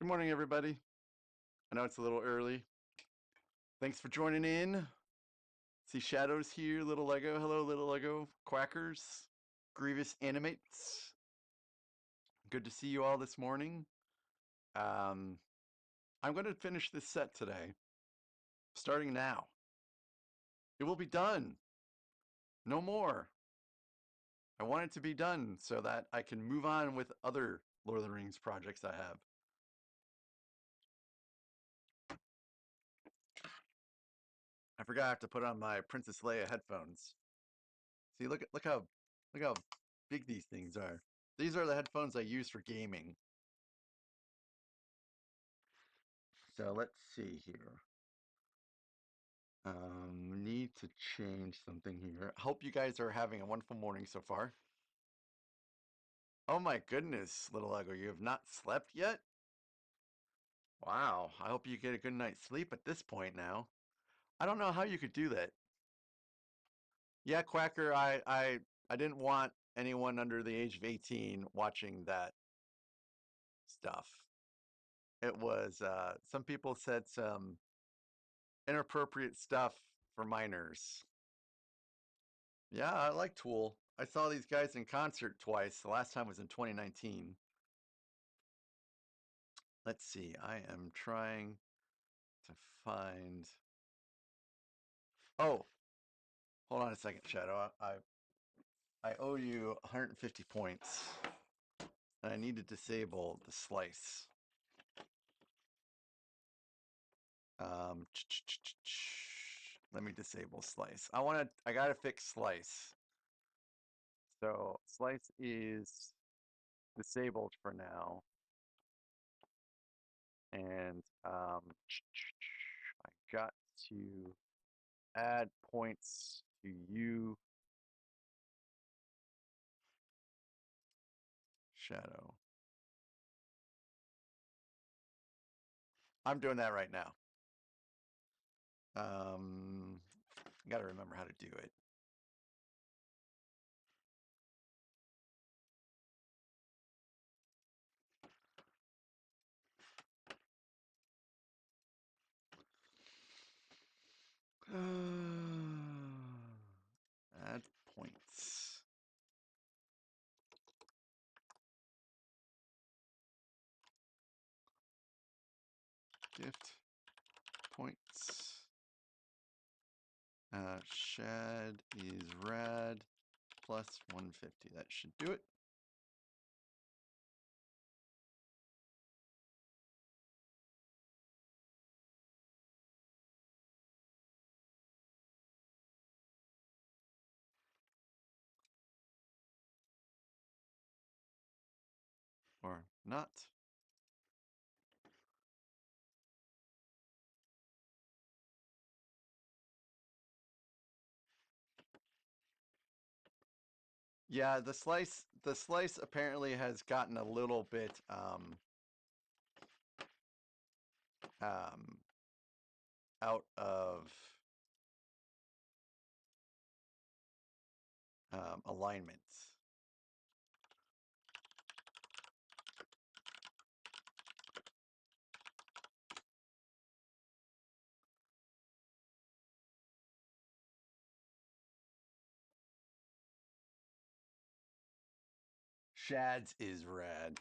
Good morning, everybody. I know it's a little early. Thanks for joining in. See Shadows here, Little Lego. Hello, Little Lego. Quackers. Grievous Animates. Good to see you all this morning. Um, I'm going to finish this set today, starting now. It will be done. No more. I want it to be done so that I can move on with other Lord of the Rings projects I have. I forgot I have to put on my Princess Leia headphones. See, look how big these things are. These are the headphones I use for gaming. So let's see here. Need to change something here. Hope you guys are having a wonderful morning so far. Oh my goodness, little Lego, you have not slept yet? Wow, I hope you get a good night's sleep at this point now. I don't know how you could do that. Yeah, Quacker, I didn't want anyone under the age of 18 watching that stuff. It was some people said some inappropriate stuff for minors. Yeah, I like Tool. I saw these guys in concert twice. The last time was in 2019. Let's see. I am trying to find. Oh, hold on a second, Shadow. I owe you 150 points. And I need to disable the slice. Um, let me disable slice. I gotta fix slice. So slice is disabled for now. And I got to add points to you, Shadow. I'm doing that right now. Got to remember how to do it. Add points. Gift points. Shad is rad plus 150. That should do it. Or not. Yeah, the slice apparently has gotten a little bit um, out of alignment. Shad's is rad.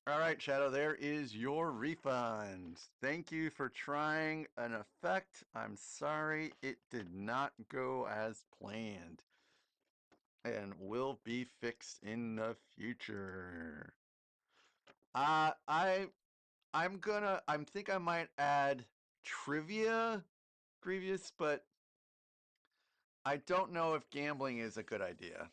All right, Shadow, there is your refund. Thank you for trying an effect. I'm sorry it did not go as planned and will be fixed in the future. Uh, I I think I might add trivia, Grievous, but I don't know if gambling is a good idea.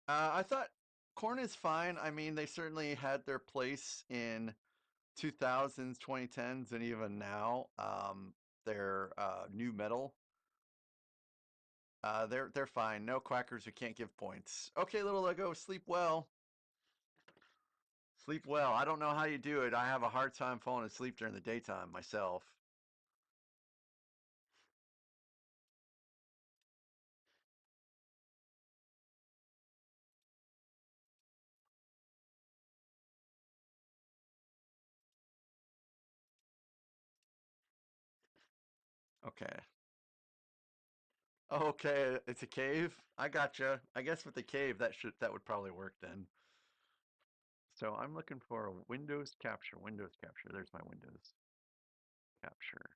I thought corn is fine. I mean, they certainly had their place in 2000s, 2010s, and even now. They're new metal. They're fine. No quackers who can't give points. Okay, little Lego, sleep well. Sleep well. I don't know how you do it. I have a hard time falling asleep during the daytime myself. Okay. Okay, it's a cave. I gotcha. I guess with the cave, that would probably work then. So I'm looking for a Windows capture. Windows capture. There's my Windows capture.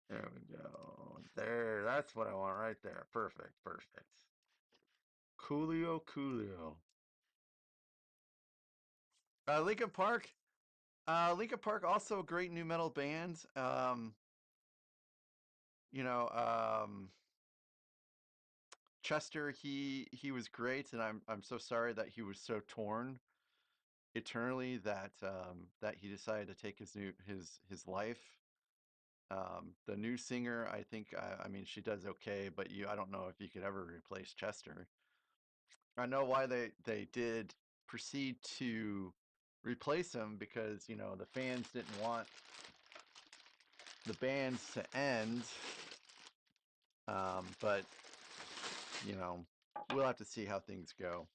There we go. There, that's what I want right there. Perfect, perfect. Coolio, Coolio. Linkin Park. Linkin Park also a great new metal band. You know, Chester, he was great, and I'm so sorry that he was so torn eternally that he decided to take his life. The new singer, I think, I mean, she does okay, but I don't know if you could ever replace Chester. I know why they did proceed to replace him because the fans didn't want the bands to end. But we'll have to see how things go.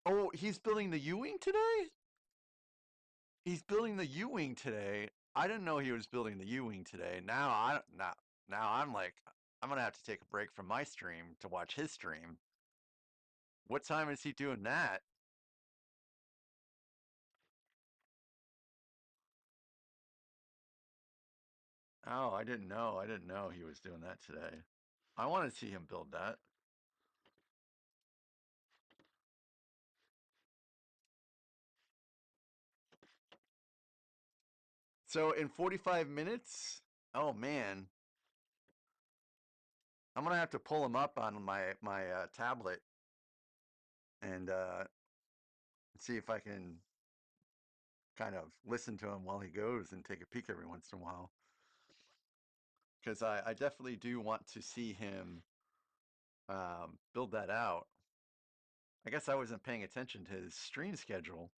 Oh, he's building the U-wing today? He's building the U-wing today. I didn't know he was building the U-wing today. Now I'm like I'm gonna have to take a break from my stream to watch his stream. What time is he doing that? Oh, I didn't know. I didn't know he was doing that today. I want to see him build that. So in 45 minutes, oh man, I'm gonna have to pull him up on my tablet and see if I can kind of listen to him while he goes and take a peek every once in a while. Because I definitely do want to see him build that out. I guess I wasn't paying attention to his stream schedule.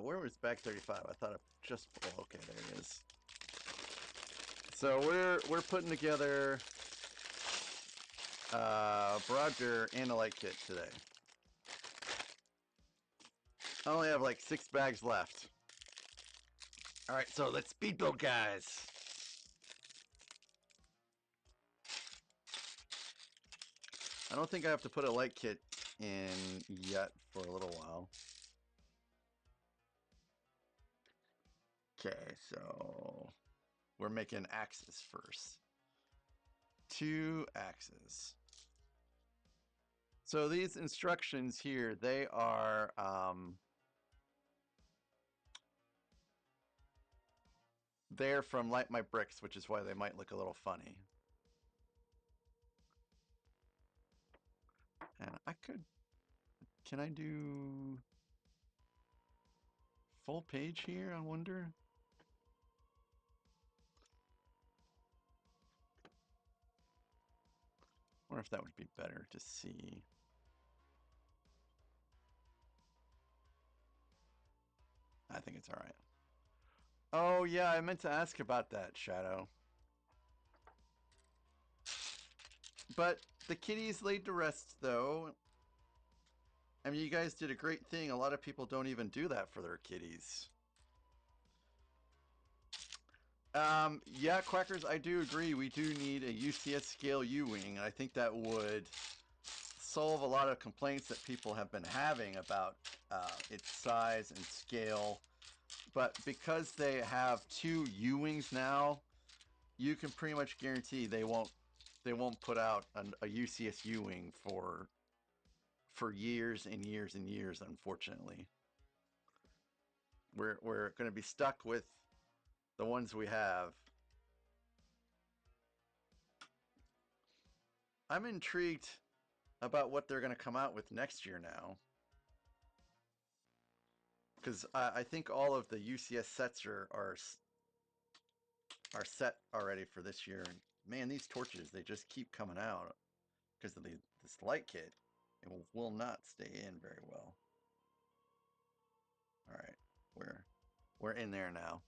Where was bag 35? I thought just oh, okay, there it is. So we're putting together Barad-dûr and a light kit today. I only have like 6 bags left. All right, so let's speed build, guys. I don't think I have to put a light kit in yet for a little while. Okay, so we're making axes first. 2 axes. So these instructions here, they are they're from Light My Bricks, which is why they might look a little funny. And can I do full page here, I wonder? Or if that would be better to see. I think it's all right. Oh, yeah, I meant to ask about that, Shadow. But the kitties laid to rest, though. I mean, you guys did a great thing. A lot of people don't even do that for their kitties. Yeah, Quackers, I do agree. We do need a UCS scale U-wing. I think that would solve a lot of complaints that people have been having about its size and scale. But because they have 2 U-wings now, you can pretty much guarantee they won't put out a UCS U-wing for years and years and years. Unfortunately, we're going to be stuck with the ones we have. I'm intrigued about what they're going to come out with next year now, because I think all of the UCS sets are set already for this year. And man, these torches, they just keep coming out because of this light kit. It will not stay in very well. All right, we're in there now.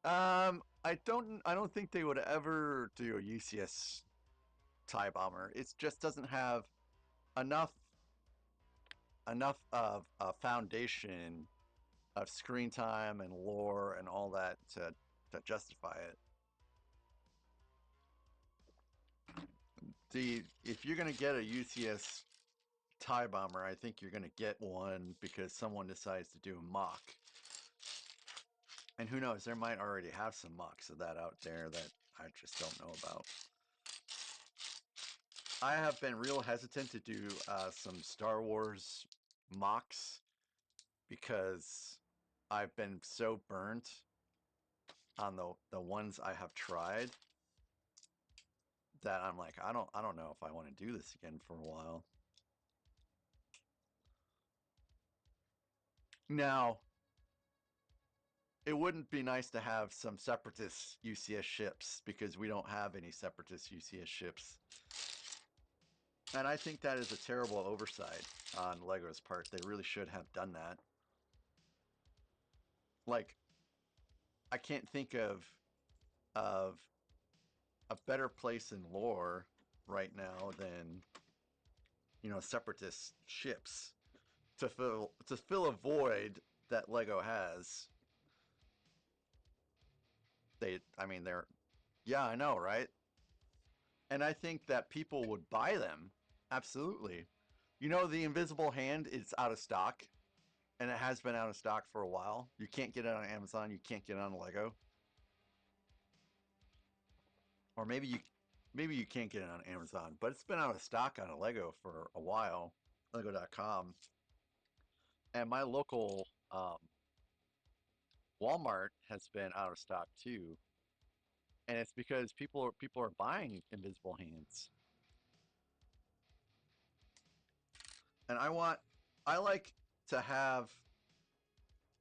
I don't think they would ever do a UCS TIE bomber. It just doesn't have enough of a foundation of screen time and lore and all that to justify it. If you're gonna get a UCS TIE bomber, I think you're gonna get one because someone decides to do a mock. And who knows, there might already have some mocks of that out there that I just don't know about. I have been real hesitant to do some Star Wars mocks because I've been so burnt on the ones I have tried that I'm like, I don't know if I want to do this again for a while. Now, it wouldn't be nice to have some separatist UCS ships because we don't have any separatist UCS ships. And I think that is a terrible oversight on Lego's part. They really should have done that. Like, I can't think of a better place in lore right now than separatist ships to fill a void that Lego has. They're yeah, I know, right? And I think that people would buy them. Absolutely. The Invisible Hand is out of stock, and it has been out of stock for a while. You can't get it on Amazon. You can't get it on Lego, or maybe you can't get it on Amazon, but it's been out of stock on a Lego for a while. Lego.com and my local Walmart has been out of stock too, and it's because people are buying Invisible Hands, and I like to have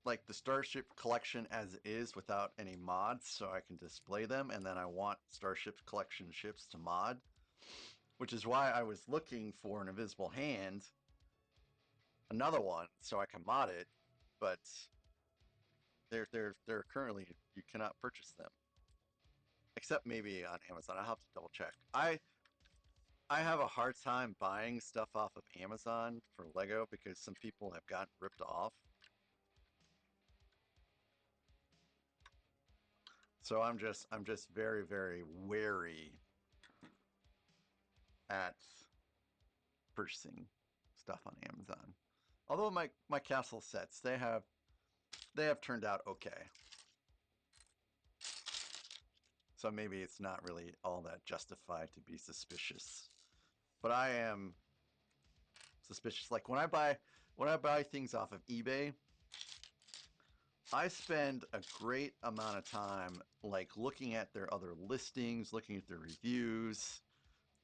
like the Starship collection as is without any mods so I can display them, and then I want Starship collection ships to mod, which is why I was looking for an Invisible Hand, another one, so I can mod it, but they're currently, you cannot purchase them except maybe on Amazon. I'll have to double check. I have a hard time buying stuff off of Amazon for Lego because some people have gotten ripped off. So I'm just very, very wary at purchasing stuff on Amazon. Although my castle sets, they have turned out okay. So maybe it's not really all that justified to be suspicious. But I am suspicious. Like when I buy things off of eBay, I spend a great amount of time like looking at their other listings, looking at their reviews,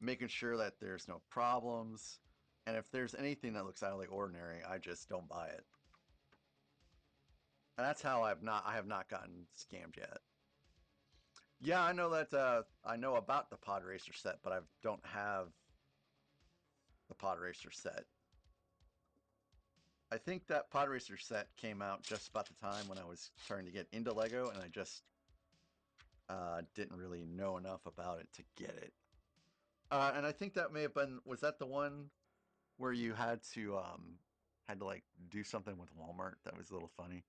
making sure that there's no problems. And if there's anything that looks out of the ordinary, I just don't buy it. And that's how I have not gotten scammed yet. Yeah, I know that I know about the Pod Racer set, but I don't have the Pod Racer set. I think that Pod Racer set came out just about the time when I was starting to get into Lego, and I just didn't really know enough about it to get it. And I think that may have been, was that the one where you had to like do something with Walmart? That was a little funny.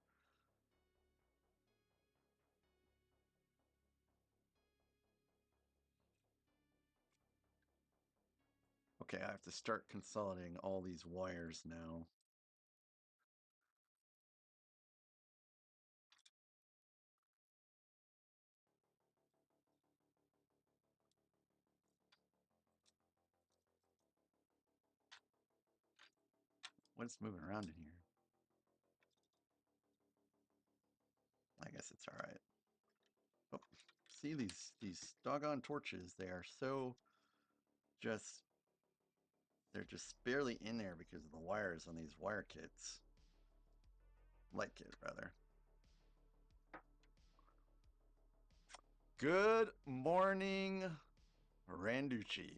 Okay, I have to start consolidating all these wires now. What's moving around in here? I guess it's all right. Oh, see these doggone torches? They are so just, they're just barely in there because of the wires on these wire kits. Light kit, rather. Good morning, Randucci.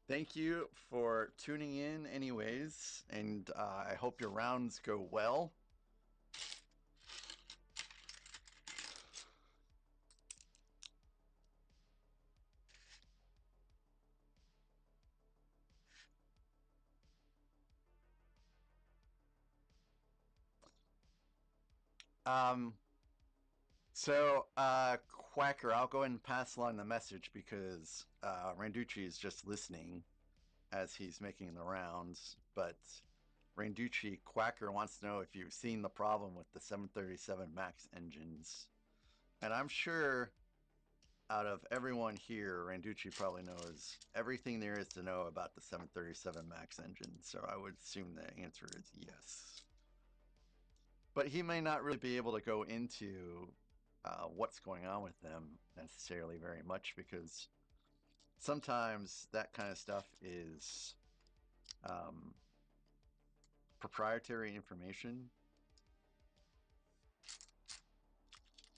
Thank you for tuning in anyways, and I hope your rounds go well. Quacker, I'll go ahead and pass along the message because Randucci is just listening as he's making the rounds. But Randucci, Quacker wants to know if you've seen the problem with the 737 MAX engines. And I'm sure out of everyone here, Randucci probably knows everything there is to know about the 737 MAX engine. So I would assume the answer is yes. But he may not really be able to go into what's going on with them necessarily very much because sometimes that kind of stuff is proprietary information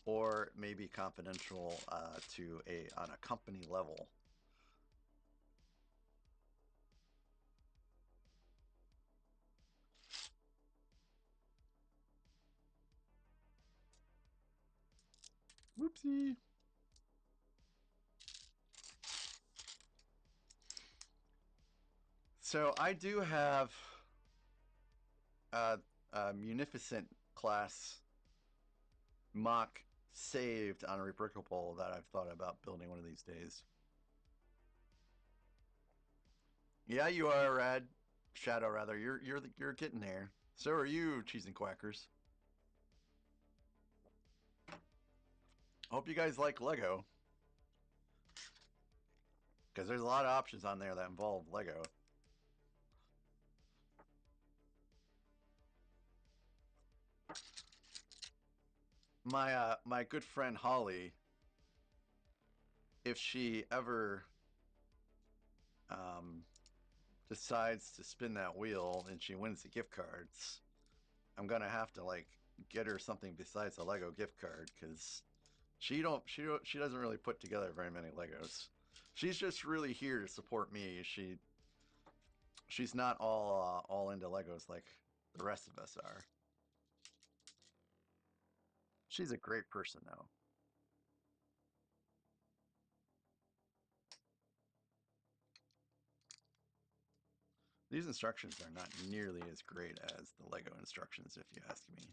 or maybe confidential on a company level. Whoopsie. So I do have a munificent class mock saved on a rebrickable that I've thought about building one of these days. Yeah, you are, Rad. Shadow, rather. You're getting there. So are you, Cheese and Quackers. Hope you guys like Lego. Because there's a lot of options on there that involve Lego. My good friend Holly, if she ever decides to spin that wheel and she wins the gift cards, I'm gonna have to like get her something besides a Lego gift card because she doesn't really put together very many Legos. She's just really here to support me. She's not all into Legos like the rest of us are. She's a great person though. These instructions are not nearly as great as the Lego instructions, if you ask me.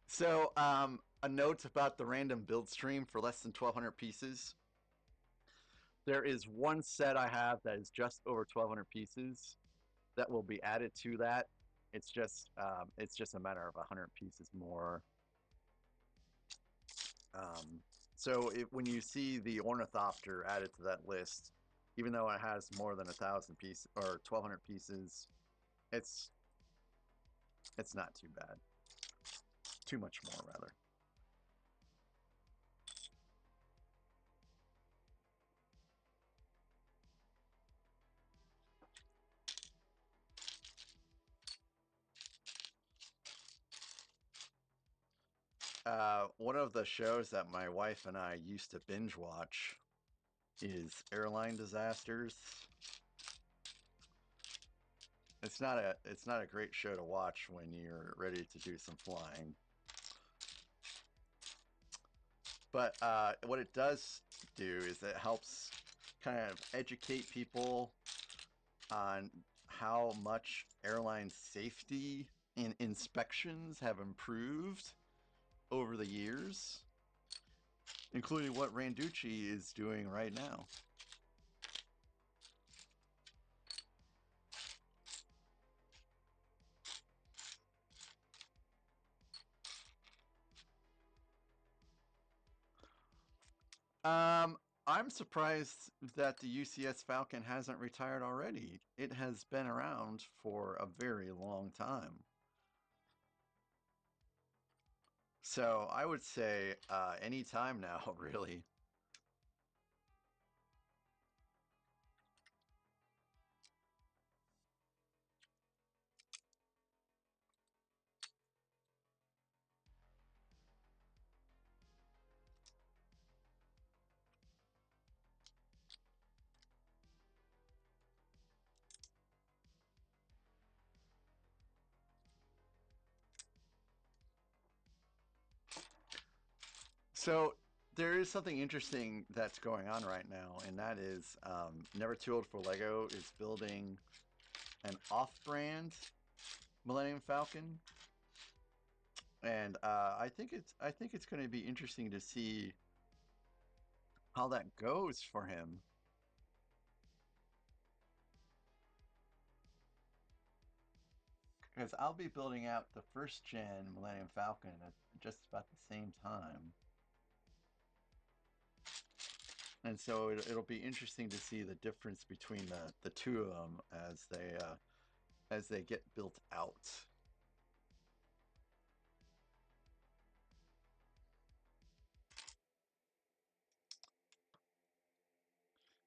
So, a note about the random build stream for less than 1,200 pieces. There is one set I have that is just over 1,200 pieces that will be added to that. It's just a matter of 100 pieces more. When you see the ornithopter added to that list, even though it has more than 1,000 pieces or 1,200 pieces, it's not too bad. Too much more, rather. One of the shows that my wife and I used to binge watch is Airline Disasters. It's not a great show to watch when you're ready to do some flying. But what it does do is it helps kind of educate people on how much airline safety and inspections have improved over the years, including what Randucci is doing right now. I'm surprised that the UCS Falcon hasn't retired already. It has been around for a very long time. So I would say any time now, really. So there is something interesting that's going on right now, and that is Never Too Old for Lego is building an off-brand Millennium Falcon, and I think it's going to be interesting to see how that goes for him. Because I'll be building out the first gen Millennium Falcon at just about the same time. And so it'll be interesting to see the difference between the two of them as they get built out.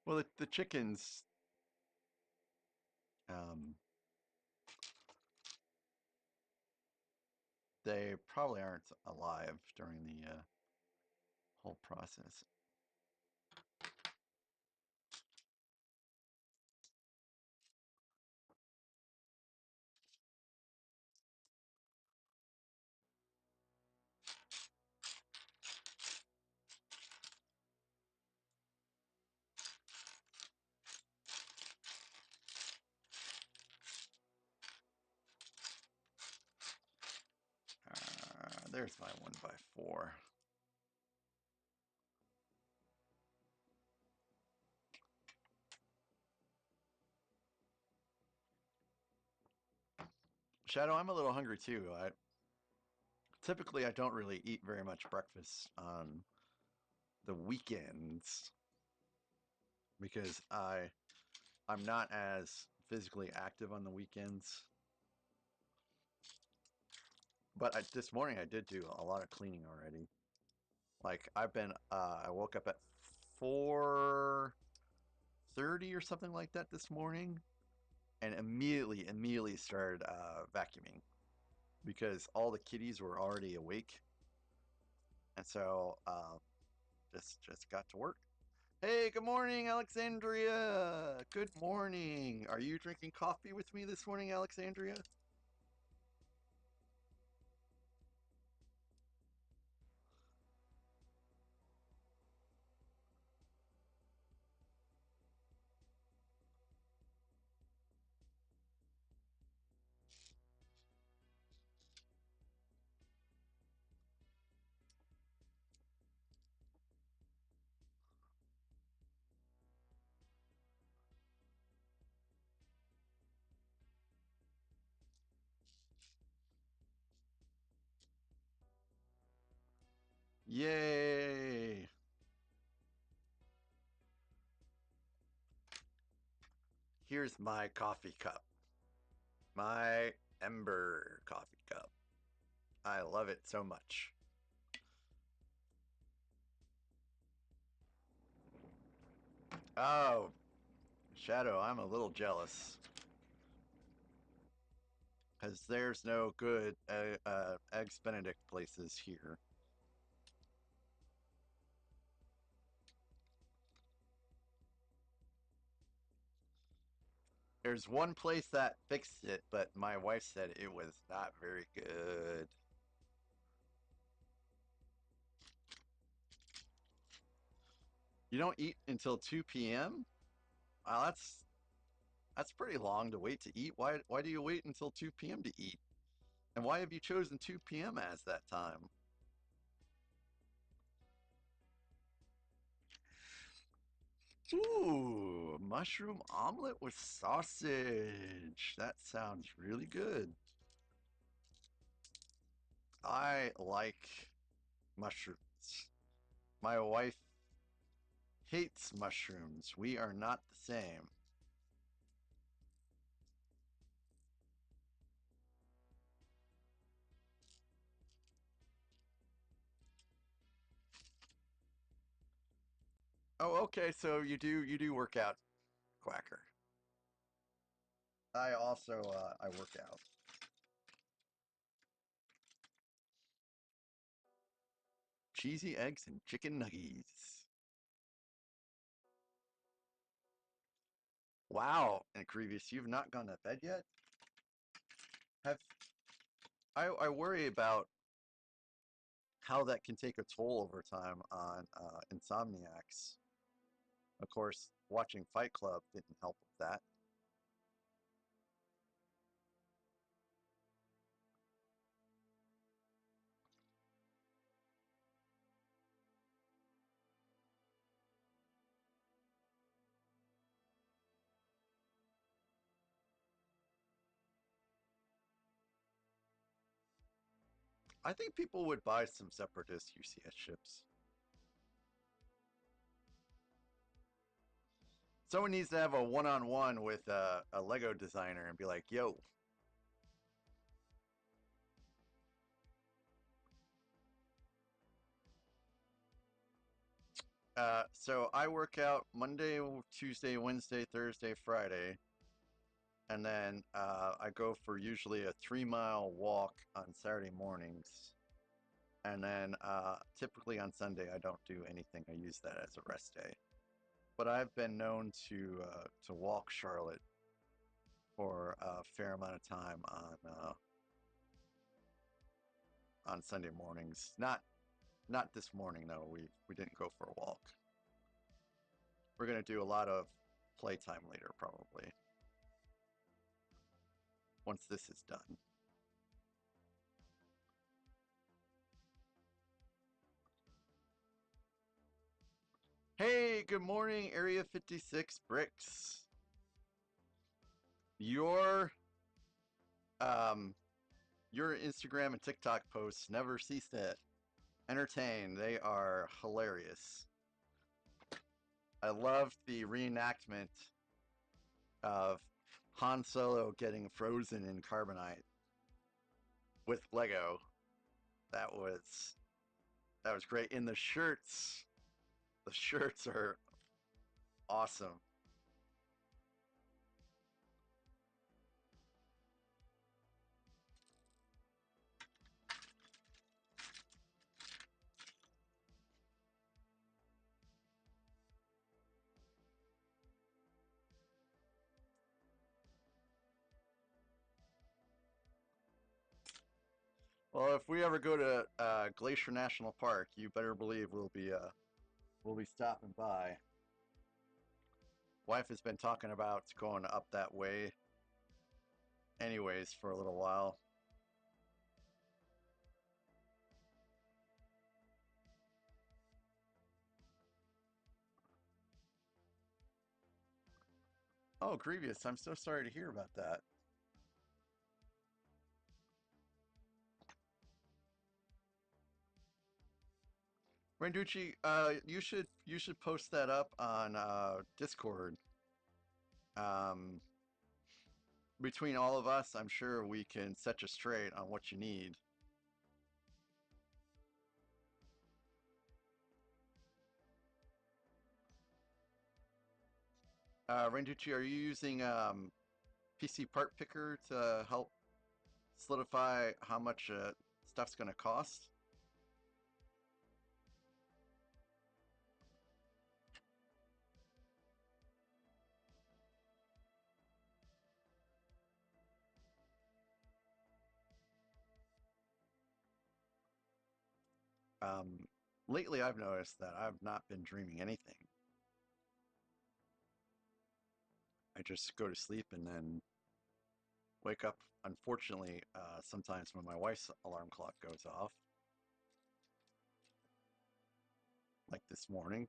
Well, the chickens, um, they probably aren't alive during the whole process. There's my 1x4. Shadow, I'm a little hungry too. Typically I don't really eat very much breakfast on the weekends because I'm not as physically active on the weekends. But this morning I did do a lot of cleaning already. Like I woke up at 4:30 or something like that this morning, and immediately started vacuuming because all the kitties were already awake, and so just got to work. Hey, good morning, Alexandria. Good morning. Are you drinking coffee with me this morning, Alexandria? Yay! Here's my coffee cup. My Ember coffee cup. I love it so much. Oh, Shadow, I'm a little jealous. Because there's no good Eggs Benedict places here. There's one place that fixed it, but my wife said it was not very good. You don't eat until 2 p.m.? Wow, that's pretty long to wait to eat. Why do you wait until 2 p.m. to eat? And why have you chosen 2 p.m. as that time? Ooh, mushroom omelet with sausage. That sounds really good. I like mushrooms. My wife hates mushrooms. We are not the same. Oh, okay. So you do work out, Quacker. I also I work out. Cheesy eggs and chicken nuggets. Wow, and Grievous, you've not gone to bed yet? Have I worry about how that can take a toll over time on insomniacs. Of course, watching Fight Club didn't help with that. I think people would buy some separatist UCS ships. Someone needs to have a one-on-one with a Lego designer and be like, "Yo, so I work out Monday, Tuesday, Wednesday, Thursday, Friday, and then I go for usually a 3 mile walk on Saturday mornings, and then typically on Sunday I don't do anything. I use that as a rest day. But I've been known to walk Charlotte for a fair amount of time on Sunday mornings. Not this morning though. We didn't go for a walk. We're gonna do a lot of playtime later probably once this is done. Hey, good morning, Area 56 Bricks. Your um your Instagram and TikTok posts never cease to entertain. They are hilarious. I loved the reenactment of Han Solo getting frozen in carbonite with Lego. That was that was great. In the shirts are awesome. Well, if we ever go to Glacier National Park, you better believe we'll be stopping by. Wife has been talking about going up that way, anyways, for a little while. Oh, Grievous, I'm so sorry to hear about that. Randucci, you should post that up on Discord. Um, Between all of us, I'm sure we can set you straight on what you need. Randucci, are you using PC Part Picker to help solidify how much stuff's going to cost? Um, Lately, I've noticed that I've not been dreaming anything. I just go to sleep and then wake up, unfortunately, sometimes when my wife's alarm clock goes off, like this morning.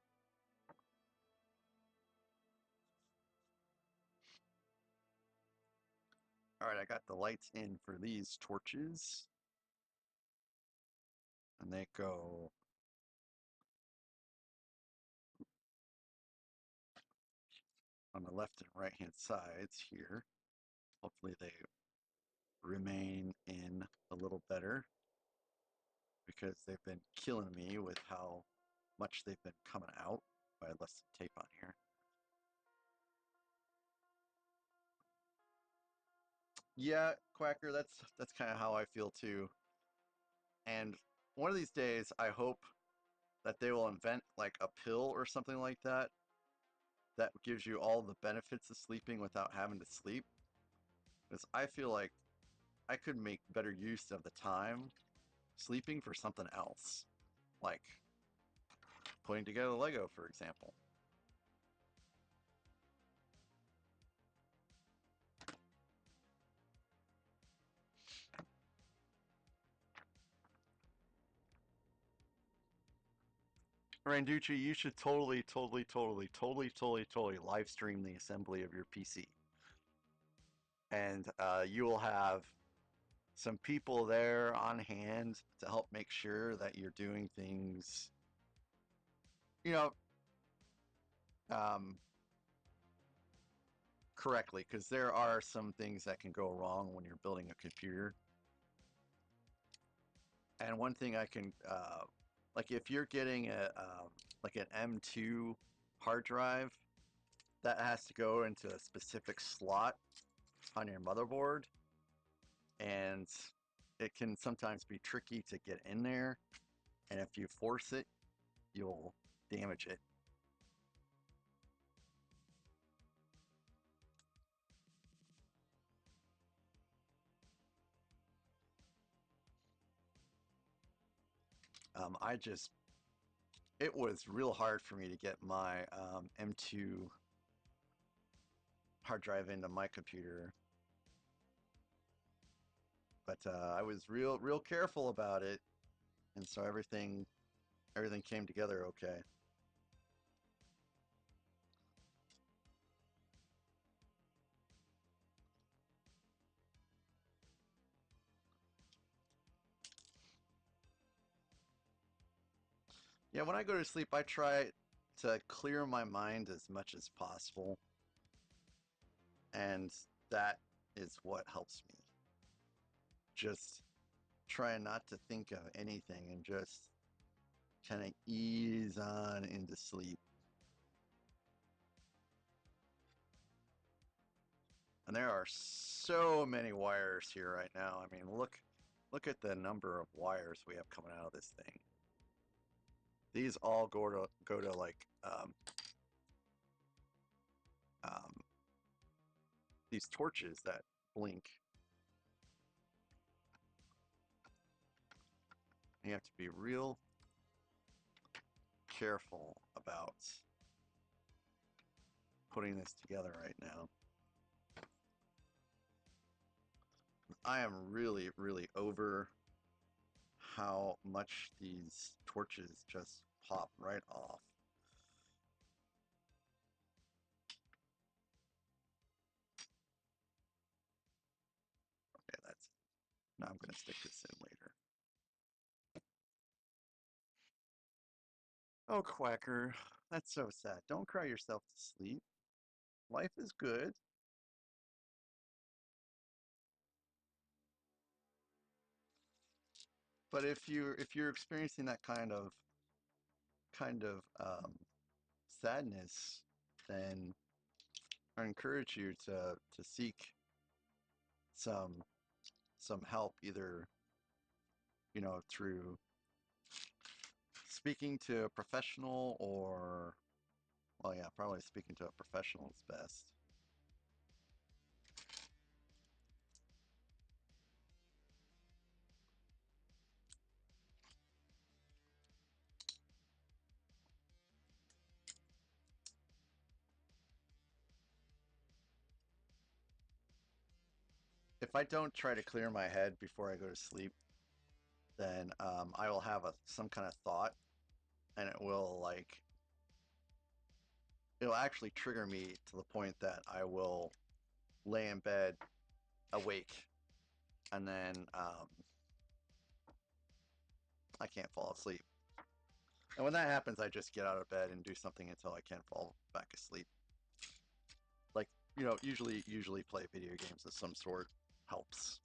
All right, I got the lights in for these torches, and they go on the left and right hand sides here. Hopefully they remain in a little better because they've been killing me with how much they've been coming out. I left some tape on here. Yeah, Quacker, that's kind of how I feel too. And one of these days, I hope that they will invent like a pill or something like that that gives you all the benefits of sleeping without having to sleep. Because I feel like I could make better use of the time sleeping for something else, like putting together Lego, for example. Randucci, you should totally live stream the assembly of your PC. And you will have some people there on hand to help make sure that you're doing things, you know, um, correctly, because there are some things that can go wrong when you're building a computer. And one thing I can, like if you're getting like an M2 hard drive, that has to go into a specific slot on your motherboard, and it can sometimes be tricky to get in there, and if you force it, you'll damage it. I just, it was real hard for me to get my M2 hard drive into my computer, but I was real careful about it, and so everything came together okay. Yeah, when I go to sleep, I try to clear my mind as much as possible, and that is what helps me. Just try not to think of anything and just kind of ease on into sleep. And there are so many wires here right now. I mean, look at the number of wires we have coming out of this thing. These all go to like um, these torches that blink. You have to be real careful about putting this together right now. I am really over how much these torches just pop right off. Okay, that's it. Now I'm going to stick this in later. Oh, Quacker, that's so sad. Don't cry yourself to sleep. Life is good. But if you're experiencing that kind of sadness, then I encourage you to seek some help, either through speaking to a professional, or, well, yeah, probably speaking to a professional is best. if I don't try to clear my head before I go to sleep, then I will have some kind of thought, and it will it'll actually trigger me to the point that I will lay in bed awake, and then I can't fall asleep. And when that happens, I just get out of bed and do something until I can fall back asleep. Like, usually play video games of some sort helps.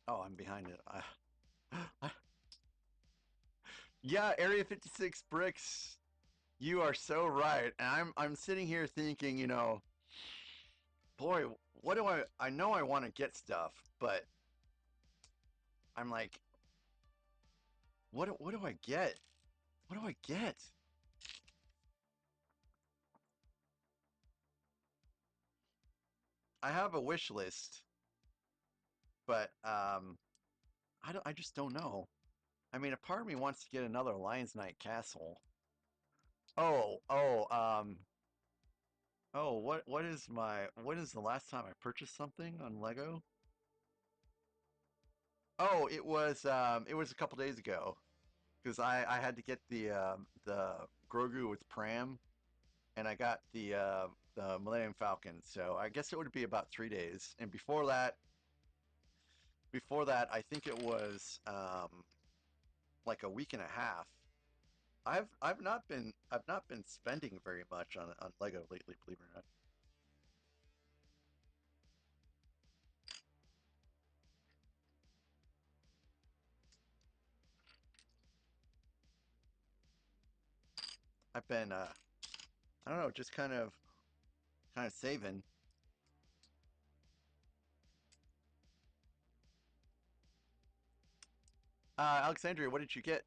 Oh, I'm behind it. Yeah, Area 56 bricks. You are so right. And I'm sitting here thinking, boy, what do I know I want to get stuff, but I'm like, what do I get? What do I get? I have a wish list, but I just don't know. I mean, a part of me wants to get another Lion's Night castle. Oh, oh, oh, what is the last time I purchased something on Lego? Oh, it was a couple days ago because I had to get the Grogu with Pram, and I got the Millennium Falcon. So I guess it would be about 3 days. And before that, I think it was like a week and a half. I've not been spending very much on Lego lately, believe it or not. I've been I don't know, just kind of saving. Alexandria, what did you get?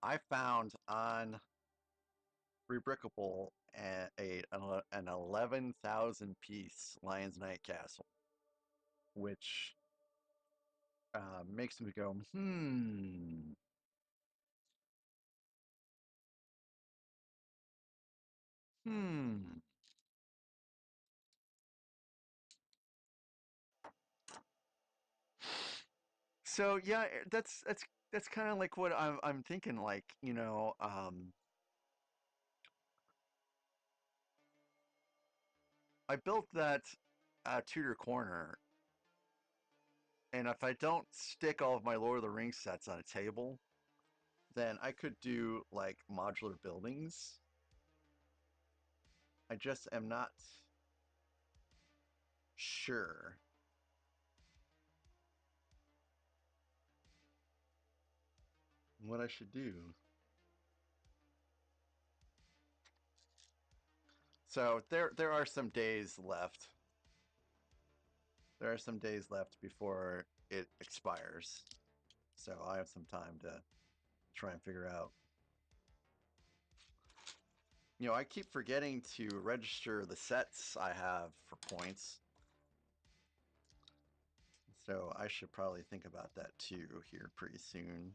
I found on Rebrickable an 11,000 piece Lion's Night Castle, which makes me go, hmm. So yeah, that's kind of like what I'm thinking. Like, I built that Tudor corner, and if I don't stick all of my Lord of the Rings sets on a table, then I could do like modular buildings. I just am not sure what I should do. So there are some days left. There are some days left before it expires. So I have some time to try and figure out. I keep forgetting to register the sets I have for points. So I should probably think about that too here pretty soon.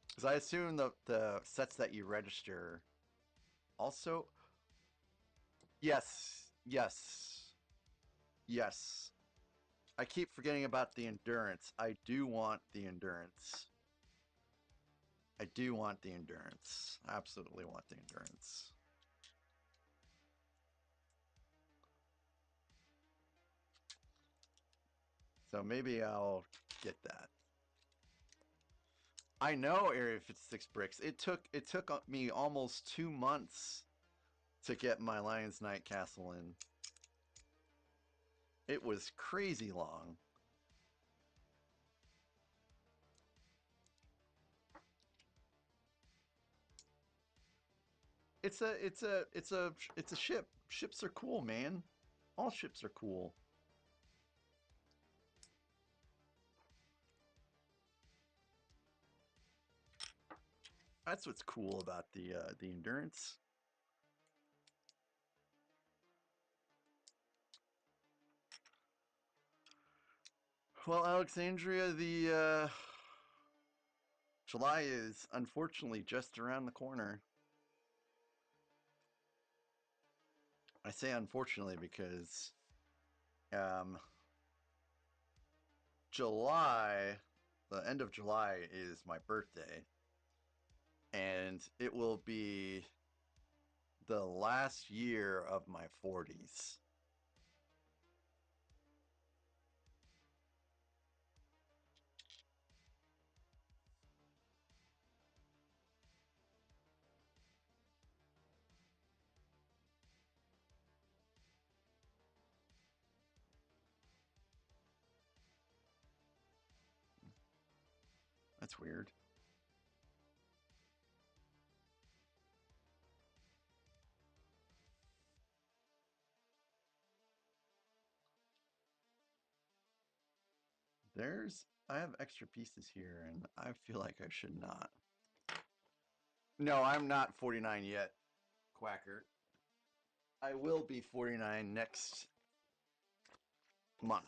Because I assume the sets that you register also. Yes, yes, yes. I keep forgetting about the endurance. I do want the endurance. I do want the endurance. Absolutely want the endurance. So maybe I'll get that. I know Area 56 bricks. It took me almost 2 months to get my Lion's Night Castle in. It was crazy long. it's a ship. Ships are cool, man. All ships are cool. That's what's cool about the Endurance. Well, Alexandria, the July is unfortunately just around the corner. I say unfortunately because um, July, the end of July is my birthday, and it will be the last year of my 40s. That's weird. I have extra pieces here, and I feel like I should not. No, I'm not 49 yet, Quacker. I will be 49 next month.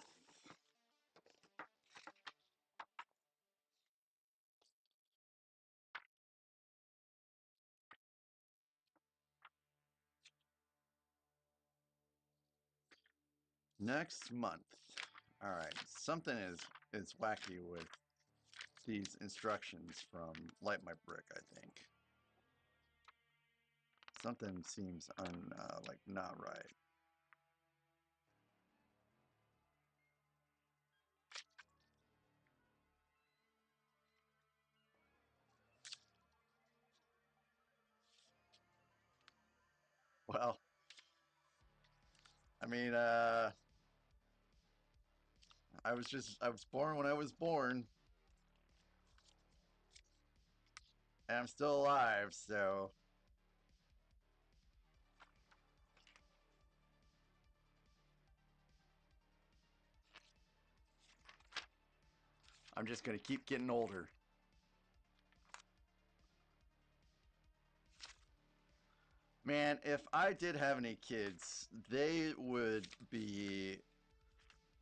Next month. All right, something is wacky with these instructions from Light My Brick, I think. Something seems like not right. Well, I mean, I was born when I was born, and I'm still alive, so I'm just gonna keep getting older. Man, if I did have any kids, they would be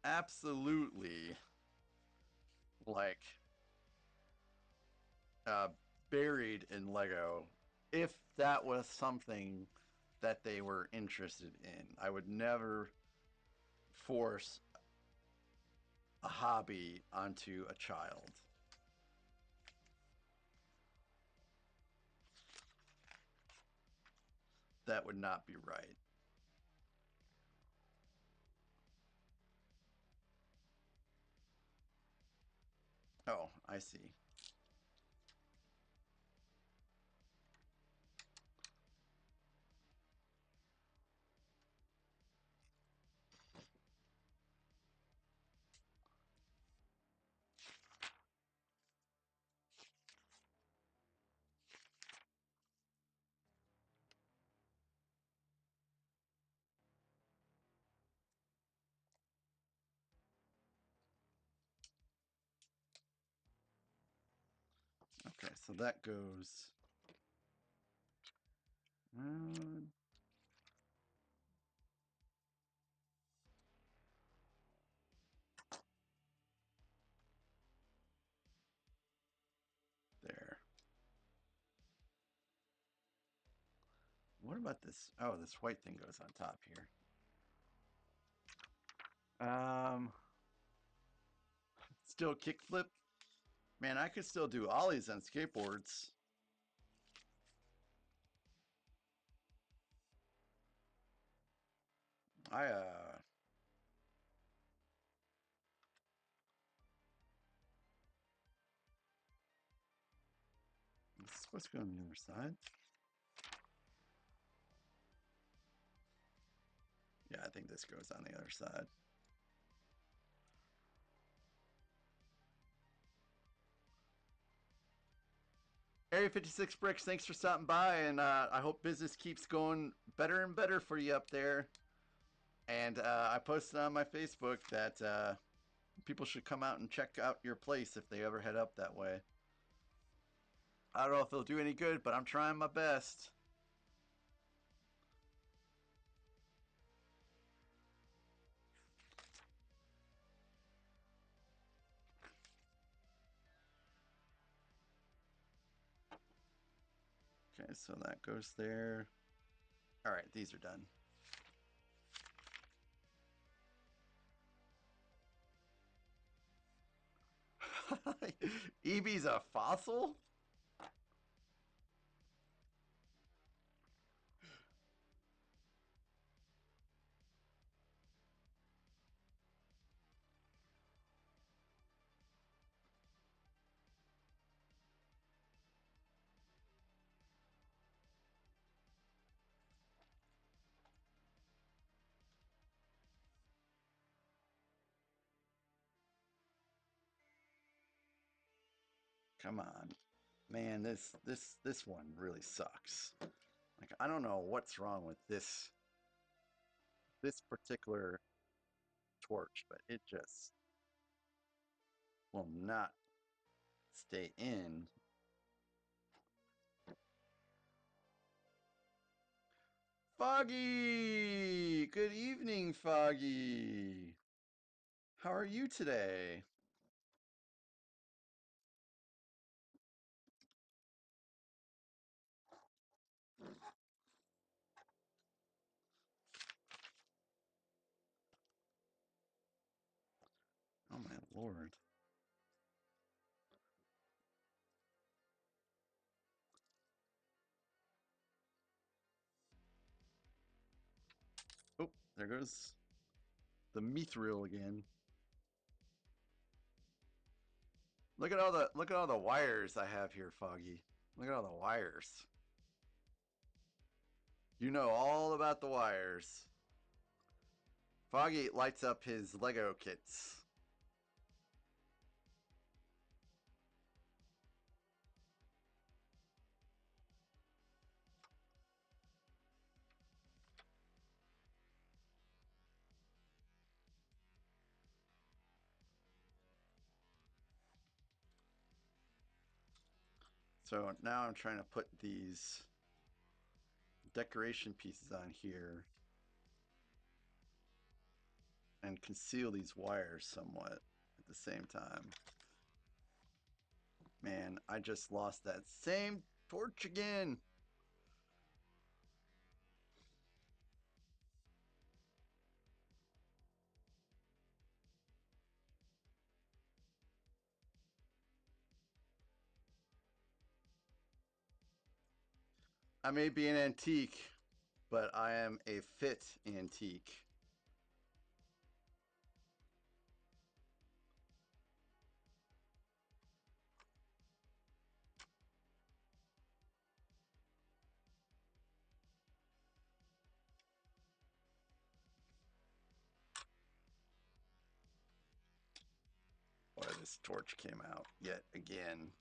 absolutely like uh, buried in Lego if that was something that they were interested in. I would never force a hobby onto a child. That would not be right. Oh, I see. Okay, so that goes. Uh, there. What about this? Oh, this white thing goes on top here. Um, Still kickflip. Man, I could still do ollies on skateboards. I This is supposed to go on the other side. Yeah, I think this goes on the other side. Area 56 Bricks, thanks for stopping by, and I hope business keeps going better and better for you up there. And I posted on my Facebook that people should come out and check out your place if they ever head up that way. I don't know if it'll do any good, but I'm trying my best. Okay, so that goes there. All right, these are done. Eevee's a fossil? Come on. Man, this one really sucks. Like, I don't know what's wrong with this particular torch, but it just will not stay in. Foggy! Good evening, Foggy. How are you today? Oh my lord. Oh, there goes the mithril again. Look at all the wires I have here, Foggy. Look at all the wires. You know all about the wires. Foggy lights up his Lego kits. So now I'm trying to put these decoration pieces on here and conceal these wires somewhat at the same time. Man, I just lost that same torch again. I may be an antique, but I am a fit antique. Boy, this torch came out yet again.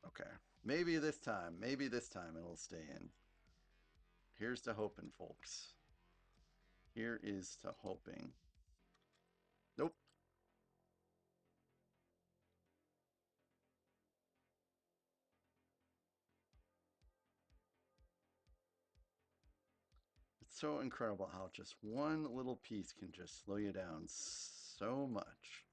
Okay, maybe this time it'll stay in. Here's to hoping, folks. Here is to hoping. Nope. It's so incredible how just one little piece can just slow you down so much.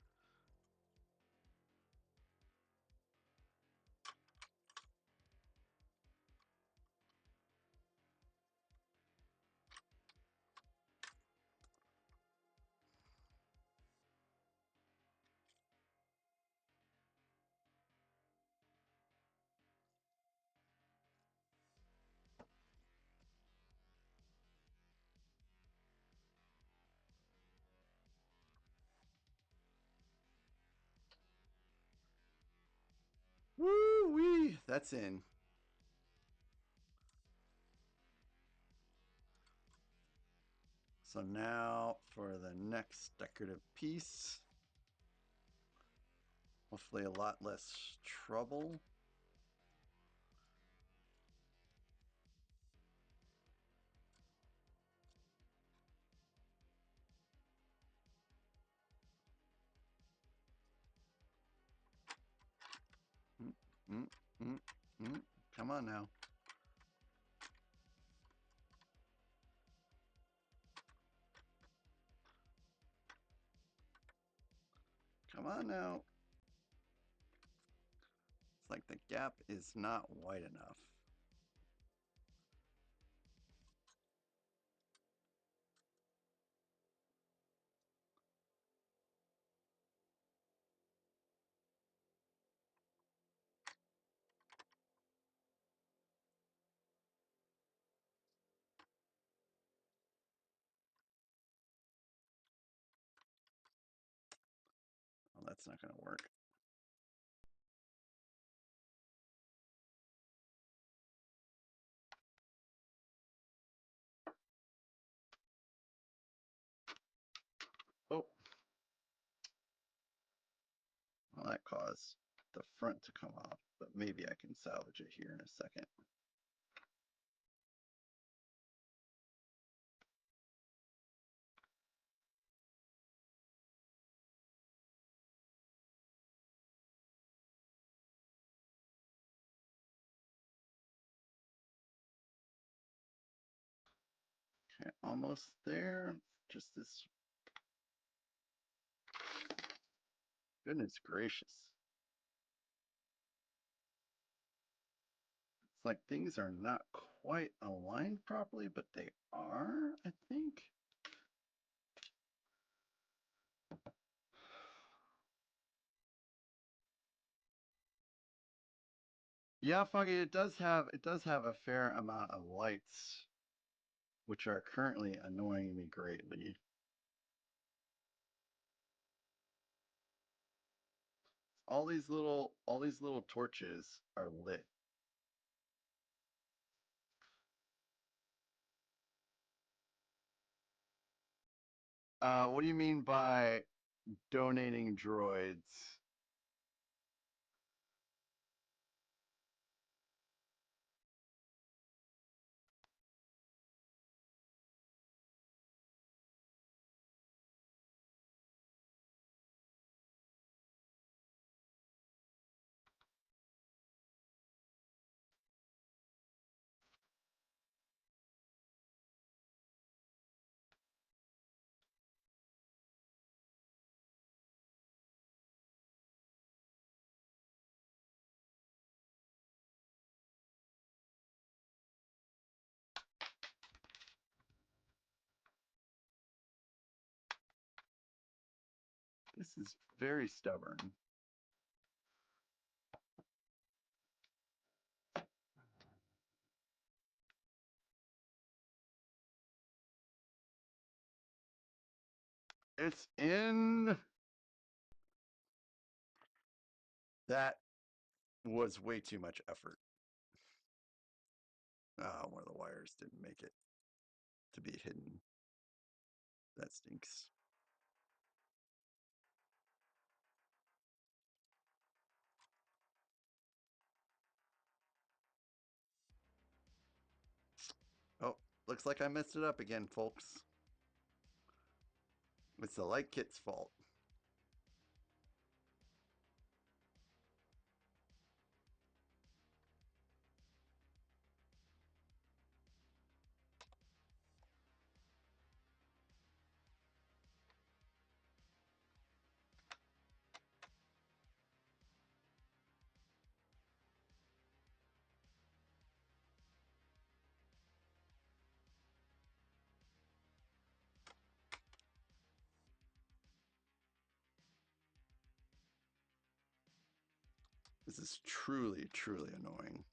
Woo wee! That's in. So now for the next decorative piece. Hopefully a lot less trouble. Come on now. Come on now. It's like the gap is not wide enough. Well, that's not going to work. Oh. Well, that caused the front to come off, but maybe I can salvage it here in a second. Okay, almost there. Just this. Goodness gracious. It's like things are not quite aligned properly, but they are, I think. Yeah, Foggy, it does have a fair amount of lights, which are currently annoying me greatly. All these little torches are lit. What do you mean by donating droids? This is very stubborn. It's in. That was way too much effort. One of the wires didn't make it to be hidden. That stinks. Oh, looks like I messed it up again, folks. It's the light kit's fault. This is truly, truly annoying.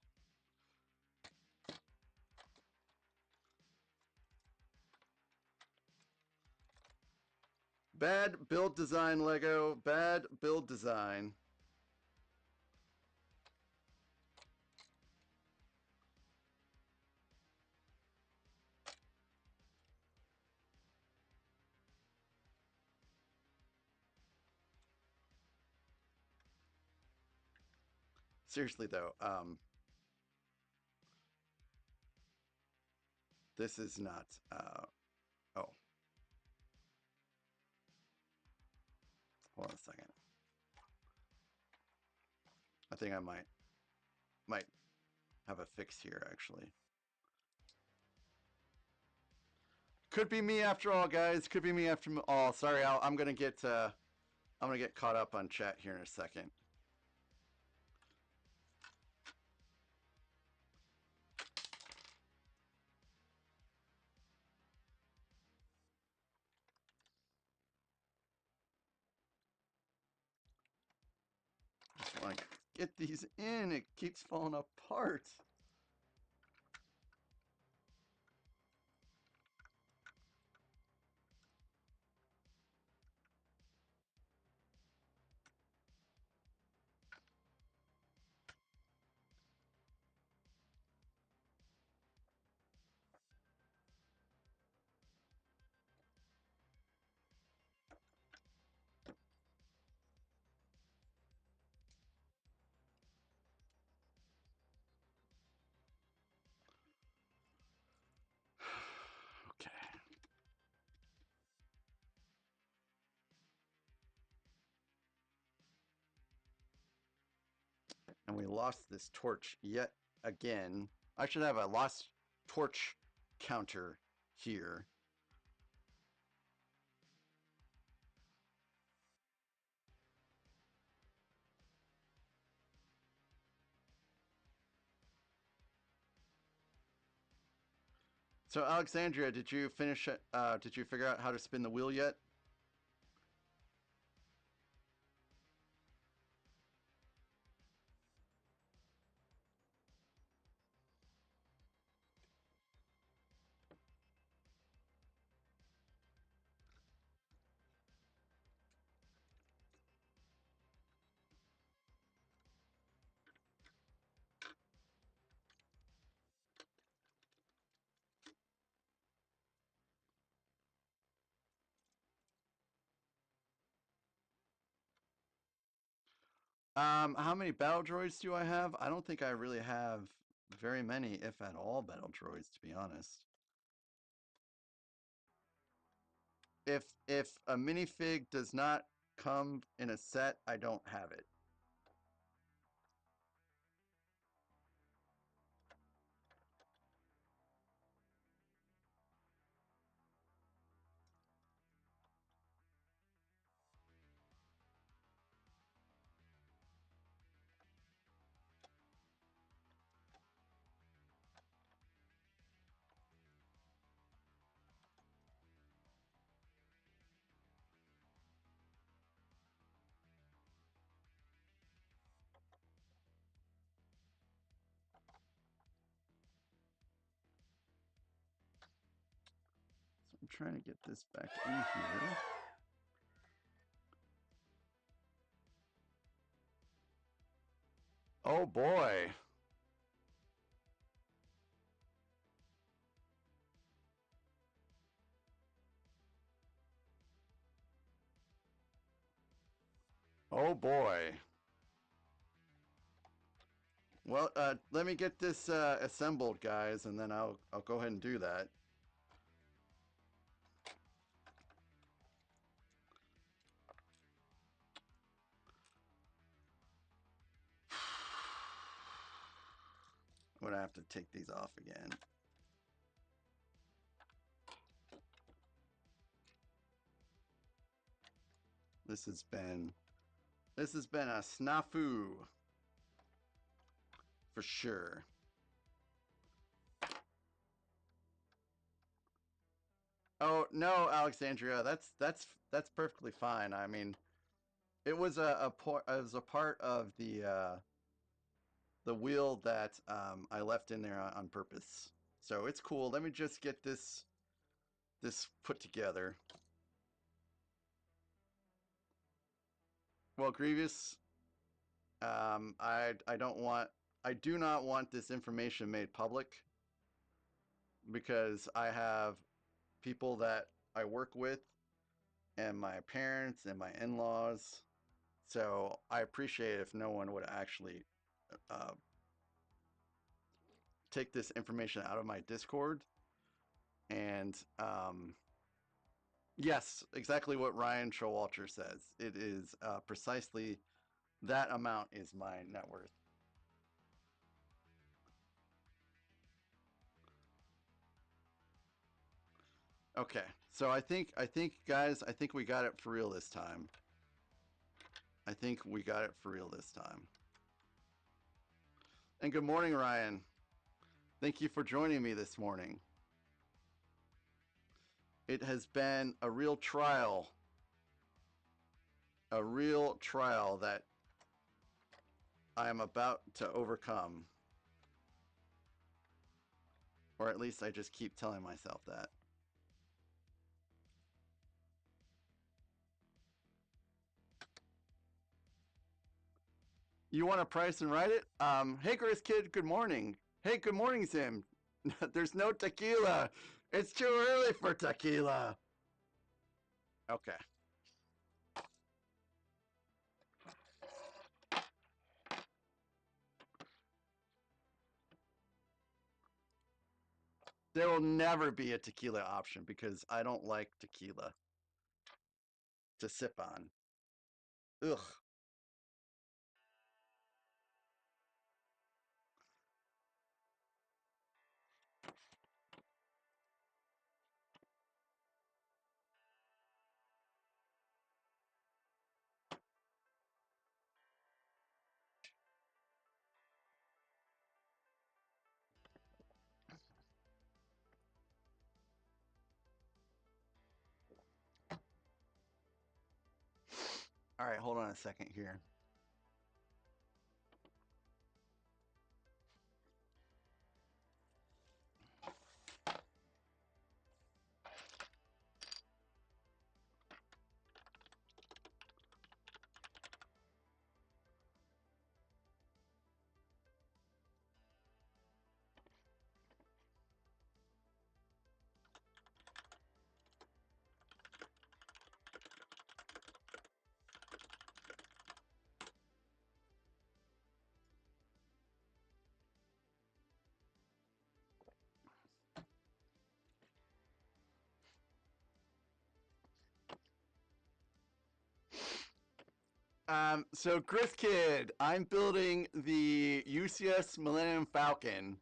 Bad build design, Lego. Bad build design. Seriously though, this is not. Oh, hold on a second. I think I might have a fix here actually. Could be me after all, guys. Could be me after all. Sorry, I'm gonna get caught up on chat here in a second. Just want to get these in. It keeps falling apart. Okay. And we lost this torch yet again. I should have a lost torch counter here. So Alexandria, did you finish it? Did you figure out how to spin the wheel yet? How many battle droids do I have? I don't think I really have very many, if at all, battle droids, to be honest. If a minifig does not come in a set, I don't have it. So I'm trying to get this back in here. Oh boy. Oh boy. Well, let me get this assembled, guys, and then I'll go ahead and do that. I'm gonna have to take these off again. This has been a snafu for sure. Oh no, Alexandria, that's perfectly fine. I mean, it was it was a part of the wheel that I left in there on purpose. So it's cool. Let me just get this put together. Well, Grievous, I do not want this information made public because I have people that I work with and my parents and my in-laws. So I appreciate if no one would actually take this information out of my Discord. And yes, exactly what Ryan Showalter says. It is precisely that amount is my net worth. Okay, so I think guys, I think we got it for real this time. I think we got it for real this time. And good morning, Ryan. Thank you for joining me this morning. It has been a real trial that I am about to overcome. Or at least I just keep telling myself that. You want to price and write it? Hey, Chris Kid, good morning. Hey, good morning, Sim. There's no tequila. It's too early for tequila. Okay. There will never be a tequila option because I don't like tequila to sip on. Ugh. All right, hold on a second here. So Chris Kid, I'm building the UCS Millennium Falcon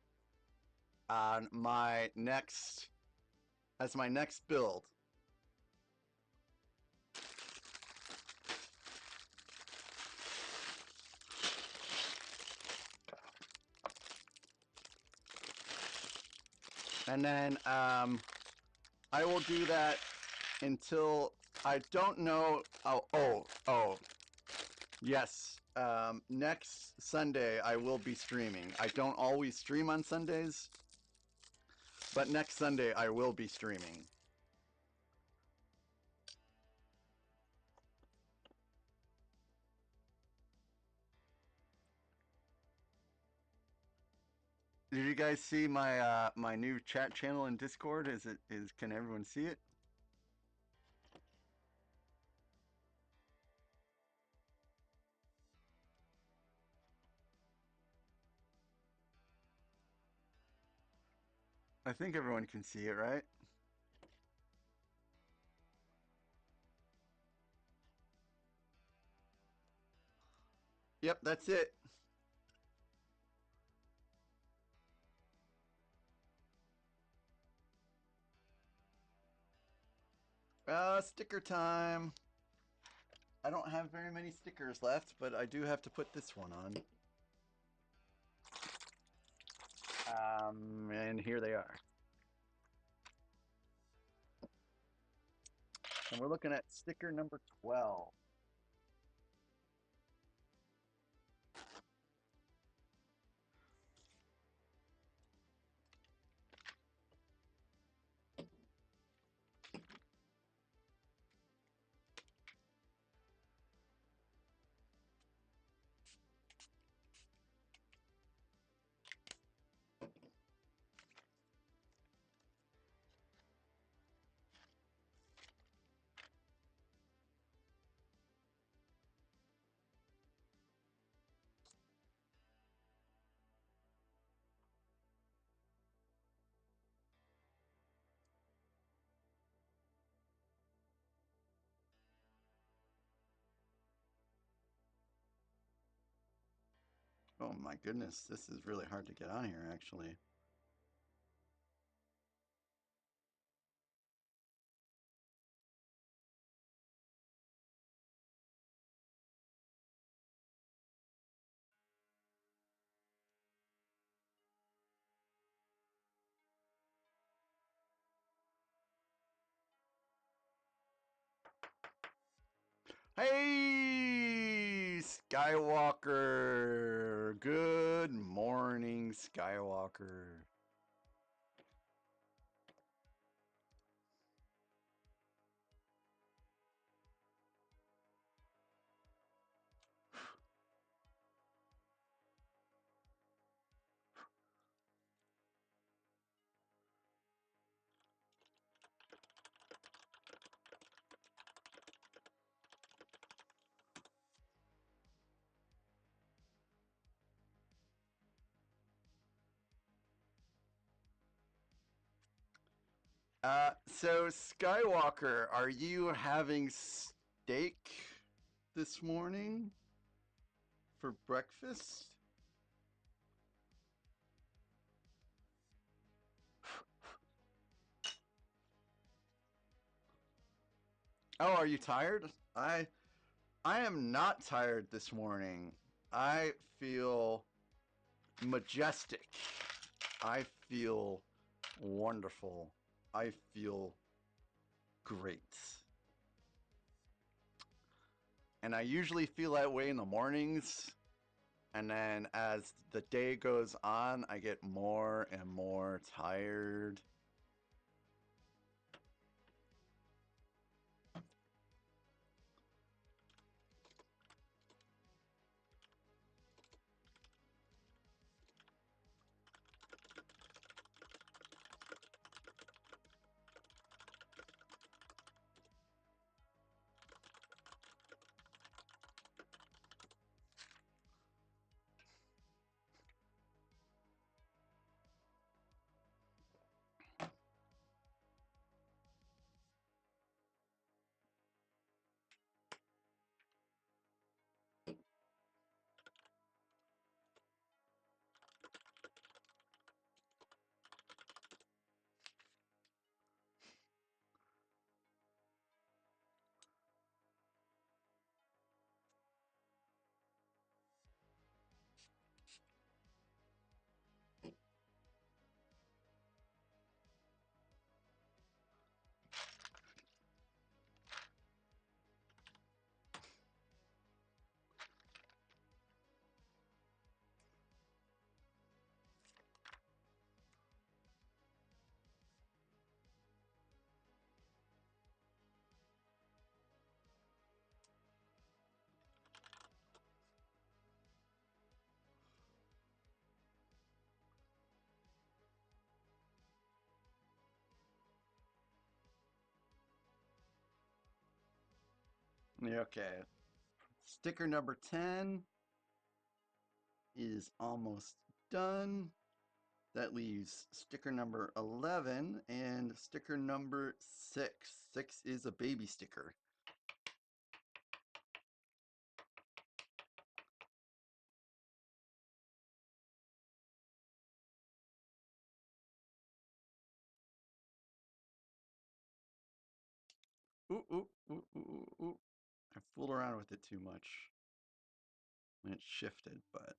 on my next, as my next build. And then I will do that until I don't know. Oh, yes. Next Sunday I will be streaming. I don't always stream on Sundays, but next Sunday I will be streaming. Did you guys see my my new chat channel in Discord? Can everyone see it? I think everyone can see it, right? Yep, that's it. Sticker time. I don't have very many stickers left, but I do have to put this one on. And here they are. And we're looking at sticker number 12. my goodness, this is really hard to get on here, actually. Hey, Skywalker! Good morning, Skywalker. So Skywalker, are you having steak this morning for breakfast? Oh, are you tired? I am not tired this morning. I feel majestic. I feel wonderful. I feel great. And I usually feel that way in the mornings. And then as the day goes on, I get more and more tired. Okay. Sticker number 10 is almost done. That leaves sticker number 11 and sticker number 6. 6 is a baby sticker. Ooh, ooh, ooh, ooh, ooh, ooh. I fooled around with it too much when it shifted, but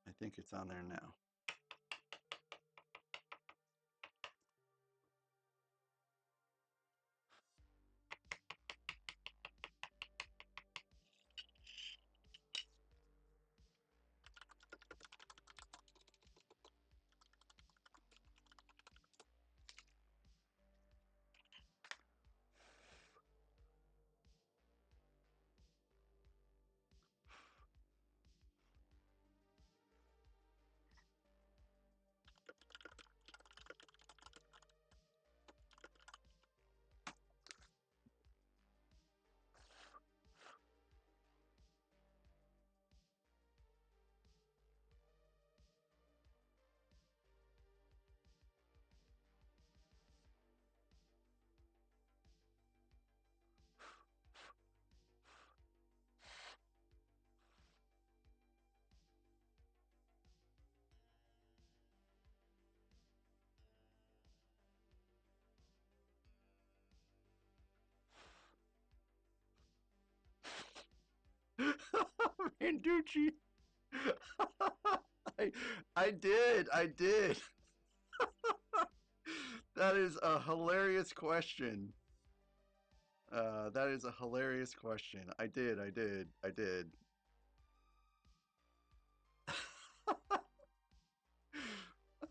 I think it's on there now. Gucci. I did. That is a hilarious question. That is a hilarious question. I did.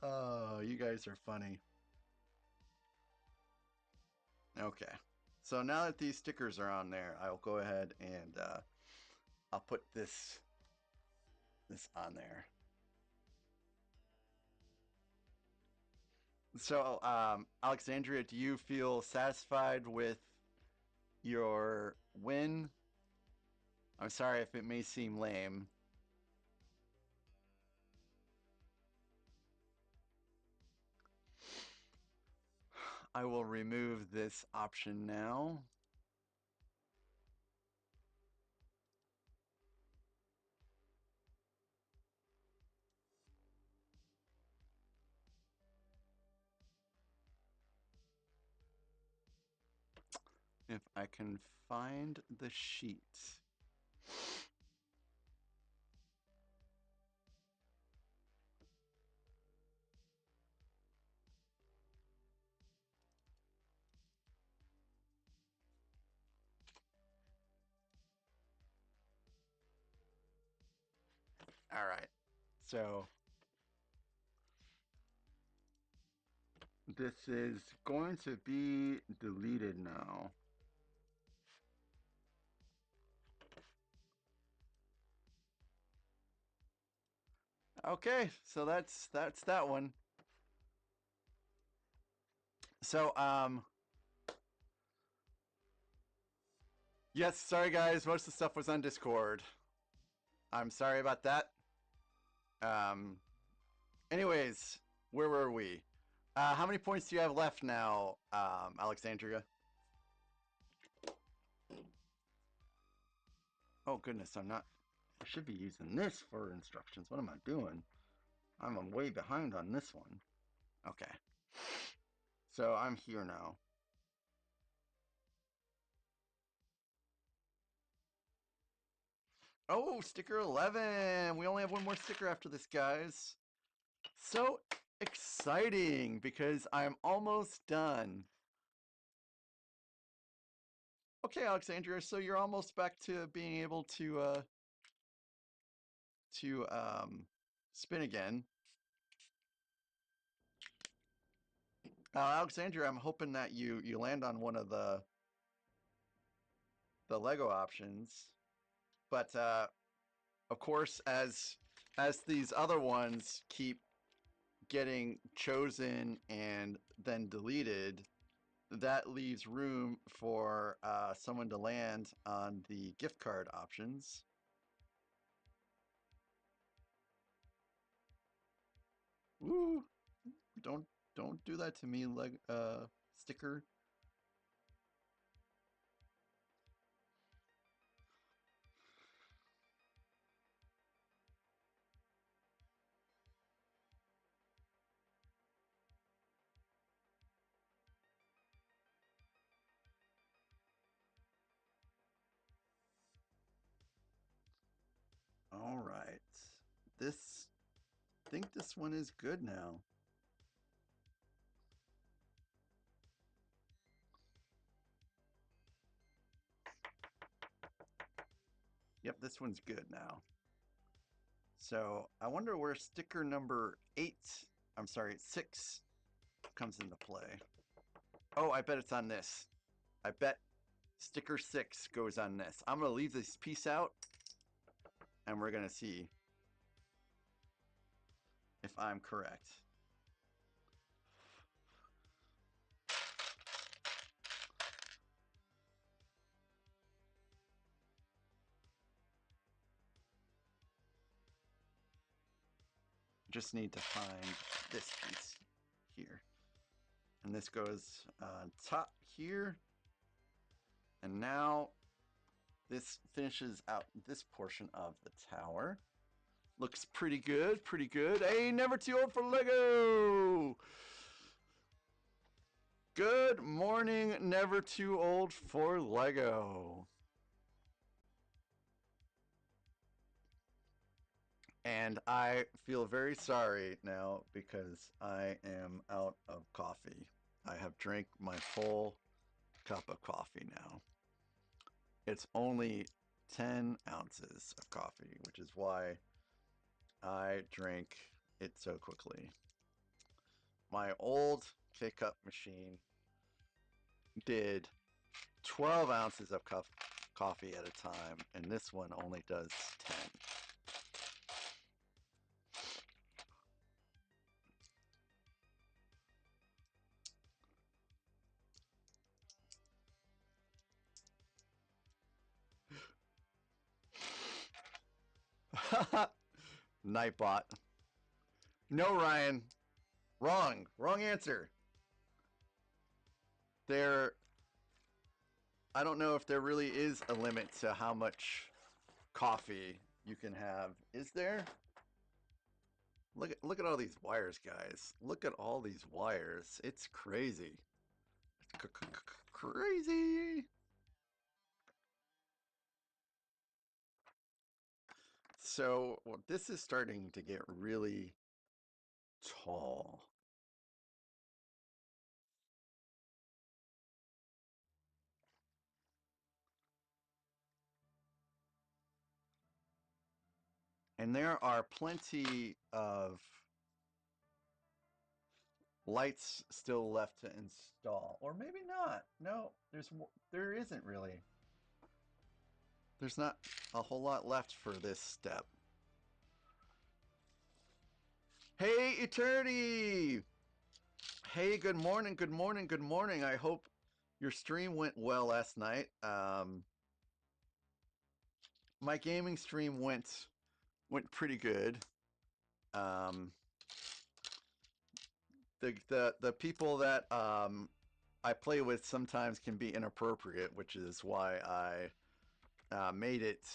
Oh, you guys are funny. Okay. So now that these stickers are on there, I'll go ahead and I'll put this on there. So, Alexandria, do you feel satisfied with your win? I'm sorry if it may seem lame. I will remove this option now. If I can find the sheet. All right. So this is going to be deleted now. Okay, so that's that one. So yes, sorry guys, most of the stuff was on Discord. I'm sorry about that. Um anyways, where were we? How many points do you have left now, Alexandria? Oh goodness, I should be using this for instructions. What am I doing? I'm way behind on this one. Okay. So I'm here now. Oh, sticker 11. We only have one more sticker after this, guys. So exciting because I'm almost done. Okay, Alexandria, so you're almost back to being able to spin again. Alexandria, I'm hoping that you land on one of the Lego options. But of course, as these other ones keep getting chosen and then deleted, that leaves room for someone to land on the gift card options. Woo! Don't do that to me, sticker. All right. I think this one is good now. Yep, this one's good now. So I wonder where sticker number 6 comes into play. Oh, I bet it's on this. I bet sticker 6 goes on this. I'm going to leave this piece out, and we're going to see if I'm correct. Just need to find this piece here. And this goes on top here. And now this finishes out this portion of the tower. Looks pretty good, pretty good. Hey, never too old for Lego! Good morning, never too old for Lego. And I feel very sorry now because I am out of coffee. I have drank my full cup of coffee now. It's only 10 ounces of coffee, which is why I drank it so quickly. My old K-Cup machine did 12 ounces of coffee at a time, and this one only does 10. Nightbot. No, Ryan. Wrong. Wrong answer. There, I don't know if there really is a limit to how much coffee you can have. Is there? Look at all these wires, guys. Look at all these wires. It's crazy. Crazy. So, well, this is starting to get really tall. And there are plenty of lights still left to install. Or maybe not. No, there isn't really. There's not a whole lot left for this step. Hey, Eternity! Hey, good morning, good morning, good morning. I hope your stream went well last night. My gaming stream went pretty good. Um, the people that I play with sometimes can be inappropriate, which is why I made it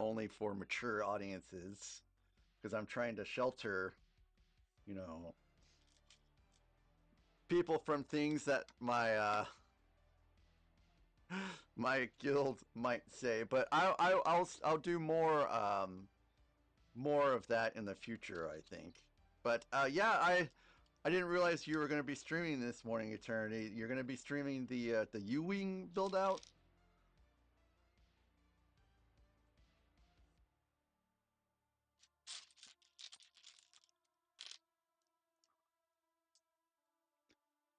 only for mature audiences because I'm trying to shelter, you know, people from things that my guild might say. But I'll do more of that in the future, I think. But yeah, I didn't realize you were going to be streaming this morning, Eternity. You're going to be streaming the U-wing build out.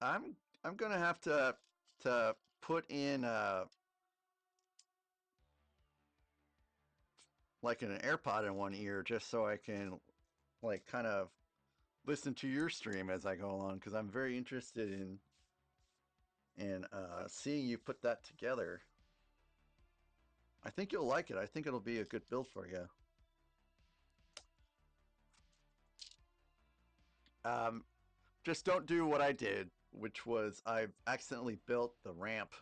I'm I'm gonna have to put in like an AirPod in one ear just so I can like kind of listen to your stream as I go along because I'm very interested in seeing you put that together. I think you'll like it. I think it'll be a good build for you. Um, just don't do what I did, which was I accidentally built the ramp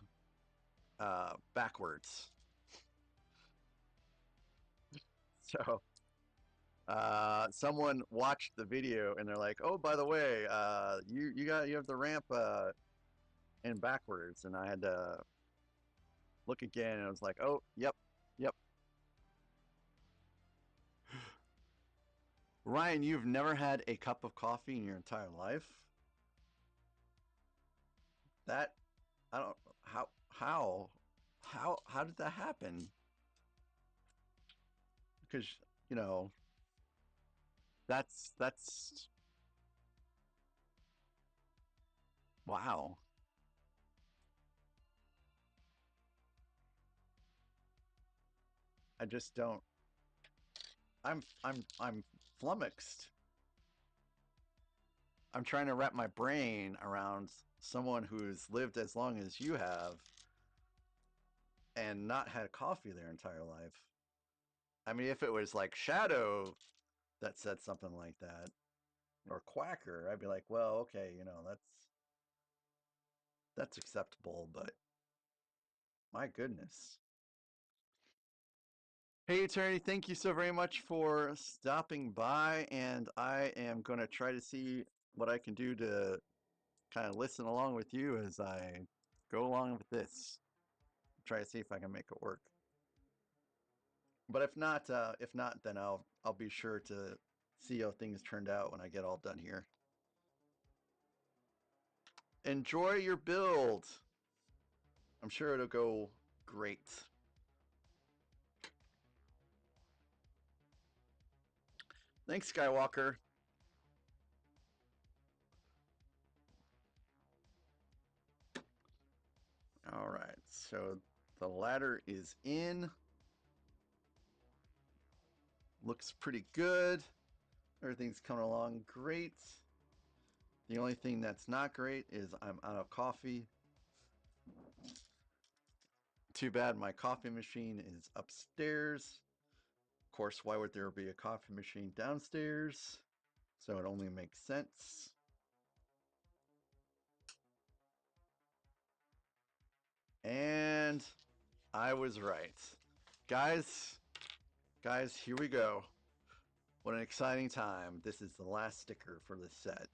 backwards. So someone watched the video and they're like, "Oh, by the way, you have the ramp in backwards," and I had to look again, and I was like, "Oh, yep, yep." Ryan, you've never had a cup of coffee in your entire life? That I don't how did that happen? Because you know that's wow. I just don't. I'm flummoxed. I'm trying to wrap my brain around someone who's lived as long as you have and not had coffee their entire life. I mean, if it was like Shadow that said something like that, or Quacker, I'd be like, well, okay, that's acceptable, but my goodness. Hey, Attorney, thank you so very much for stopping by, and I am going to try to see what I can do to kind of listen along with you as I go along with this. Try to see if I can make it work. But if not, then I'll be sure to see how things turned out when I get all done here. Enjoy your build. I'm sure it'll go great. Thanks, Skywalker. All right, so the ladder is in. Looks pretty good. Everything's coming along great. The only thing that's not great is I'm out of coffee. Too bad my coffee machine is upstairs. Of course, why would there be a coffee machine downstairs? So it only makes sense. And I was right. Guys, here we go. What an exciting time. This is the last sticker for this set.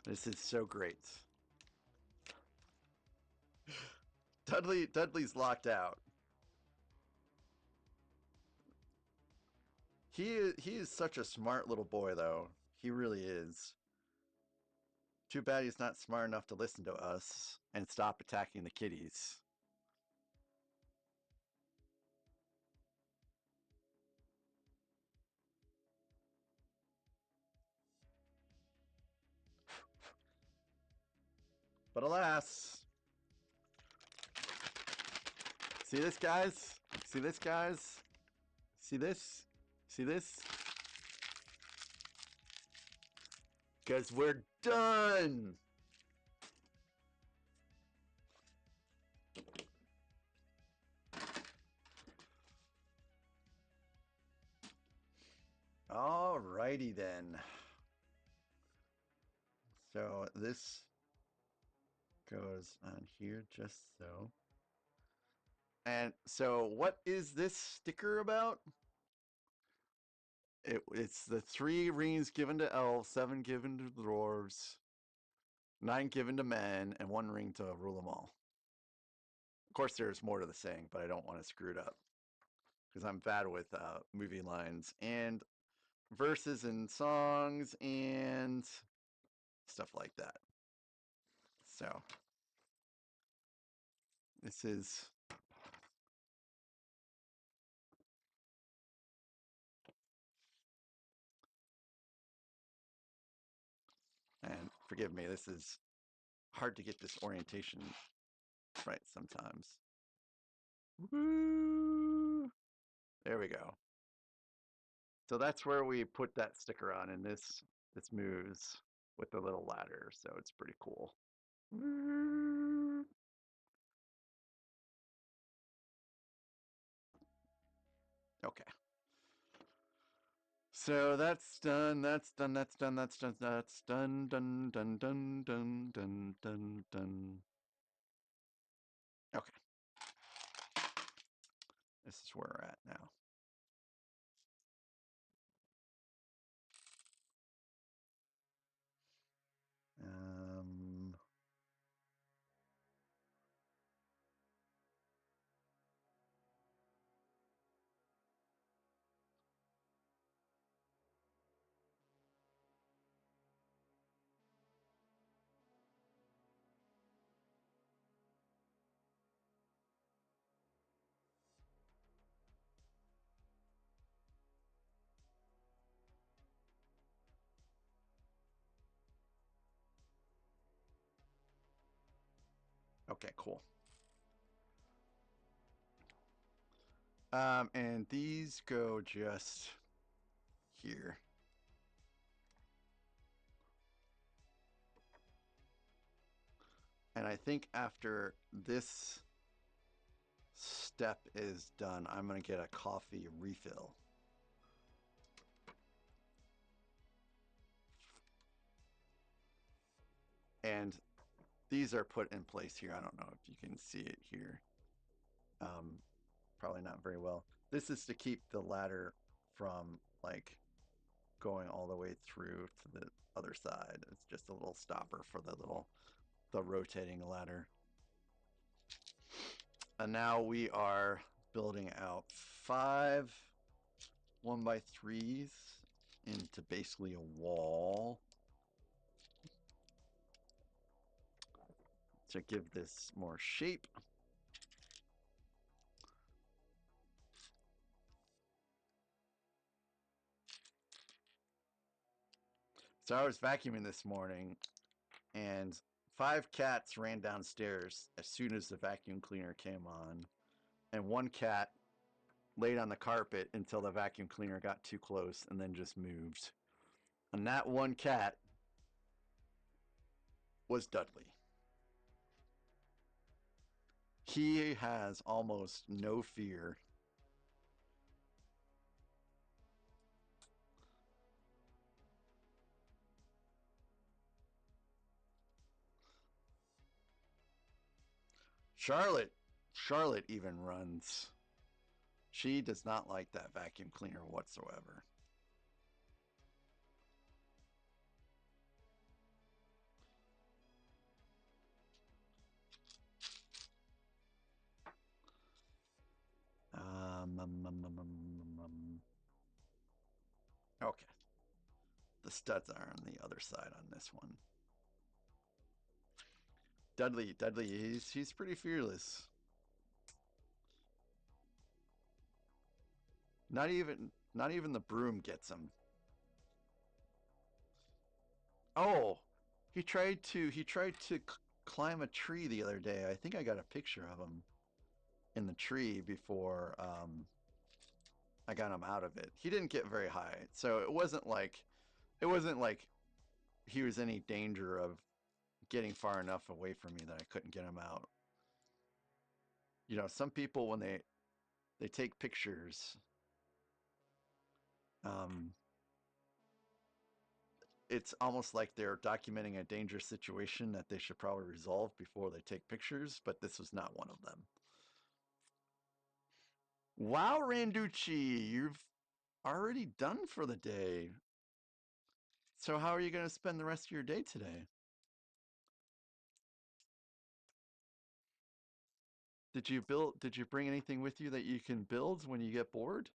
This is so great. Dudley's locked out. He is such a smart little boy, though. He really is. Too bad he's not smart enough to listen to us and stop attacking the kitties. But alas, see this, guys? See this, guys? See this? See this? Because we're done! Alrighty then. So this goes on here just so. And so what is this sticker about? It's the 3 rings given to elves, 7 given to dwarves, 9 given to men, and 1 ring to rule them all. Of course, there's more to the saying, but I don't want to screw it up because I'm bad with movie lines and verses and songs and stuff like that. So this is and forgive me, this is hard to get this orientation right sometimes. Woo! There we go. So that's where we put that sticker on, and this moves with the little ladder, so it's pretty cool. Woo! Okay. So that's done, that's done, that's done, that's done, that's done, done, done, done, done, done, done, done. Okay. This is where we're at now. Um, okay, cool. And these go just here. And I think after this step is done, I'm going to get a coffee refill. And these are put in place here. I don't know if you can see it here. Probably not very well. This is to keep the ladder from like going all the way through to the other side. It's just a little stopper for the rotating ladder. And now we are building out 5 1x3s into basically a wall to give this more shape. So I was vacuuming this morning, and 5 cats ran downstairs as soon as the vacuum cleaner came on, and 1 cat laid on the carpet until the vacuum cleaner got too close and then just moved. And that 1 cat was Dudley. He has almost no fear. Charlotte even runs. She does not like that vacuum cleaner whatsoever. Okay. The studs are on the other side on this one. Dudley, he's pretty fearless. Not even the broom gets him. Oh, he tried to climb a tree the other day. I think I got a picture of him in the tree before I got him out of it. He didn't get very high, so it wasn't like he was any danger of getting far enough away from me that I couldn't get him out. You know, some people when they take pictures, it's almost like they're documenting a dangerous situation that they should probably resolve before they take pictures, but this was not one of them. Wow, Randucci, you've already done for the day. So how are you going to spend the rest of your day today? Did you bring anything with you that you can build when you get bored?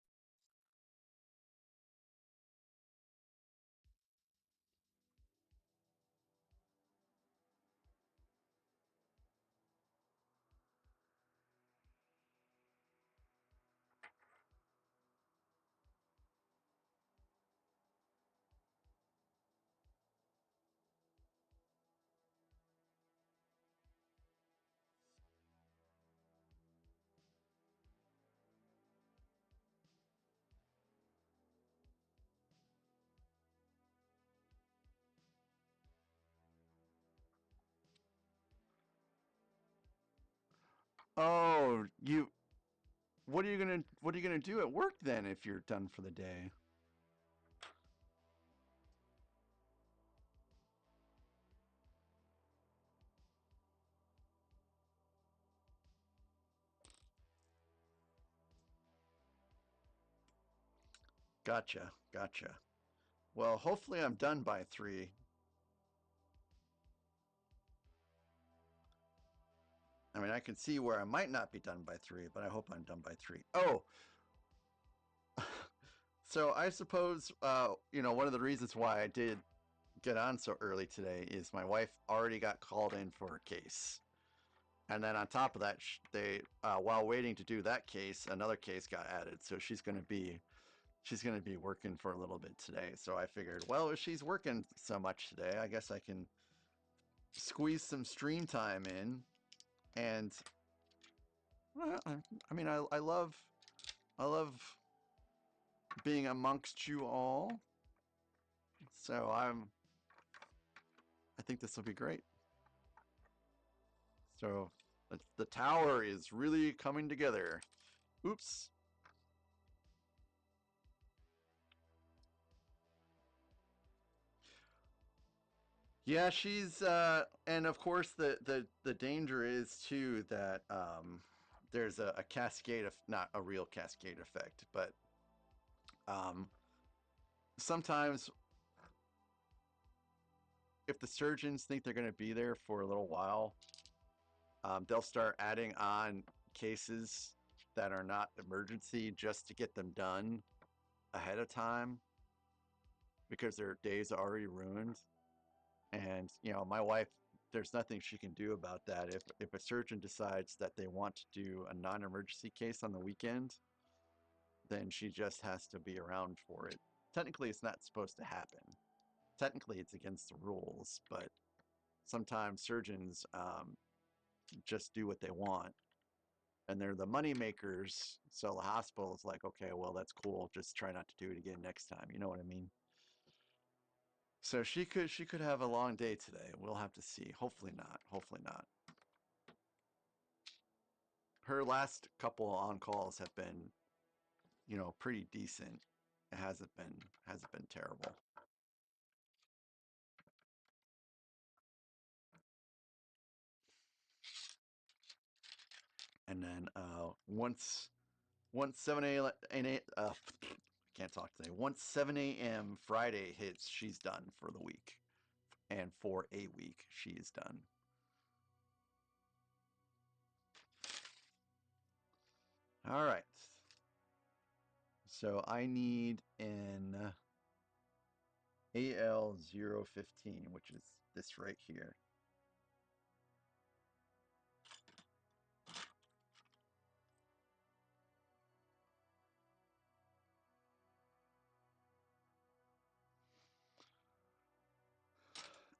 Oh, you what are you gonna do at work then if you're done for the day? Gotcha. Well, hopefully I'm done by 3. I mean, I can see where I might not be done by 3, but I hope I'm done by 3. Oh, so I suppose one of the reasons why I did get on so early today is my wife already got called in for a case. And then on top of that, they while waiting to do that case, another case got added. So she's gonna be working for a little bit today. So I figured, well, if she's working so much today, I guess I can squeeze some stream time in. And I mean, I love being amongst you all. So I think this will be great. So the tower is really coming together. Oops. Yeah, she's and of course the danger is too that there's a cascade of not a real cascade effect, but um sometimes if the surgeons think they're going to be there for a little while, they'll start adding on cases that are not emergency just to get them done ahead of time because their days are already ruined. And my wife, there's nothing she can do about that. If a surgeon decides that they want to do a non-emergency case on the weekend, then she just has to be around for it. Technically, it's not supposed to happen. Technically, it's against the rules, but sometimes surgeons just do what they want, and they're the money makers. So the hospital is like, okay, well, that's cool. Just try not to do it again next time. You know what I mean? So she could have a long day today. We'll have to see. Hopefully not. Hopefully not. Her last couple on calls have been, pretty decent. It hasn't been terrible. And then once 7 a.m. I can't talk today. Once 7 a.m. Friday hits, she's done for the week. And for a week, she is done. All right. So I need an AL015, which is this right here.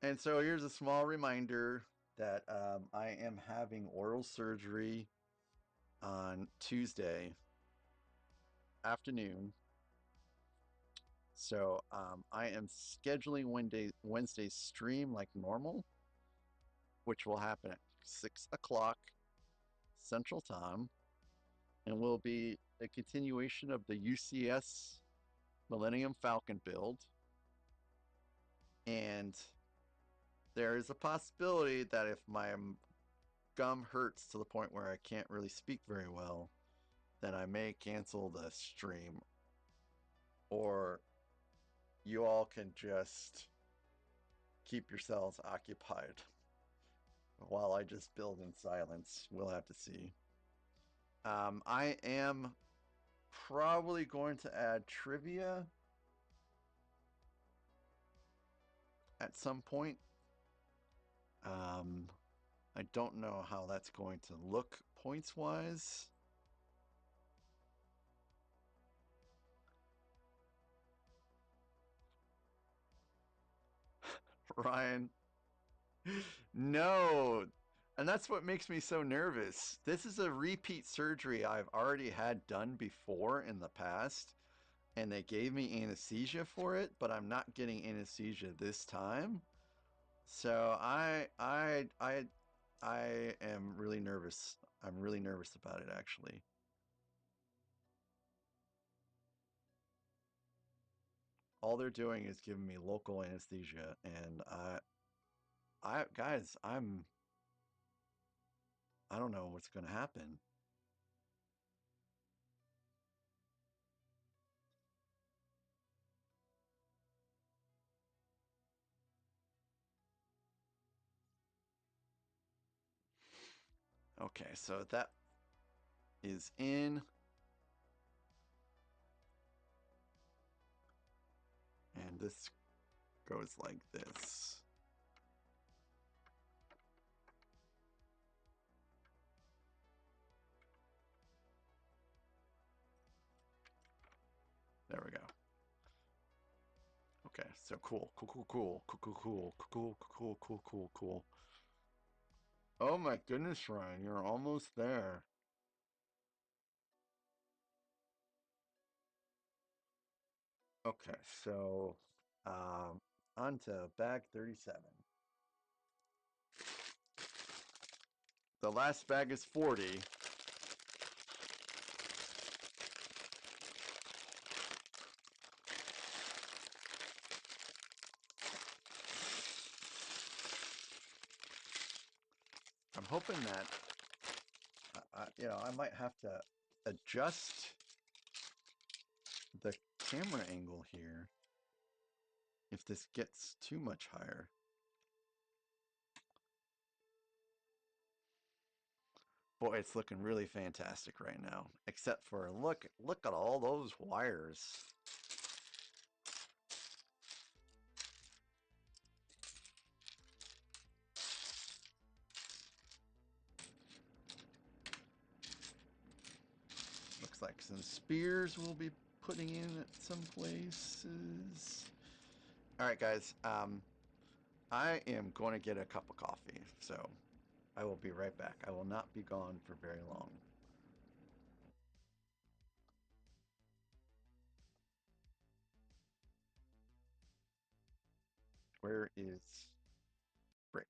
And so here's a small reminder that I am having oral surgery on Tuesday afternoon. So I am scheduling Wednesday's stream like normal, which will happen at 6 o'clock Central Time, and will be a continuation of the UCS Millennium Falcon build. And there is a possibility that if my gum hurts to the point where I can't really speak very well, then I may cancel the stream. Or you all can just keep yourselves occupied while I just build in silence. We'll have to see. I am probably going to add trivia at some point. I don't know how that's going to look points wise. Ryan, no. And that's what makes me so nervous. This is a repeat surgery I've already had done before in the past, and they gave me anesthesia for it, but I'm not getting anesthesia this time. So I am really nervous. I'm really nervous about it, actually. All they're doing is giving me local anesthesia, and guys, I don't know what's going to happen. Okay, so that is in. And this goes like this. There we go. Okay, so cool. Oh my goodness, Ryan, you're almost there. Okay, so on to bag 37. The last bag is 40. I'm hoping that, I might have to adjust the camera angle here. if this gets too much higher. Boy, it's looking really fantastic right now. Except for look at all those wires. Looks like some spears we'll be putting in at some places. All right, guys. I am going to get a cup of coffee, so I will be right back. I will not be gone for very long. Where is Brick?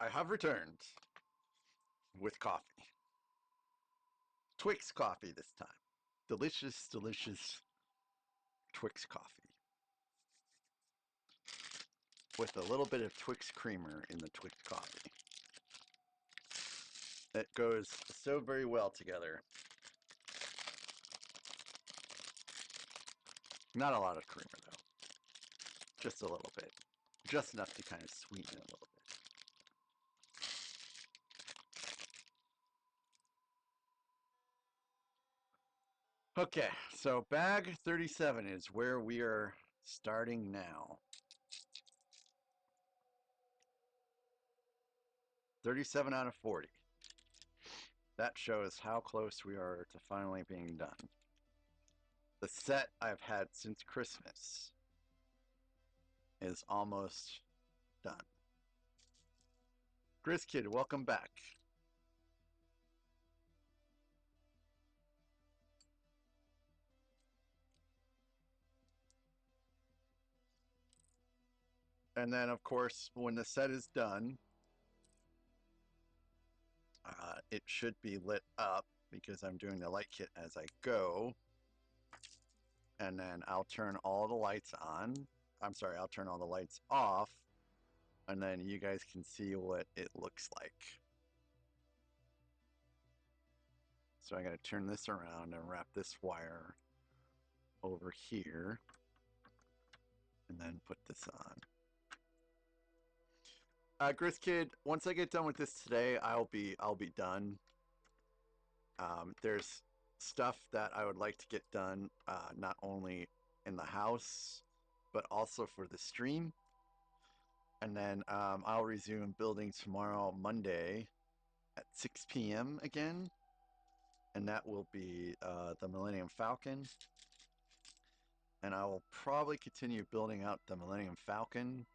I have returned with coffee. Twix coffee this time. Delicious, delicious Twix coffee. With a little bit of Twix creamer in the Twix coffee. It goes so very well together. Not a lot of creamer though. Just a little bit. Just enough to kind of sweeten it a little bit. Okay, so bag 37 is where we are starting now. 37 out of 40. That shows how close we are to finally being done. The set I've had since Christmas is almost done. Grizz Kid, welcome back. And then, of course, when the set is done, it should be lit up because I'm doing the light kit as I go. And then I'll turn all the lights on. I'm sorry, I'll turn all the lights off. And then you guys can see what it looks like. So I got to turn this around and wrap this wire over here. And then put this on. Gris Kid, once I get done with this today, I'll be done. There's stuff that I would like to get done, not only in the house, but also for the stream. And then I'll resume building tomorrow, Monday, at 6 p.m. again. And that will be the Millennium Falcon. And I will probably continue building out the Millennium Falcon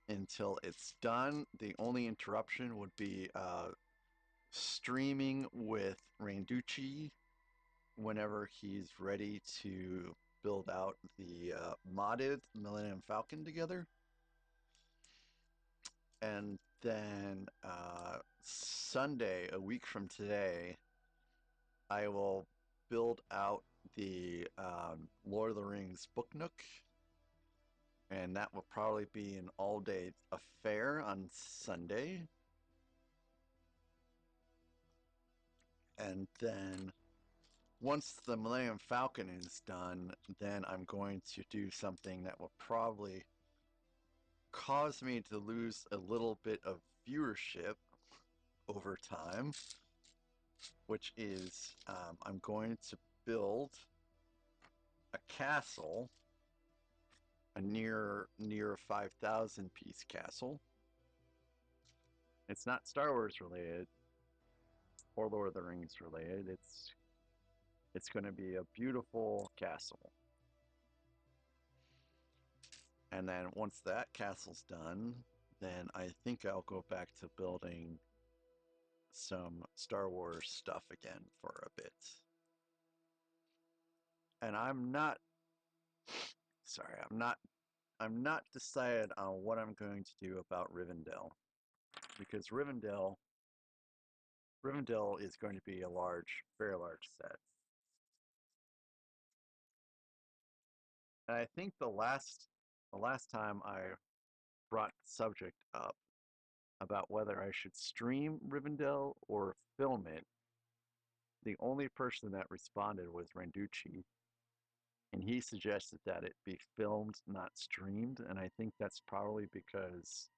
until it's done. The only interruption would be streaming with Randucci whenever he's ready to build out the modded Millennium Falcon together. And then Sunday, a week from today, I will build out the Lord of the Rings Book Nook. And that will probably be an all-day affair on Sunday. And then once the Millennium Falcon is done, then I'm going to do something that will probably cause me to lose a little bit of viewership over time, which is I'm going to build a castle, a near 5,000 piece castle. It's not Star Wars related or Lord of the Rings related. It's going to be a beautiful castle. And then once that castle's done, then I think I'll go back to building some Star Wars stuff again for a bit. And I'm not decided on what I'm going to do about Rivendell, because Rivendell is going to be a very large set. And I think the last time I brought the subject up about whether I should stream Rivendell or film it, the only person that responded was Randucci, and he suggested that it be filmed, not streamed, and I think that's probably because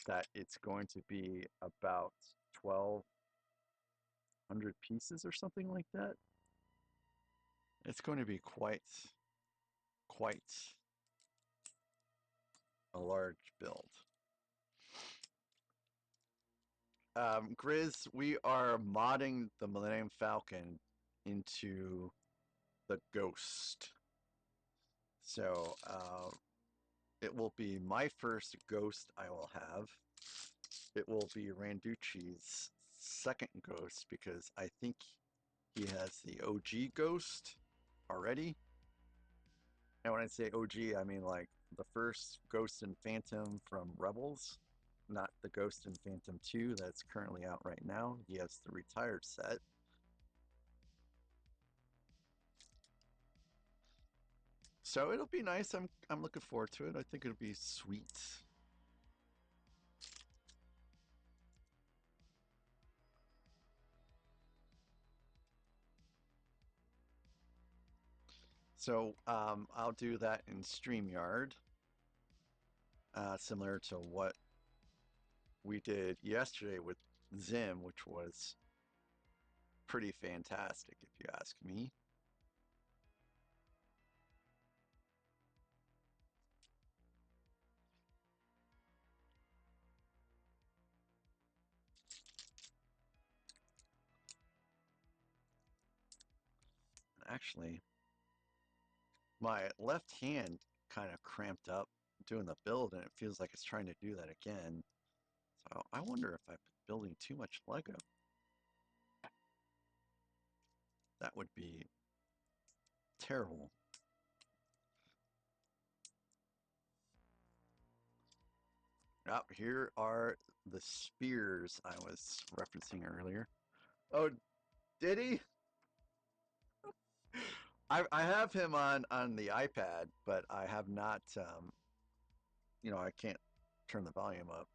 that it's going to be about 1,200 pieces or something like that. It's going to be quite a large build. Grizz, we are modding the Millennium Falcon into the Ghost. So it will be my first Ghost I will have. It will be Randucci's second Ghost because I think he has the OG Ghost already. And when I say OG, I mean like the first Ghost and Phantom from Rebels. not the Ghost and Phantom 2 that's currently out right now. He has the retired set. So it'll be nice. I'm looking forward to it. I think it'll be sweet. So I'll do that in StreamYard, similar to what we did yesterday with Zim, which was pretty fantastic, if you ask me. Actually, my left hand kind of cramped up doing the build, and it feels like it's trying to do that again. So I wonder if I've been building too much Lego. That would be terrible. Up here are the spears I was referencing earlier. Oh, did he? I have him on the iPad, but I have not. I can't turn the volume up.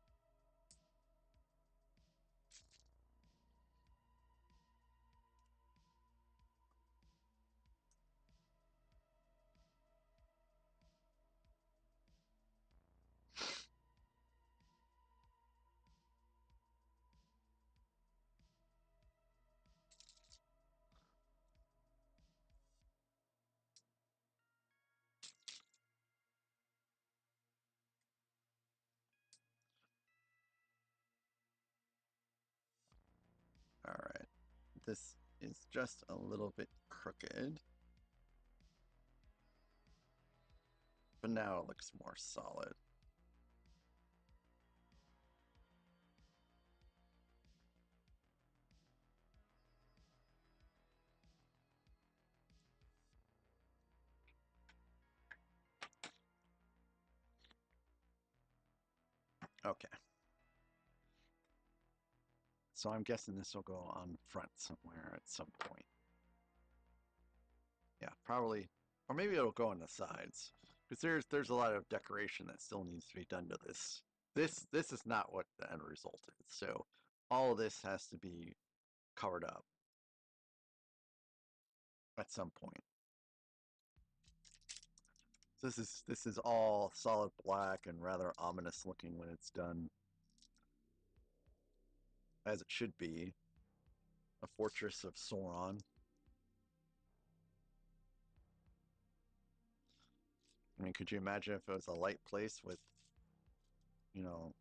All right, this is just a little bit crooked, but now it looks more solid. Okay. So I'm guessing this will go on front somewhere at some point. Yeah, probably, or maybe it'll go on the sides, because there's a lot of decoration that still needs to be done to this. This is not what the end result is. So all of this has to be covered up at some point. This is all solid black and rather ominous looking when it's done, as it should be. A fortress of Sauron. I mean, could you imagine if it was a light place with, you know,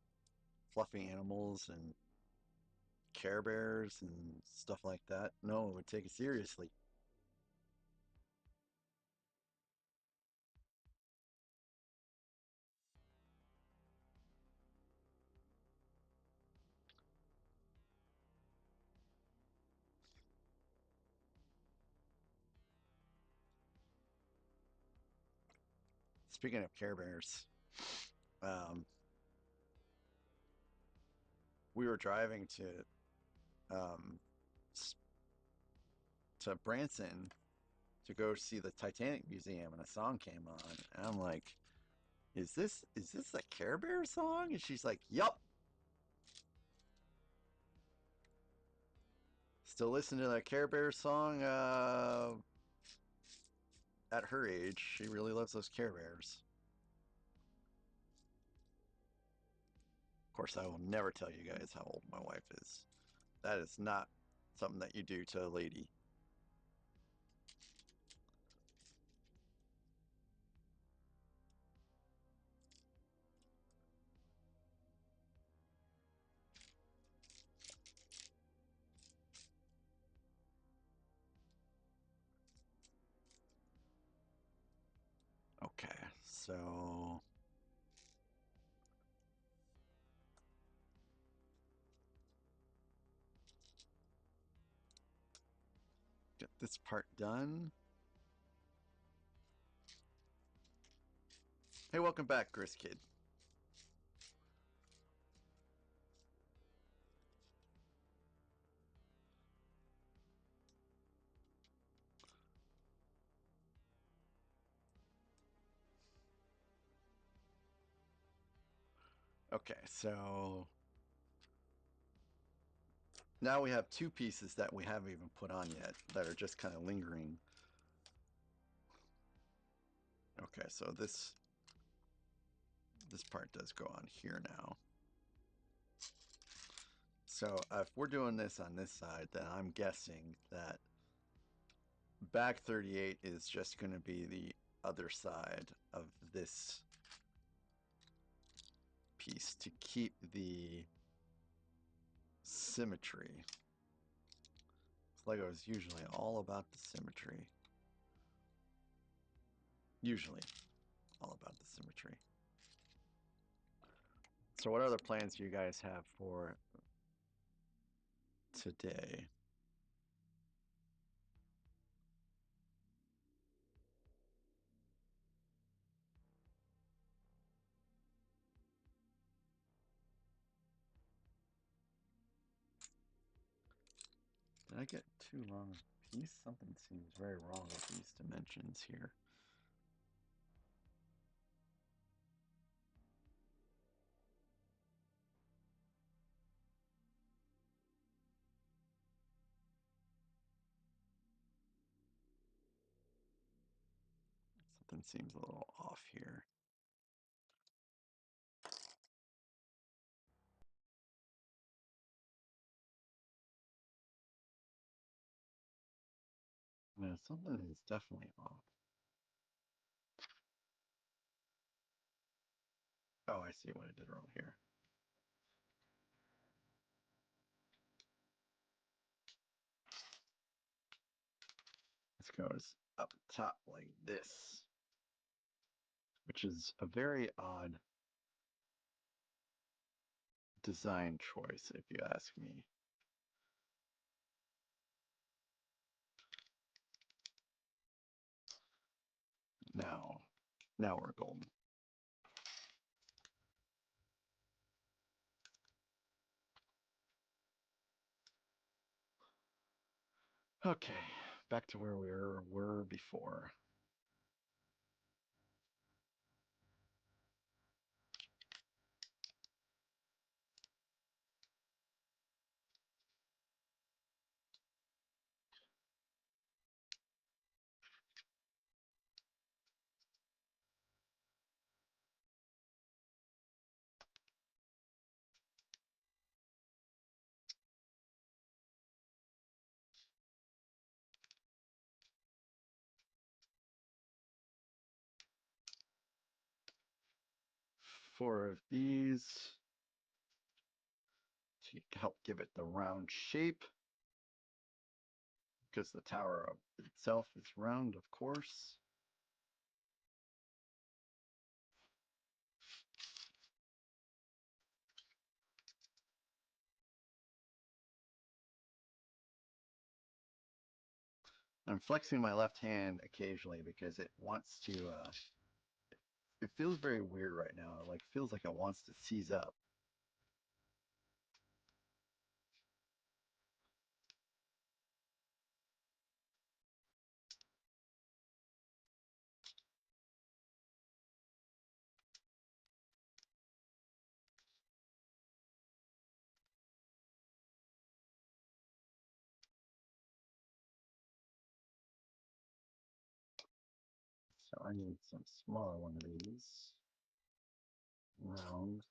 fluffy animals and Care Bears and stuff like that? No one would take it seriously. Speaking of Care Bears, um, we were driving um, to Branson to go see the Titanic Museum, and a song came on, and I'm like, "Is this a Care Bear song?" And she's like, "Yup." Still listen to that Care Bear song at her age. She really loves those Care Bears. Of course, I will never tell you guys how old my wife is. That is not something that you do to a lady. Okay, so get this part done. Hey, welcome back, Gris Kid. Okay, so now we have two pieces that we haven't even put on yet that are just kind of lingering. Okay, so this part does go on here now. So if we're doing this on this side, then I'm guessing that back 38 is just going to be the other side of this piece to keep the symmetry. Lego is usually all about the symmetry. Usually all about the symmetry. So what other plans do you guys have for today? Did I get too long a piece? Something seems very wrong with these dimensions here. Something seems a little off here. Yeah, something is definitely off. Oh, I see what I did wrong here. This goes up top like this, which is a very odd design choice, if you ask me. Now we're golden. Okay, back to where we were before. Four of these to help give it the round shape, because the tower itself is round, of course. I'm flexing my left hand occasionally because it wants to, it feels very weird right now. It like feels like it wants to seize up. So I need some smaller one of these. Round.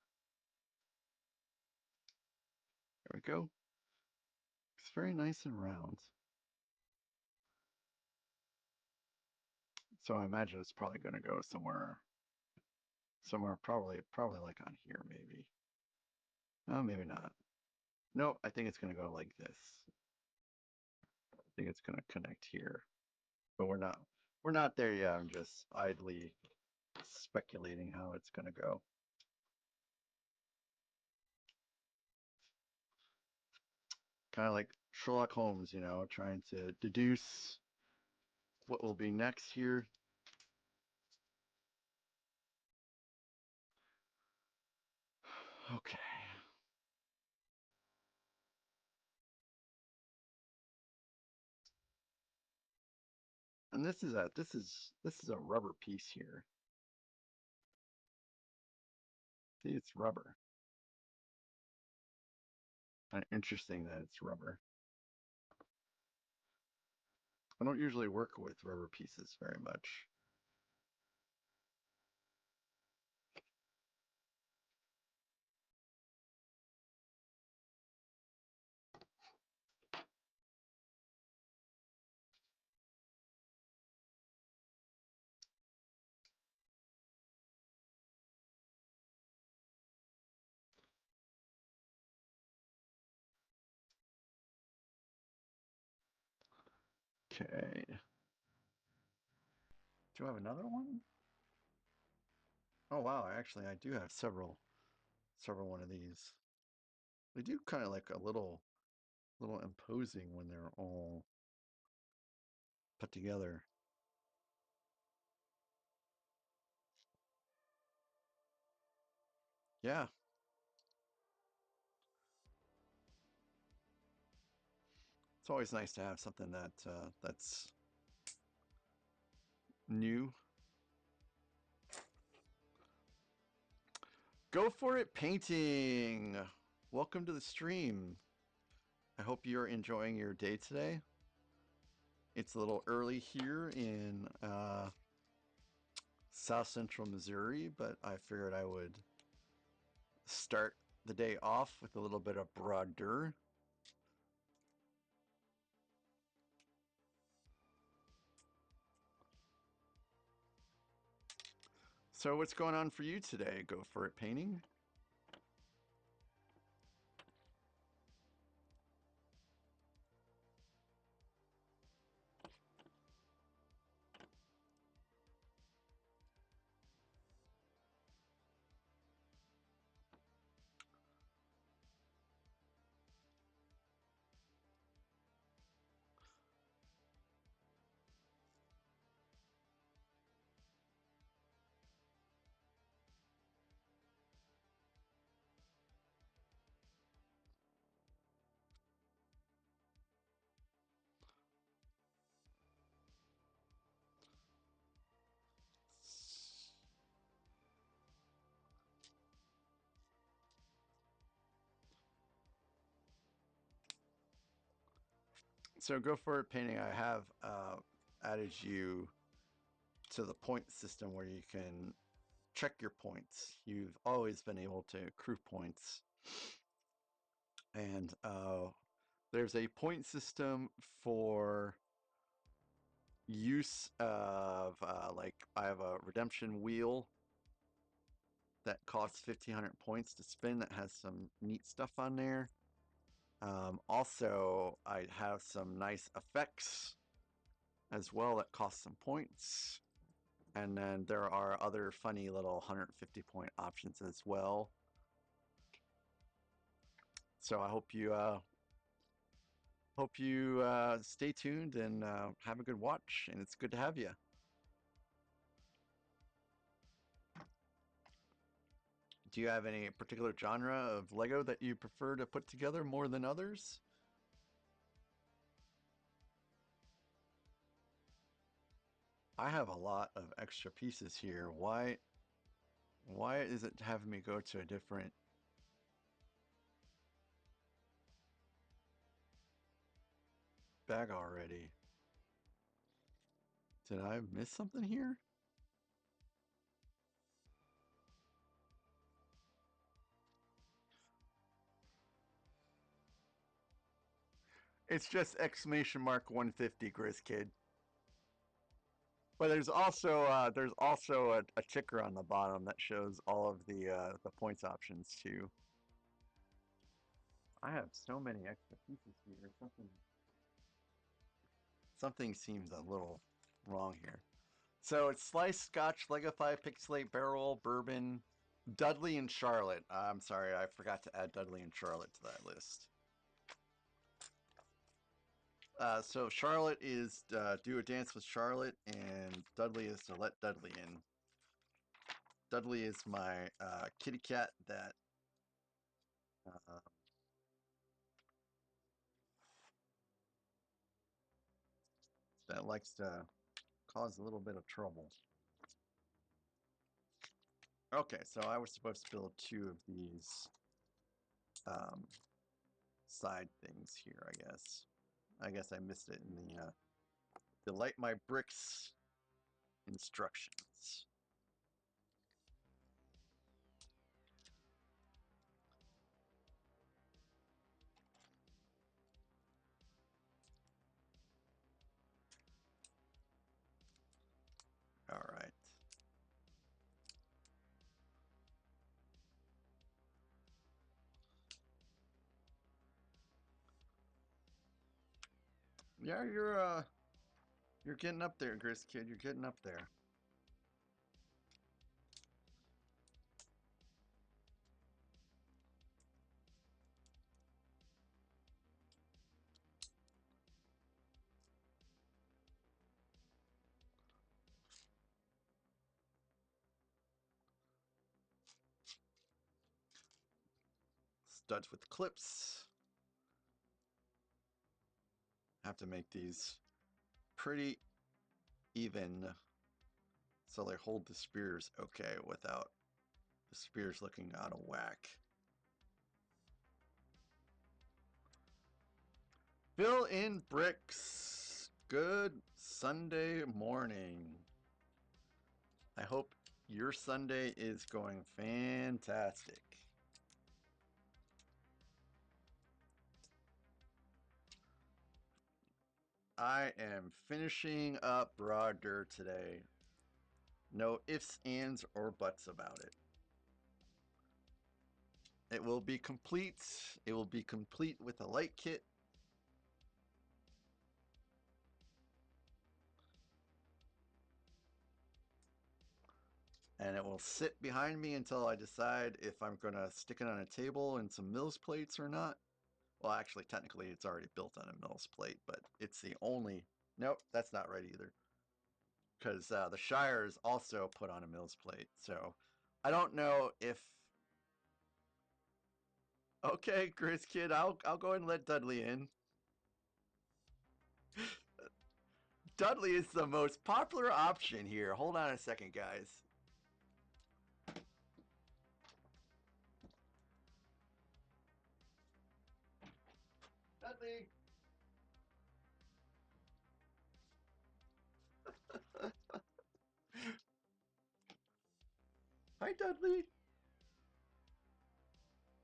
There we go. It's very nice and round. So I imagine it's probably going to go somewhere, probably like on here maybe. Oh, maybe not. Nope, I think it's going to go like this. I think it's going to connect here, but we're not there yet. I'm just idly speculating how it's going to go. Kind of like Sherlock Holmes, you know, trying to deduce what will be next here. Okay. And this is a rubber piece here. See, it's rubber. Interesting that it's rubber. I don't usually work with rubber pieces very much. Okay. Do I have another one? Oh wow, actually I do have several one of these. They do kind of like a little imposing when they're all put together. Yeah, it's always nice to have something that's new. Go for it, painting. Welcome to the stream. I hope you're enjoying your day today. It's a little early here in South Central Missouri, but I figured I would start the day off with a little bit of Barad-dûr. So what's going on for you today? Go for it, painting. So go for it, painting. I have added you to the point system where you can check your points. You've always been able to accrue points. And there's a point system for use of, like, I have a redemption wheel that costs 1,500 points to spin that has some neat stuff on there. Also, I have some nice effects as well that cost some points. And then there are other funny little 150 point options as well. So I hope you stay tuned and have a good watch. And it's good to have you. Do you have any particular genre of Lego that you prefer to put together more than others? I have a lot of extra pieces here. Why is it having me go to a different bag already? Did I miss something here? It's just exclamation mark 150, Grizz Kid. But there's also a ticker on the bottom that shows all of the points options too. I have so many extra pieces here. Something seems a little wrong here. So it's sliced Scotch, Legify, Pixelate, Barrel, Bourbon, Dudley, and Charlotte. I'm sorry, I forgot to add Dudley and Charlotte to that list. So Charlotte is Do a Dance with Charlotte, and Dudley is To Let Dudley In. Dudley is my kitty cat uh, that likes to cause a little bit of trouble. Okay, so I was supposed to build two of these side things here, I guess. I guess I missed it in the light my bricks instructions. All right. Yeah, you're getting up there, Grizz Kid. You're getting up there. Studs with clips. Have to make these pretty even so they hold the spears okay without the spears looking out of whack. Fill in bricks. Good Sunday morning. I hope your Sunday is going fantastic. I am finishing up Barad-dûr today. No ifs, ands, or buts about it. It will be complete. It will be complete with a light kit. And it will sit behind me until I decide if I'm going to stick it on a table and some Mills plates or not. Well, actually, technically, it's already built on a Mills plate, but it's the only... Nope, that's not right either. Because the Shire is also put on a Mills plate. So I don't know if... Okay, Grizz Kid, I'll go ahead and let Dudley in. Dudley is the most popular option here. Hold on a second, guys. Dudley! Hi, Dudley.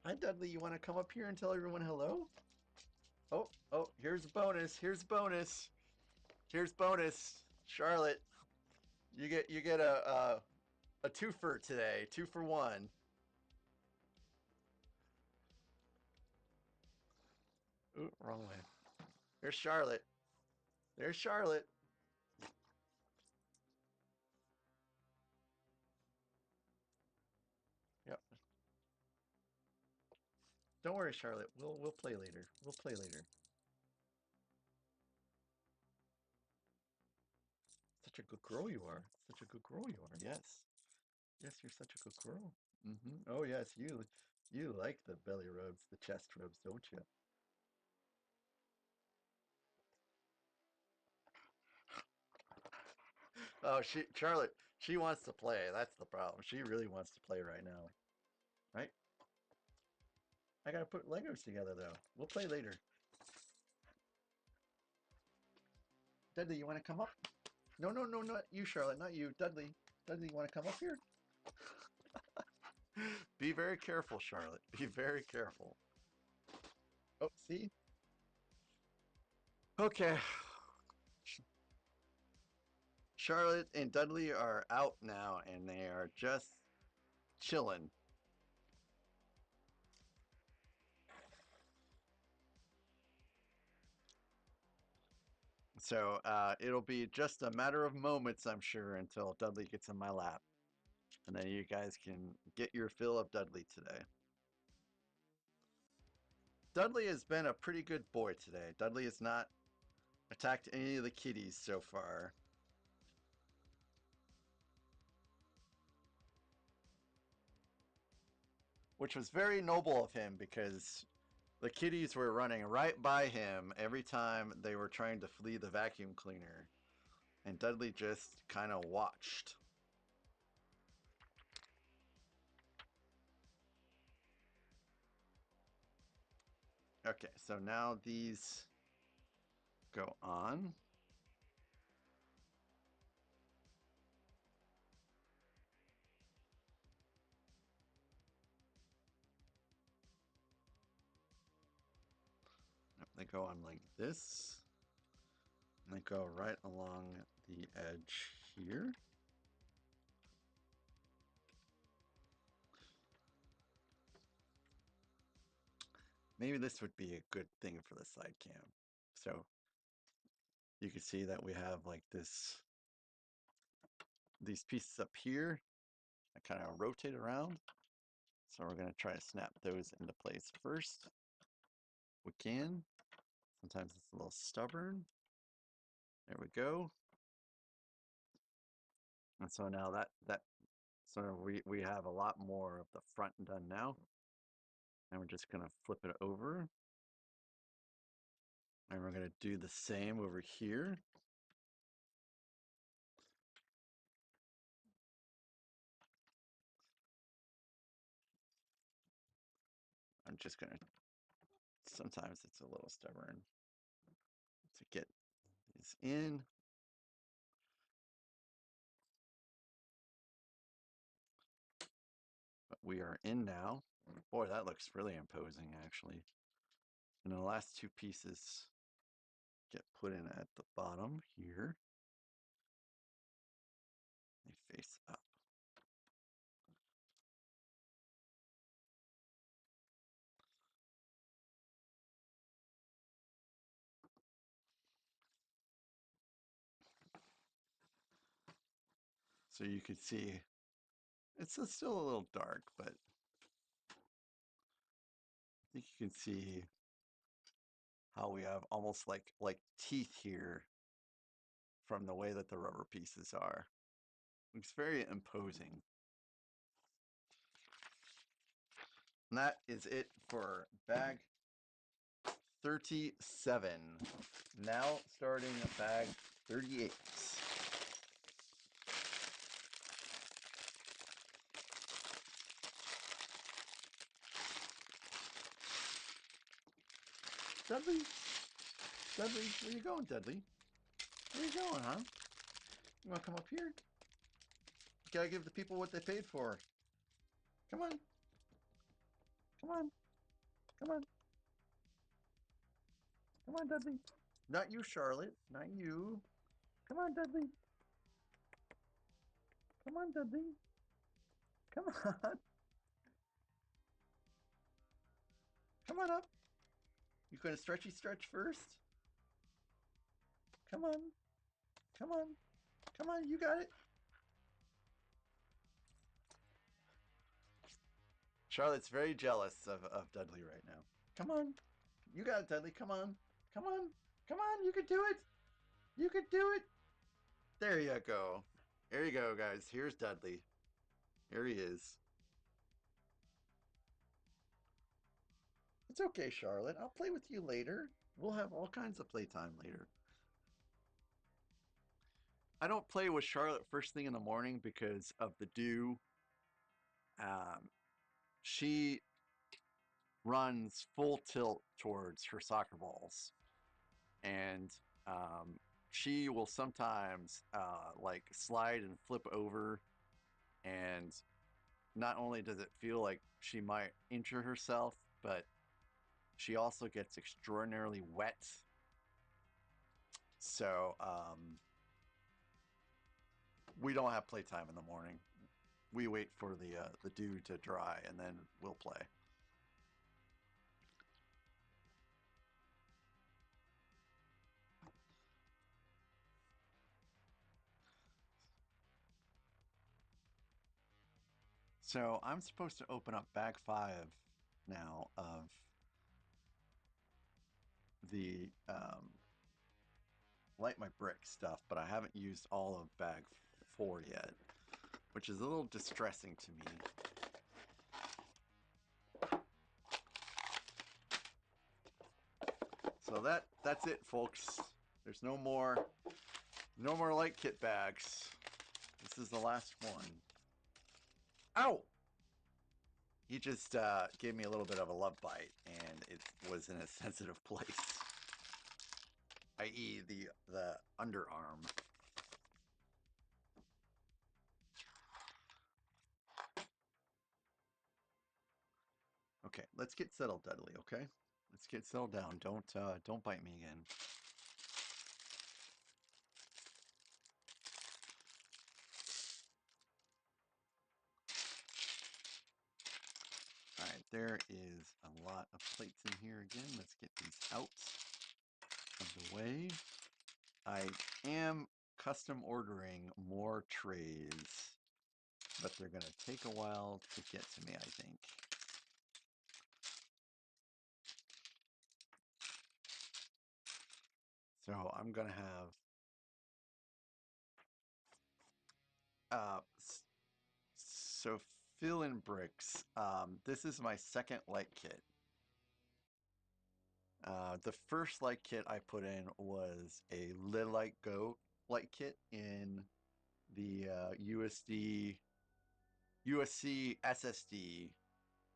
Hi, Dudley. You want to come up here and tell everyone hello? Oh, here's a bonus. Here's a bonus. Here's bonus. Charlotte, you get a twofer today. 2 for 1. Ooh, wrong way. There's Charlotte. There's Charlotte. Yep. Don't worry, Charlotte. We'll play later. We'll play later. Such a good girl you are. Such a good girl you are. Yes. Yes, you're such a good girl. Oh yes, you like the belly rubs, the chest rubs, don't you? Oh, Charlotte, she wants to play. That's the problem. She really wants to play right now. Right? I gotta put Legos together though. We'll play later. Dudley, you wanna come up? No, not you, Charlotte, not you. Dudley. Dudley, you wanna come up here? Be very careful, Charlotte. Be very careful. Oh, see? Okay. Charlotte and Dudley are out now and they are just chilling. So it'll be just a matter of moments, I'm sure, until Dudley gets in my lap. And then you guys can get your fill of Dudley today. Dudley has been a pretty good boy today. Dudley has not attacked any of the kitties so far. Which was very noble of him because the kitties were running right by him every time they were trying to flee the vacuum cleaner. And Dudley just kind of watched. Okay, so now these go on. They go on like this. And they go right along the edge here. Maybe this would be a good thing for the side cam. So you can see that we have like these pieces up here. I kind of rotate around. So we're going to try to snap those into place first. We can. Sometimes it's a little stubborn. There we go. And so now so we have a lot more of the front done now. And we're just going to flip it over. And we're going to do the same over here. I'm just going to, sometimes it's a little stubborn to get these in. But we are in now. Boy, that looks really imposing, actually. And the last two pieces get put in at the bottom here. They face up. So you can see it's still a little dark, but I think you can see how we have almost like teeth here from the way that the rubber pieces are. It's very imposing. And that is it for bag 37. Now starting bag 38. Dudley? Dudley, where you going, Dudley? Where you going, huh? You want to come up here? You gotta give the people what they paid for. Come on. Come on. Come on. Come on, Dudley. Not you, Charlotte. Not you. Come on, Dudley. Come on, Dudley. Come on. Come on up. You gonna stretchy stretch first? Come on. Come on. Come on, you got it. Charlotte's very jealous of Dudley right now. Come on. You got it, Dudley. Come on. Come on. Come on. You can do it. You can do it. There you go. There you go, guys. Here's Dudley. Here he is. It's okay, Charlotte. I'll play with you later. We'll have all kinds of playtime later. I don't play with Charlotte first thing in the morning because of the dew. She runs full tilt towards her soccer balls, and she will sometimes like slide and flip over, and not only does it feel like she might injure herself, but she also gets extraordinarily wet. So we don't have playtime in the morning. We wait for the dew to dry, and then we'll play. So I'm supposed to open up bag 5 now of the light my brick stuff, but I haven't used all of bag 4 yet, which is a little distressing to me. So that's it, folks. There's no more light kit bags. This is the last one. Ow! He just gave me a little bit of a love bite, and it was in a sensitive place, i.e., the underarm. Okay, let's get settled, Dudley. Okay, let's get settled down. Don't bite me again. All right, there is a lot of plates in here again. Let's get these out of the way. I am custom ordering more trays, but they're going to take a while to get to me, I think. So I'm going to have so fill in bricks. This is my second light kit. The first light kit I put in was a LiGo light kit in the USC SSD,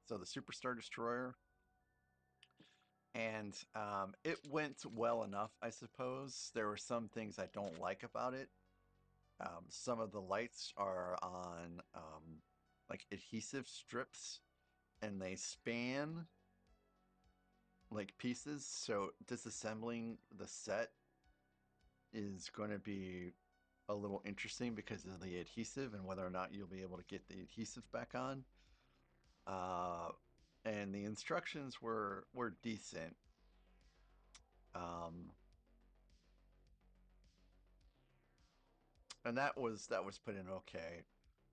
so the Superstar Destroyer, and it went well enough, I suppose. There were some things I don't like about it. Some of the lights are on like adhesive strips, and they span like pieces, so disassembling the set is going to be a little interesting because of the adhesive and whether or not you'll be able to get the adhesive back on. And the instructions were decent. And that was put in okay.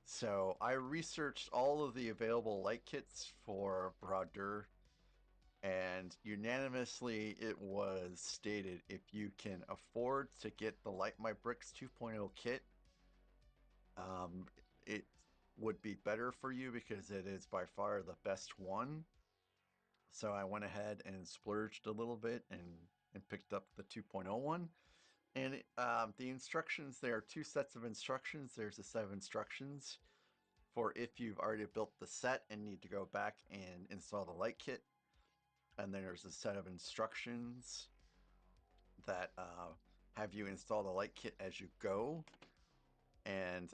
So I researched all of the available light kits for Barad-dûr, and unanimously it was stated if you can afford to get the Light My Bricks 2.0 kit, it would be better for you because it is by far the best one. So I went ahead and splurged a little bit and picked up the 2.0 one. And the instructions, there are two sets of instructions. There's a set of instructions for if you've already built the set and need to go back and install the light kit. And then there's a set of instructions that have you install the light kit as you go. And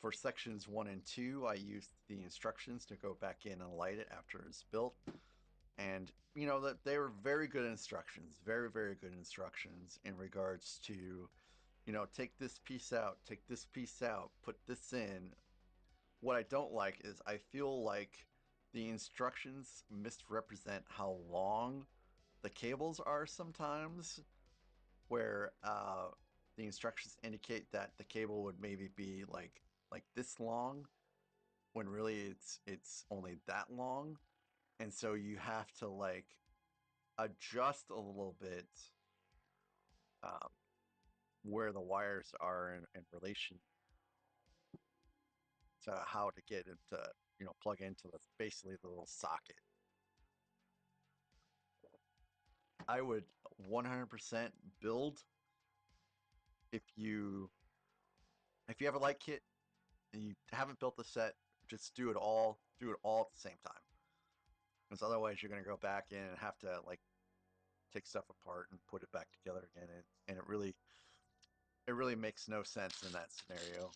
for sections 1 and 2, I used the instructions to go back in and light it after it's built. And you know that they were very good instructions, very good instructions in regards to, you know, take this piece out, take this piece out, put this in. What I don't like is I feel like the instructions misrepresent how long the cables are sometimes, where the instructions indicate that the cable would maybe be like this long, when really it's only that long, and so you have to like adjust a little bit um, where the wires are in relation to how to get it to, you know, plug into the basically the little socket. I would 100% build if you have a light kit and you haven't built the set, just do it all at the same time. Because otherwise you're going to go back in and have to like take stuff apart and put it back together again, and it really makes no sense in that scenario.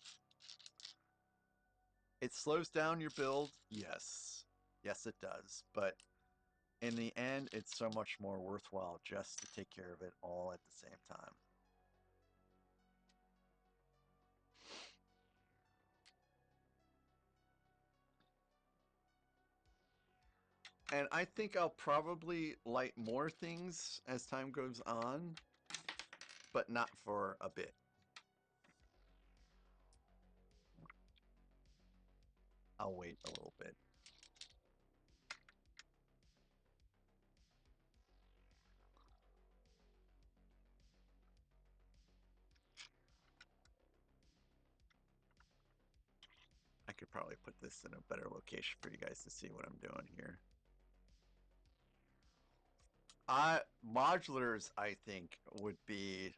It slows down your build, yes. Yes, it does. But in the end, it's so much more worthwhile just to take care of it all at the same time. And I think I'll probably light more things as time goes on, but not for a bit. I'll wait a little bit. I could probably put this in a better location for you guys to see what I'm doing here. Modulars, I think, would be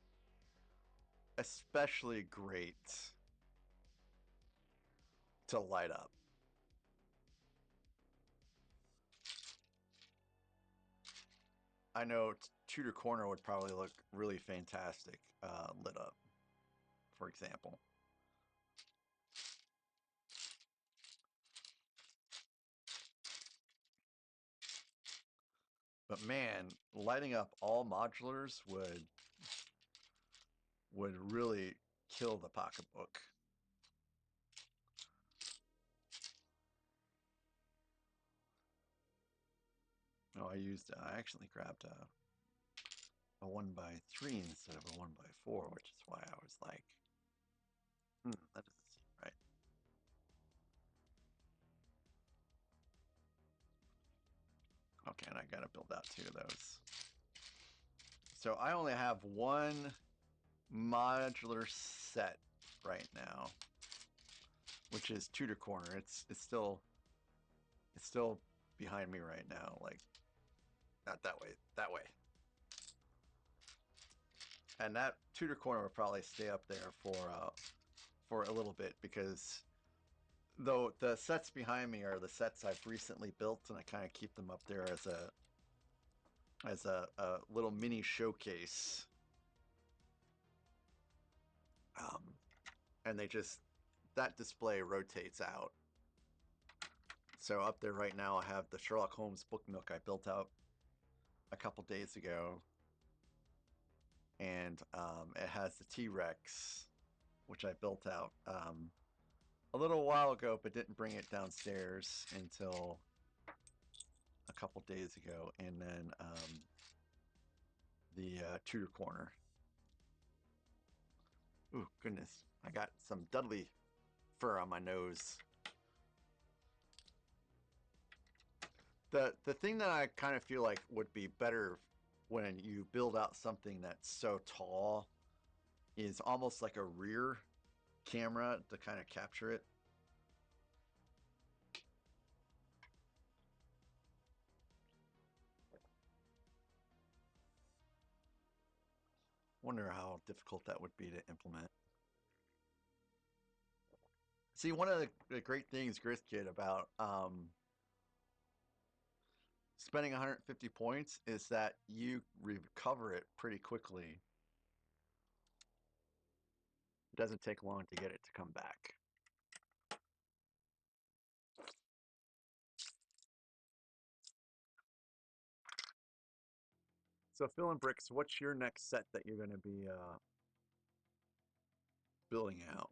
especially great to light up. I know Tudor Corner would probably look really fantastic lit up, for example. But man, lighting up all modulars would really kill the pocketbook. Oh, I actually grabbed a 1x3 instead of a 1x4, which is why I was like, that doesn't seem right. Okay, and I gotta build out 2 of those. So I only have 1 modular set right now, which is Tudor Corner. It's still behind me right now, like not that way, that way. And that Tudor Corner will probably stay up there for a little bit, because though the sets behind me are the sets I've recently built, and I kind of keep them up there as a little mini showcase. And that display rotates out. So up there right now I have the Sherlock Holmes book nook I built out a couple days ago. And it has the T-Rex, which I built out a little while ago, but didn't bring it downstairs until a couple days ago. And then the Tudor Corner. Ooh, goodness. I got some Dudley fur on my nose. The thing that I kind of feel like would be better when you build out something that's so tall is almost like a rear camera to kind of capture it. Wonder how difficult that would be to implement. See, one of the great things, GrisKid, about spending 150 points is that you recover it pretty quickly. It doesn't take long to get it to come back. So, Phil and Bricks, what's your next set that you're going to be building out?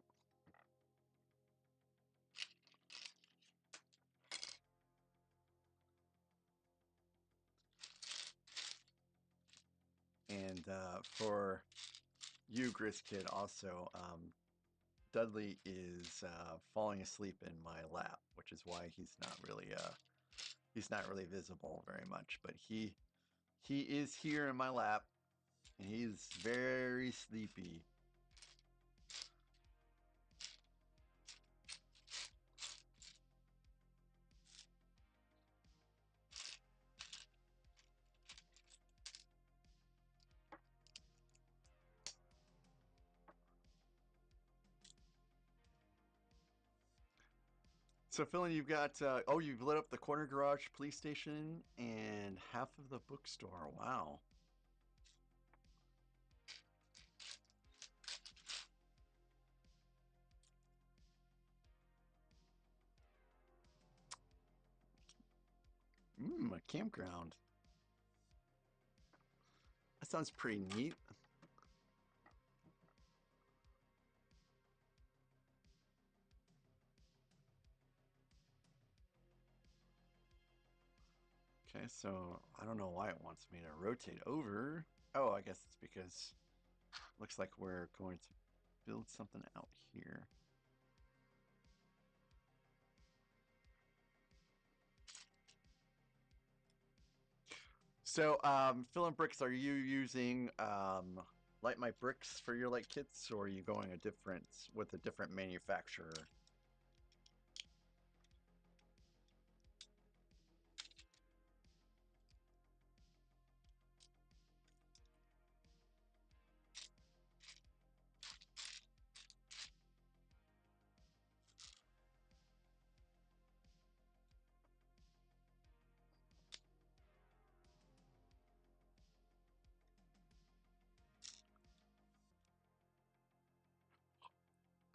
And for you, GrisKid, also, Dudley is falling asleep in my lap, which is why he's not really visible very much. But he is here in my lap, and he's very sleepy. So, Phil, you've got you've lit up the corner garage, police station, and half of the bookstore. Wow. A campground. That sounds pretty neat. Okay, so I don't know why it wants me to rotate over. Oh, I guess it's because it looks like we're going to build something out here. So, Phil and Bricks, are you using Light My Bricks for your light kits, or are you going with a different manufacturer?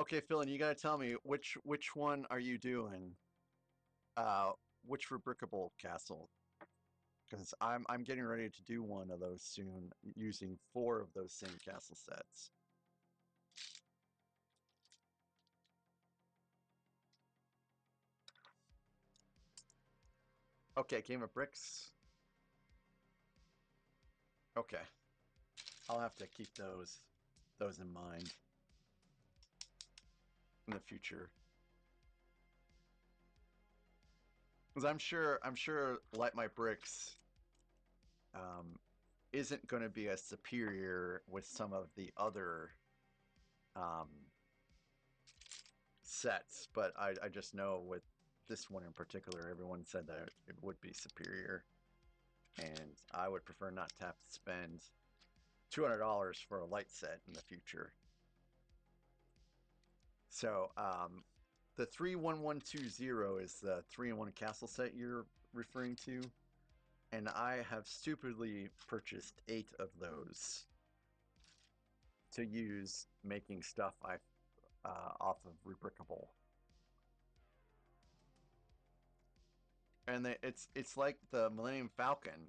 Okay, Phil, and you gotta tell me which one are you doing? Uh, which Rubricable castle? Because I'm getting ready to do one of those soon, using four of those same castle sets. Okay, game of bricks. Okay, I'll have to keep those in mind in the future. Because I'm sure Light My Bricks um, isn't going to be as superior with some of the other um, sets, but I just know with this one in particular, everyone said that it would be superior, and I would prefer not to have to spend $200 for a light set in the future. So the 31120 is the 3-in-1 castle set you're referring to, and I have stupidly purchased 8 of those to use making stuff I off of Rubricable. And it's like the Millennium Falcon,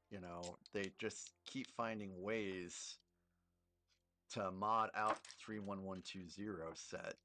you know, they just keep finding ways to mod out 31120 set.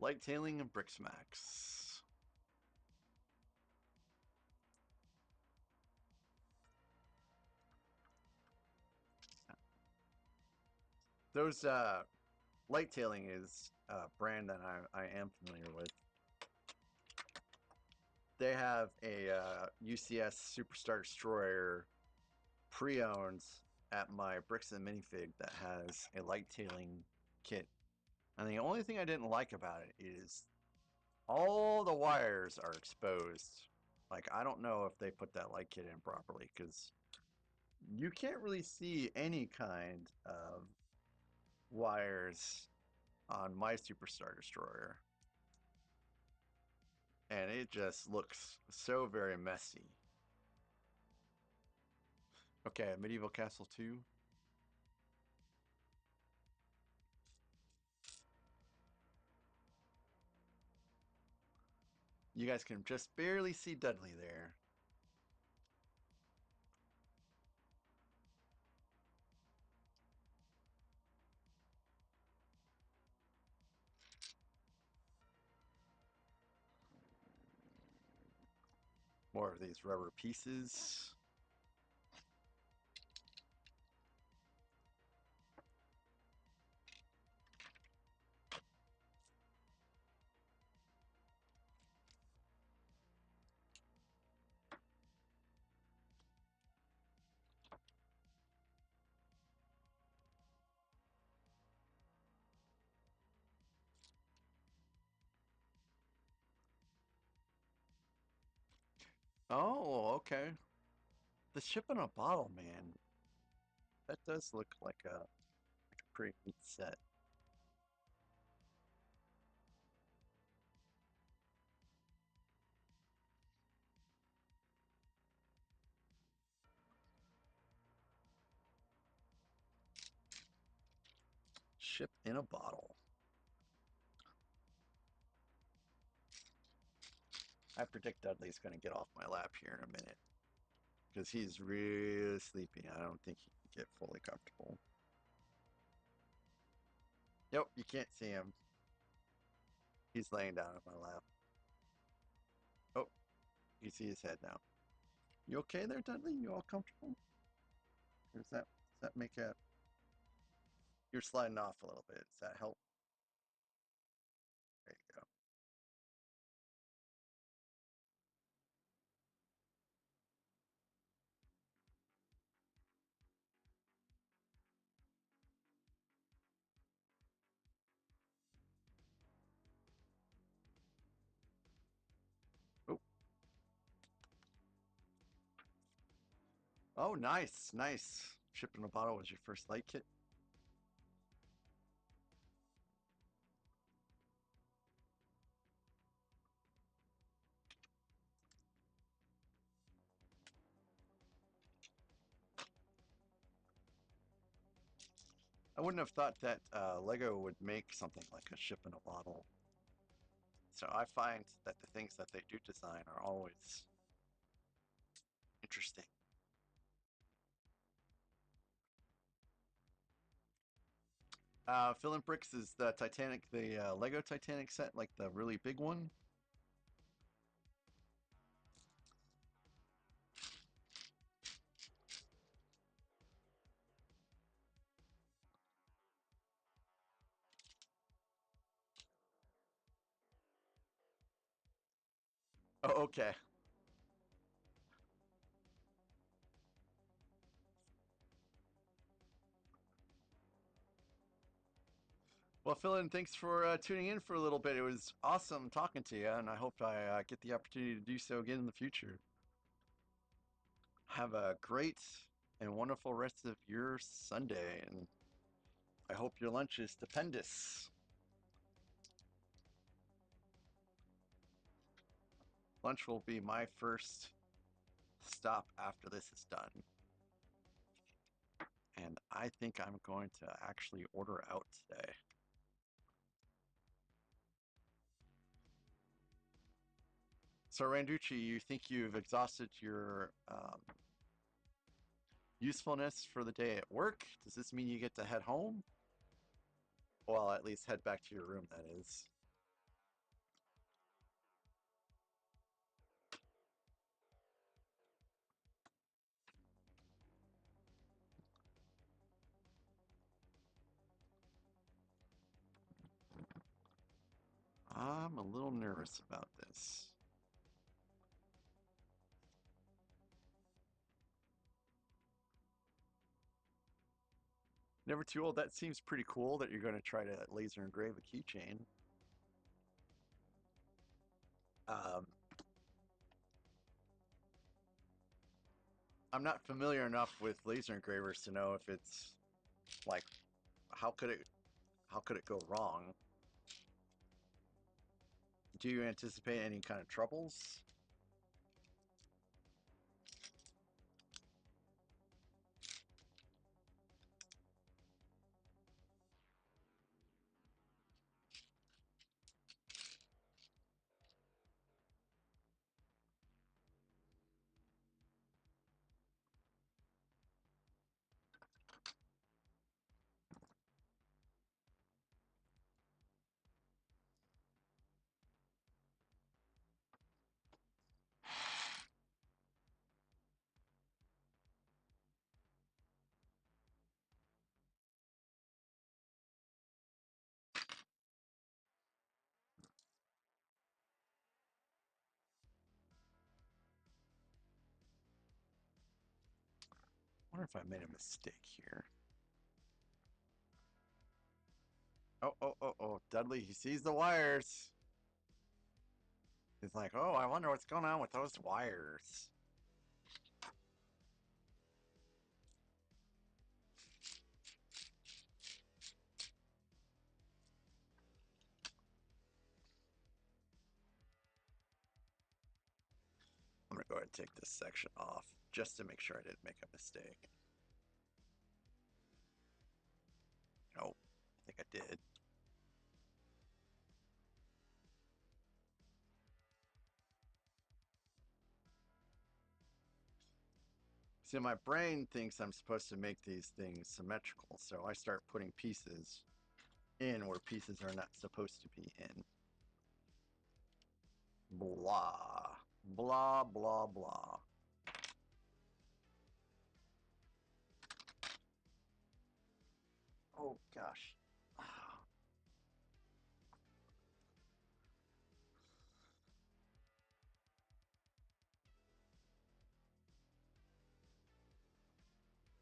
Light tailing and brick smacks. Those light tailing is a brand that I am familiar with. They have a UCS Superstar Destroyer pre-owned at my Bricks and Minifig that has a light tailing kit. And the only thing I didn't like about it is all the wires are exposed. Like, I don't know if they put that light kit in properly, because you can't really see any kind of wires on my Superstar Destroyer. And it just looks so very messy. Okay, Medieval Castle 2. You guys can just barely see Dudley there. More of these rubber pieces. Oh, okay. The ship in a bottle, man. That does look like a pretty neat set. Ship in a bottle. I predict Dudley's going to get off my lap here in a minute, because he's real sleepy. I don't think he can get fully comfortable. Yep, you can't see him. He's laying down on my lap. Oh, you see his head now. You okay there, Dudley? You all comfortable? Or does that make a... You're sliding off a little bit. Does that help? There you go. Oh, nice, nice. Ship in a bottle was your first light kit. I wouldn't have thought that Lego would make something like a ship in a bottle. So I find that the things that they do design are always interesting. Fill in Bricks is the Titanic, the Lego Titanic set, like the really big one. Oh, okay. Well, Phil, thanks for tuning in for a little bit. It was awesome talking to you, and I hope I get the opportunity to do so again in the future. Have a great and wonderful rest of your Sunday, and I hope your lunch is stupendous. Lunch will be my first stop after this is done, and I think I'm going to actually order out today. So, Randucci, you think you've exhausted your usefulness for the day at work? Does this mean you get to head home? Well, at least head back to your room, that is. I'm a little nervous about this. Never too old. That seems pretty cool that you're going to try to laser engrave a keychain. Um, I'm not familiar enough with laser engravers to know if it's like how could it go wrong? Do you anticipate any kind of troubles? I wonder if I made a mistake here. Oh, oh, oh, oh. Dudley, he sees the wires. He's like, oh, I wonder what's going on with those wires. I'm going to go ahead and take this section off just to make sure I didn't make a mistake. Oh, I think I did. See, my brain thinks I'm supposed to make these things symmetrical, so I start putting pieces in where pieces are not supposed to be in. Blah. Blah, blah, blah. Oh, gosh.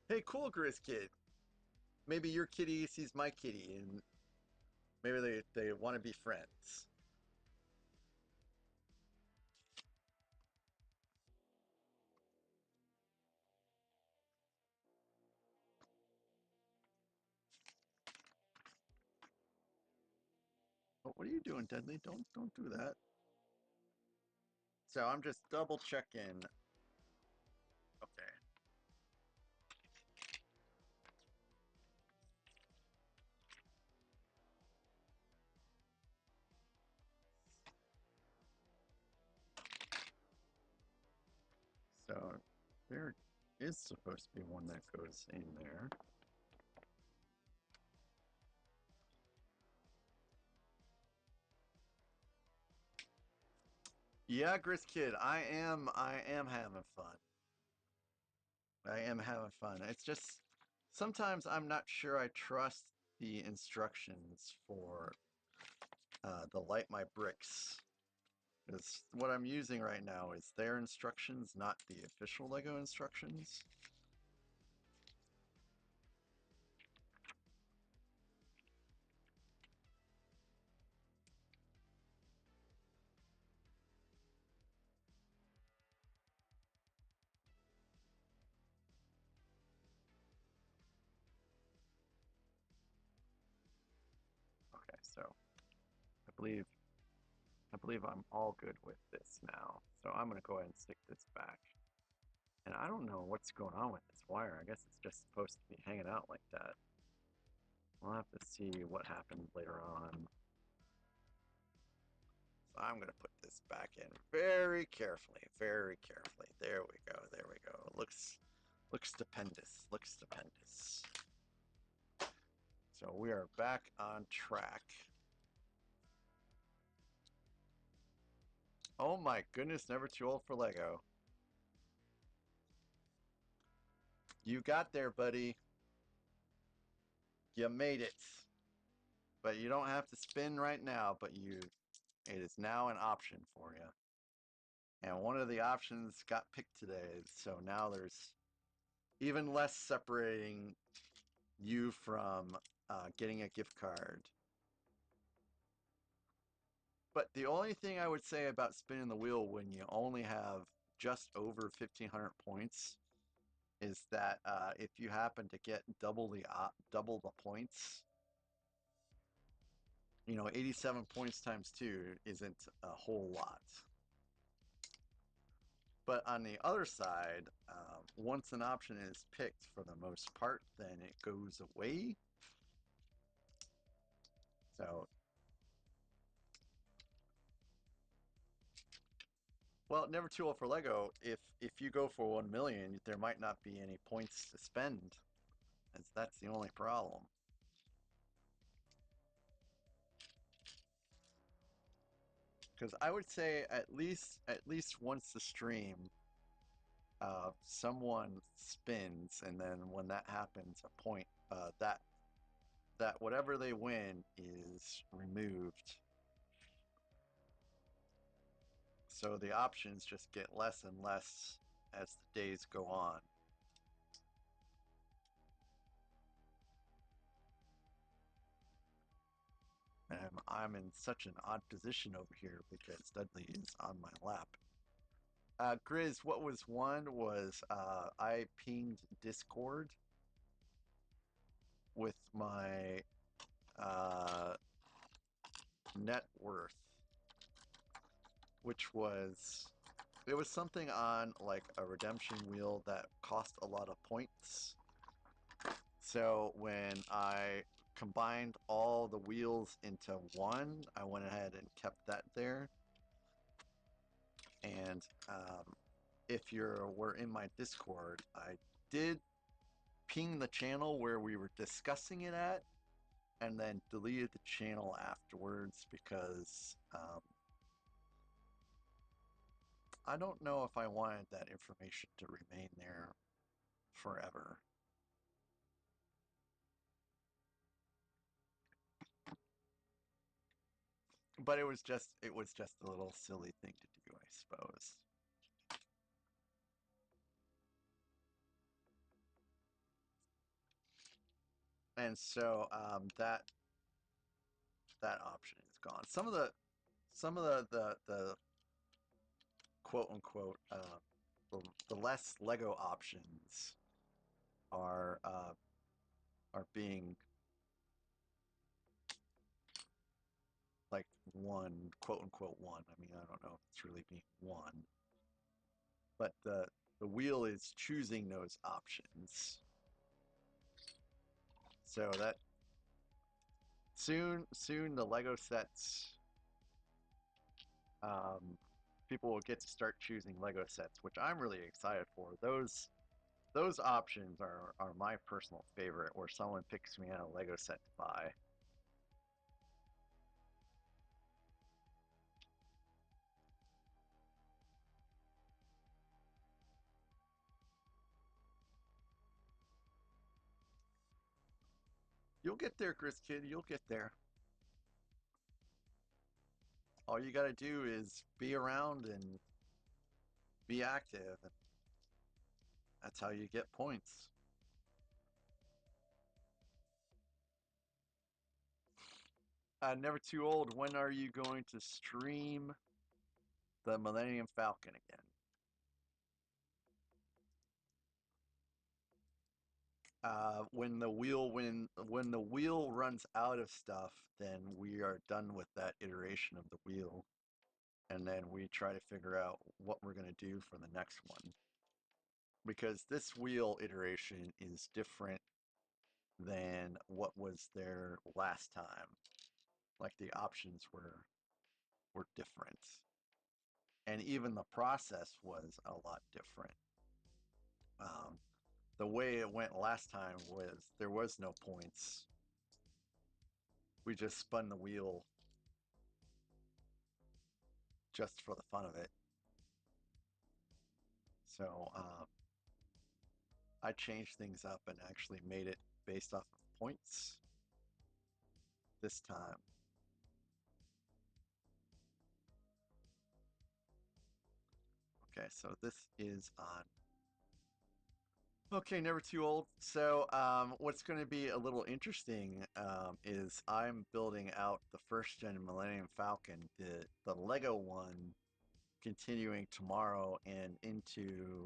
Hey, cool, Grizz Kid. Maybe your kitty sees my kitty, and maybe they want to be friends. What are you doing, Deadly? Don't do that. So I'm just double checking. Okay. So there is supposed to be one that goes in there. Yeah, Gris Kid, I am having fun. I am having fun. It's just sometimes I'm not sure I trust the instructions for the light my bricks. Because what I'm using right now is their instructions, not the official LEGO instructions. Okay, so I believe I'm all good with this now. So I'm gonna go ahead and stick this back. And I don't know what's going on with this wire. I guess it's just supposed to be hanging out like that. We'll have to see what happens later on. So I'm gonna put this back in very carefully, very carefully. There we go, there we go. Looks stupendous, looks stupendous. So we are back on track. Oh my goodness, never too old for Lego. You got there, buddy. You made it. But you don't have to spin right now, but it is now an option for you. And one of the options got picked today, so now there's even less separating you from getting a gift card. But the only thing I would say about spinning the wheel when you only have just over 1,500 points is that if you happen to get double the points, 87 points times 2 isn't a whole lot. But on the other side, once an option is picked for the most part, then it goes away. So, well, never too old for Lego. If you go for 1 million, there might not be any points to spend. That's the only problem. Because I would say at least once the stream, someone spins, and then when that happens, a point that whatever they win is removed. So the options just get less and less as the days go on. And I'm in such an odd position over here because Dudley is on my lap. Grizz, what was one was I pinged Discord with my net worth, which was, it was something on like a redemption wheel that cost a lot of points. So when I combined all the wheels into one, I went ahead and kept that there. And if you were in my Discord, I did ping the channel where we were discussing it at, and then deleted the channel afterwards because I don't know if I wanted that information to remain there forever. But it was just a little silly thing to do, I suppose. And so that option is gone. Some of the quote unquote the less Lego options are being like one, quote unquote one. I mean, I don't know if it's really being one, but the wheel is choosing those options. So that soon the Lego sets, people will get to start choosing Lego sets, which I'm really excited for. Those options are my personal favorite, where someone picks me out a Lego set to buy. You'll get there, Chris Kid. You'll get there. All you got to do is be around and be active. And that's how you get points. Never too old. When are you going to stream the Millennium Falcon again? When the wheel runs out of stuff, then we are done with that iteration of the wheel, and then we try to figure out what we're going to do for the next one. Because this wheel iteration is different than what was there last time. Like the options were different, and even the process was a lot different. Um, the way it went last time was there was no points. We just spun the wheel just for the fun of it. So I changed things up and actually made it based off of points this time. Okay, so this is on. Okay, never too old. So what's going to be a little interesting is I'm building out the first gen Millennium Falcon, the Lego one, continuing tomorrow and into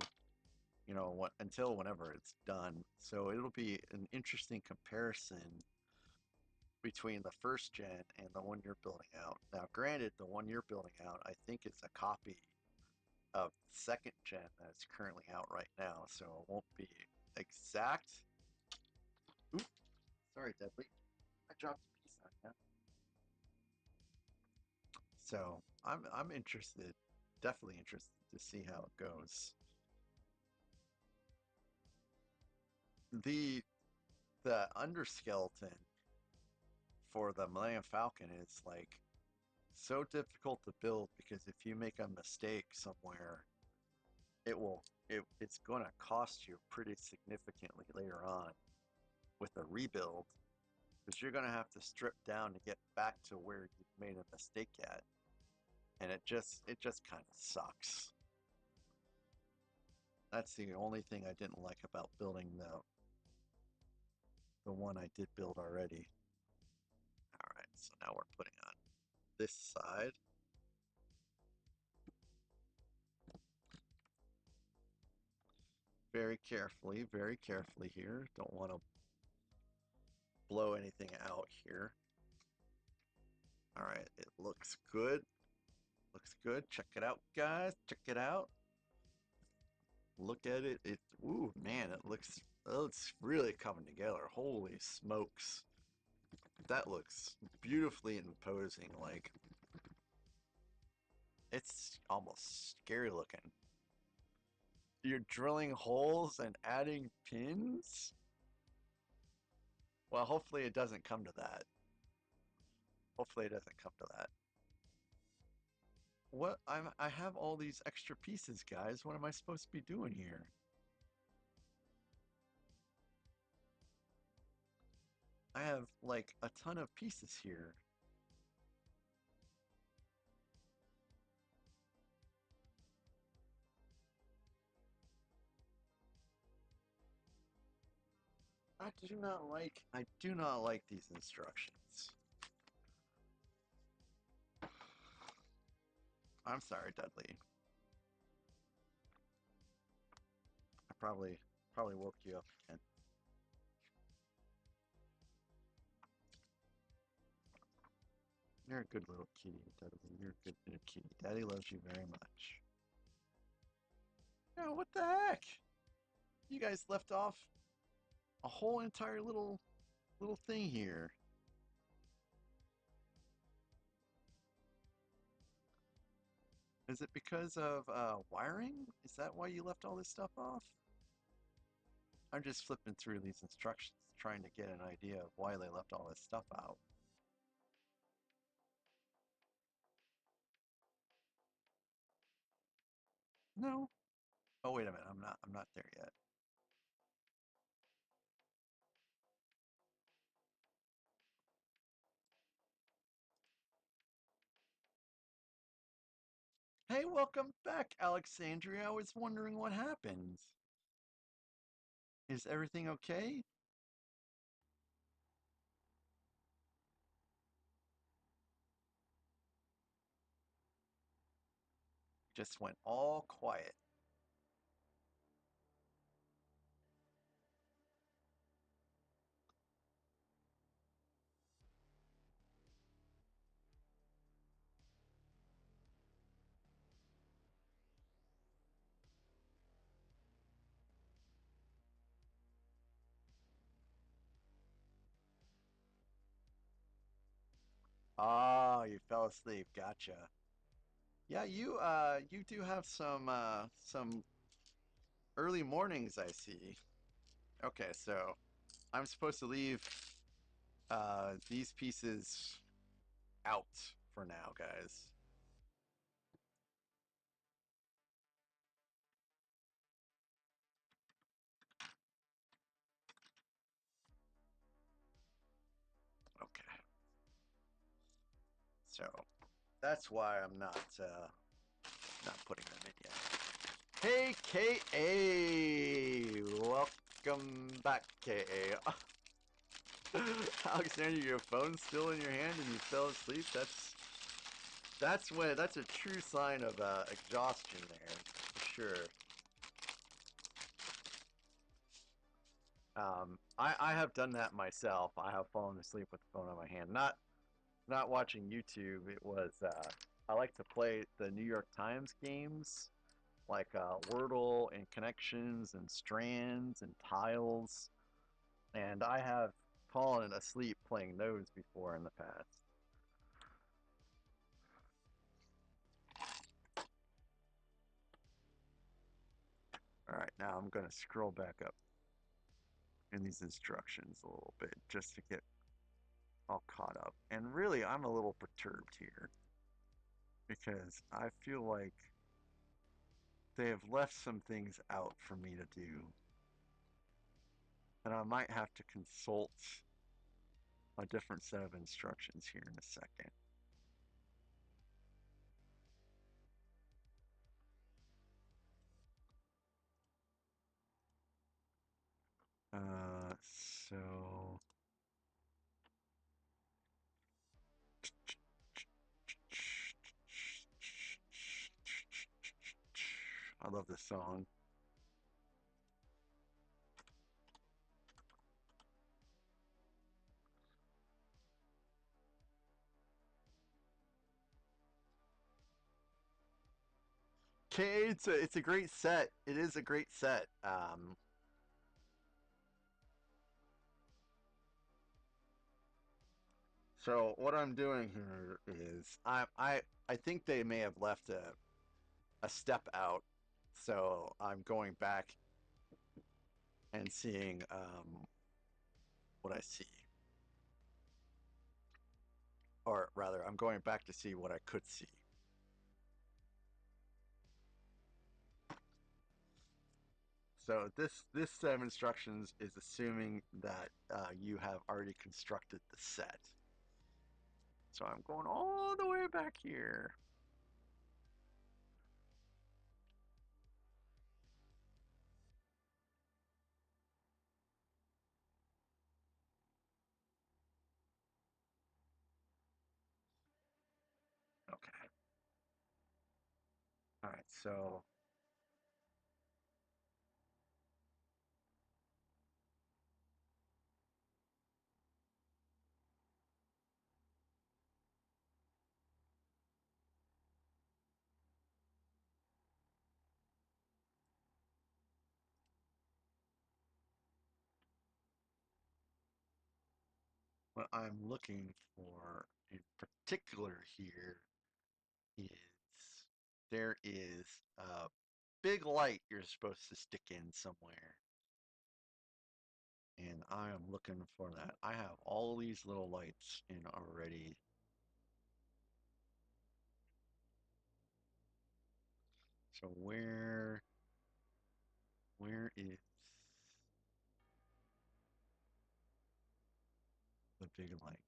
what until whenever it's done. So it'll be an interesting comparison between the first gen and the one you're building out. Now, granted, the one you're building out, I think it's a copy of the second gen that's currently out right now, so it won't be exact. Oop, sorry, Deadly. I dropped a piece on you. So I'm interested, definitely interested to see how it goes. The the underskeleton for the Millennium Falcon is like so difficult to build because if you make a mistake somewhere, it's going to cost you pretty significantly later on with a rebuild, because you're going to have to strip down to get back to where you made a mistake at, and it just kind of sucks. That's the only thing I didn't like about building the one I did build already. All right, so now we're putting on this side. Very carefully here. Don't want to blow anything out here. All right, it looks good. Looks good. Check it out, guys. Check it out. Look at it. Ooh, man, it looks really coming together. Holy smokes. That looks beautifully imposing. Like, it's almost scary looking. You're drilling holes and adding pins? Well, hopefully it doesn't come to that. Hopefully it doesn't come to that. What? I have all these extra pieces, guys. What am I supposed to be doing here? I have like a ton of pieces here. I do not like these instructions. I'm sorry, Dudley. I probably woke you up again. You're a good little kitty, Dudley. You're a good little kitty. Daddy loves you very much. Oh, what the heck? You guys left off a whole entire little thing here. Is it because of wiring? Is that why you left all this stuff off? I'm just flipping through these instructions, trying to get an idea of why they left all this stuff out. No. Oh, wait a minute. I'm not there yet. Hey, welcome back, Alexandria. I was wondering what happened. Is everything okay? Just went all quiet. Ah, you fell asleep. Gotcha. Yeah, you do have some early mornings, I see. Okay, so I'm supposed to leave these pieces out for now, guys. Okay. So that's why I'm not putting them in yet. Hey, KA! Welcome back, KA. Alexander, your phone's still in your hand and you fell asleep. That's a true sign of exhaustion there, for sure. I have done that myself. I have fallen asleep with the phone in my hand. Not watching YouTube. It was I like to play the New York Times games like Wordle and Connections and Strands and Tiles, and I have fallen asleep playing those before in the past. All right, now I'm going to scroll back up in these instructions a little bit just to get all caught up. And really, I'm a little perturbed here because I feel like they have left some things out for me to do. And I might have to consult a different set of instructions here in a second. So I love this song. Okay, it's a great set. It is a great set. So what I'm doing here is I think they may have left a step out. So I'm going back and seeing what I see. Or rather, I'm going back to see what I could see. So this set of instructions is assuming that you have already constructed the set. So I'm going all the way back here. Okay. All right. So what I'm looking for in particular here is there is a big light you're supposed to stick in somewhere. And I am looking for that. I have all these little lights in already. So where is the big lights?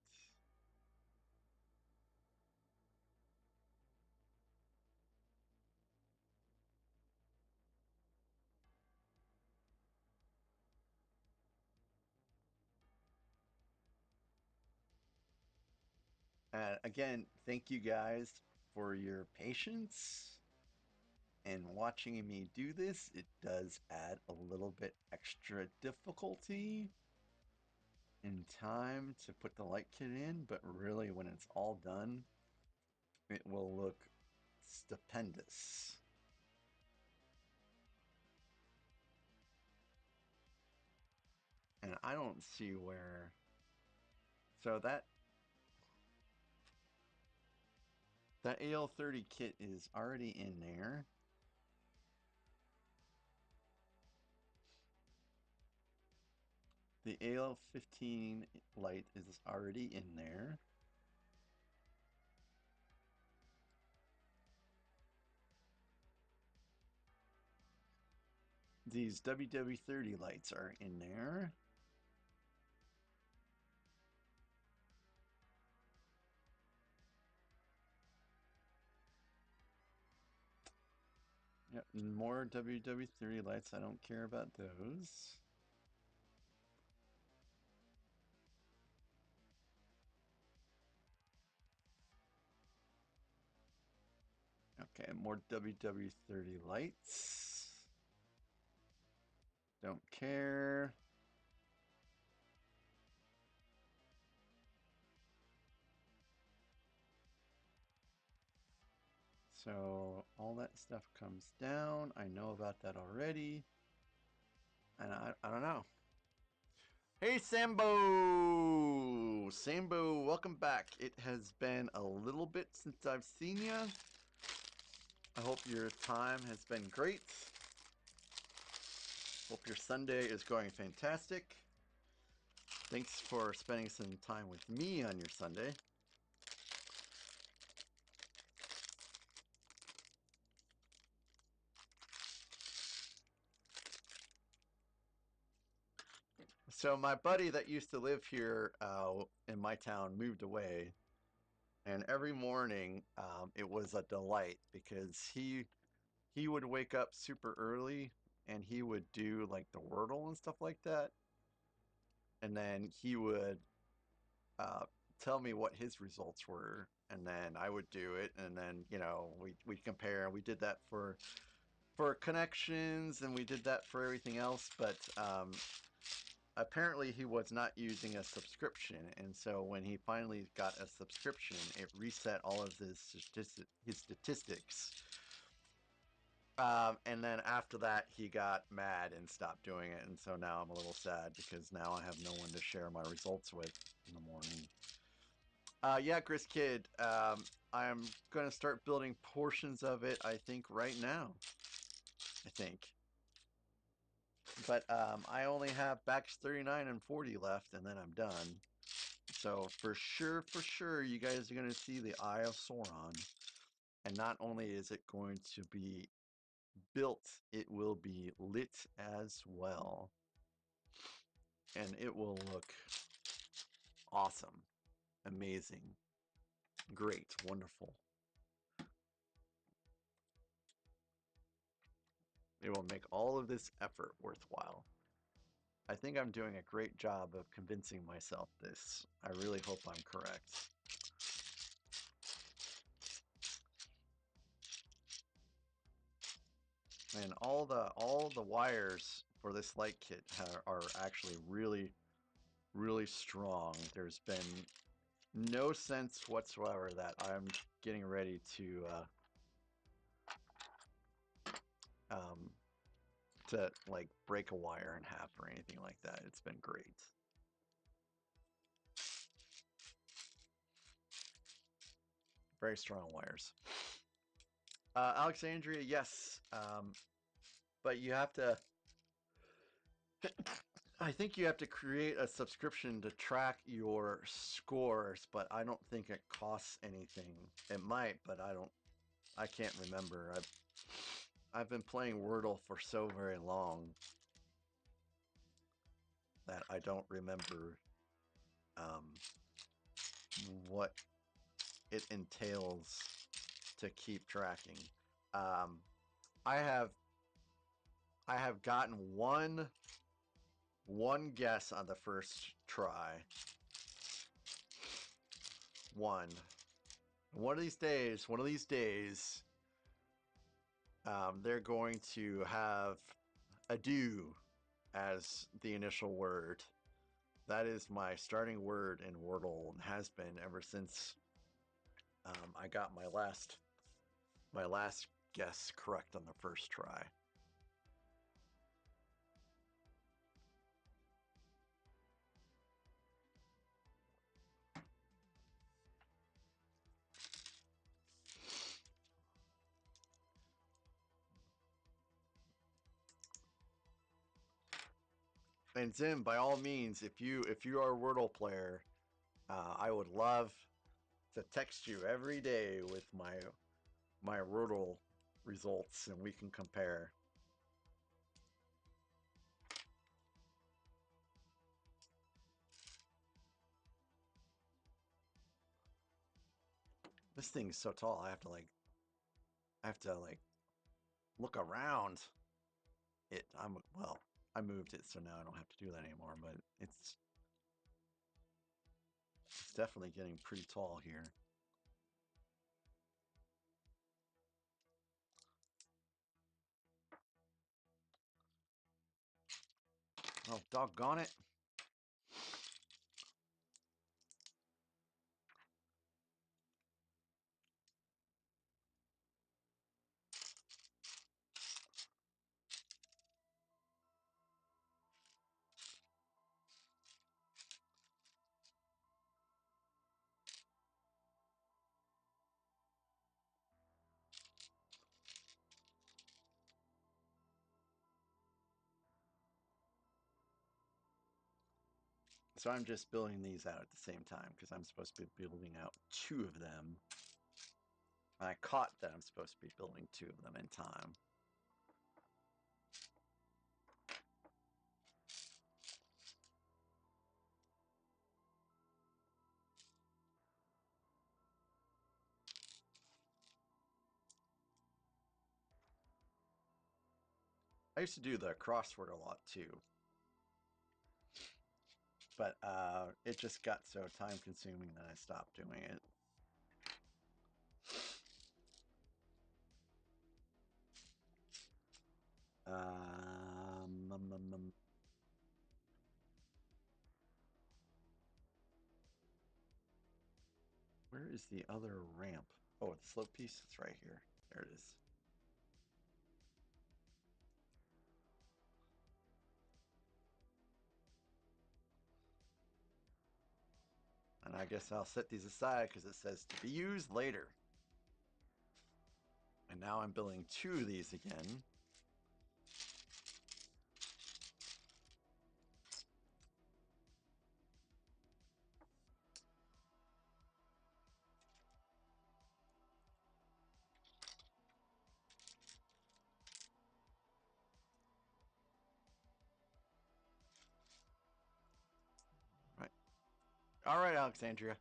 Again, thank you guys for your patience and watching me do this. It does add a little bit extra difficulty in time to put the light kit in, but really when it's all done, it will look stupendous. And I don't see where. So that AL30 kit is already in there. The AL15 light is already in there. These WW30 lights are in there. Yep, more WW30 lights. I don't care about those. Okay, more WW30 lights. Don't care. So all that stuff comes down. I know about that already. And I don't know. Hey Sambo! Sambo, welcome back. It has been a little bit since I've seen you. I hope your time has been great. Hope your Sunday is going fantastic. Thanks for spending some time with me on your Sunday. So my buddy that used to live here in my town moved away, and every morning it was a delight because he would wake up super early and he would do like the Wordle and stuff like that, and then he would uh, tell me what his results were, and then I would do it, and then we'd compare. We did that for connections, and we did that for everything else, but apparently he was not using a subscription, and so when he finally got a subscription, it reset all of his statistics. And then after that, he got mad and stopped doing it, and so now I'm a little sad because now I have no one to share my results with in the morning. Yeah, Chris Kid, I'm gonna start building portions of it, I think, right now. I think. But I only have backs 39 and 40 left, and then I'm done. So for sure, you guys are going to see the Eye of Sauron. And not only is it going to be built, it will be lit as well. And it will look awesome, amazing, great, wonderful. It will make all of this effort worthwhile. I think I'm doing a great job of convincing myself this. I really hope I'm correct. And all the wires for this light kit are actually really strong. There's been no sense whatsoever that I'm getting ready um, to like break a wire in half or anything like that. It's been great. Very strong wires. Alexandria, yes. But you have to. I think you have to create a subscription to track your scores, but I don't think it costs anything. It might, but I can't remember. I've been playing Wordle for so very long that I don't remember um, what it entails to keep tracking. Um, I have gotten one guess on the first try. One. One of these days, they're going to have "ado" as the initial word. That is my starting word in Wordle and has been ever since I got my last guess correct on the first try. And Zim, by all means, if you are a Wordle player, I would love to text you every day with my Wordle results, and we can compare. This thing's so tall. I have to look around it. I moved it, so now I don't have to do that anymore. But it's definitely getting pretty tall here. Oh, doggone it. So I'm just building these out at the same time because I'm supposed to be building out 2 of them. I caught that I'm supposed to be building 2 of them in time. I used to do the crossword a lot too. But it just got so time consuming that I stopped doing it. Where is the other ramp? Oh, the slope piece? It's right here. There it is. And I guess I'll set these aside because it says to be used later. And now I'm building 2 of these again. Right. All right, Alexandria.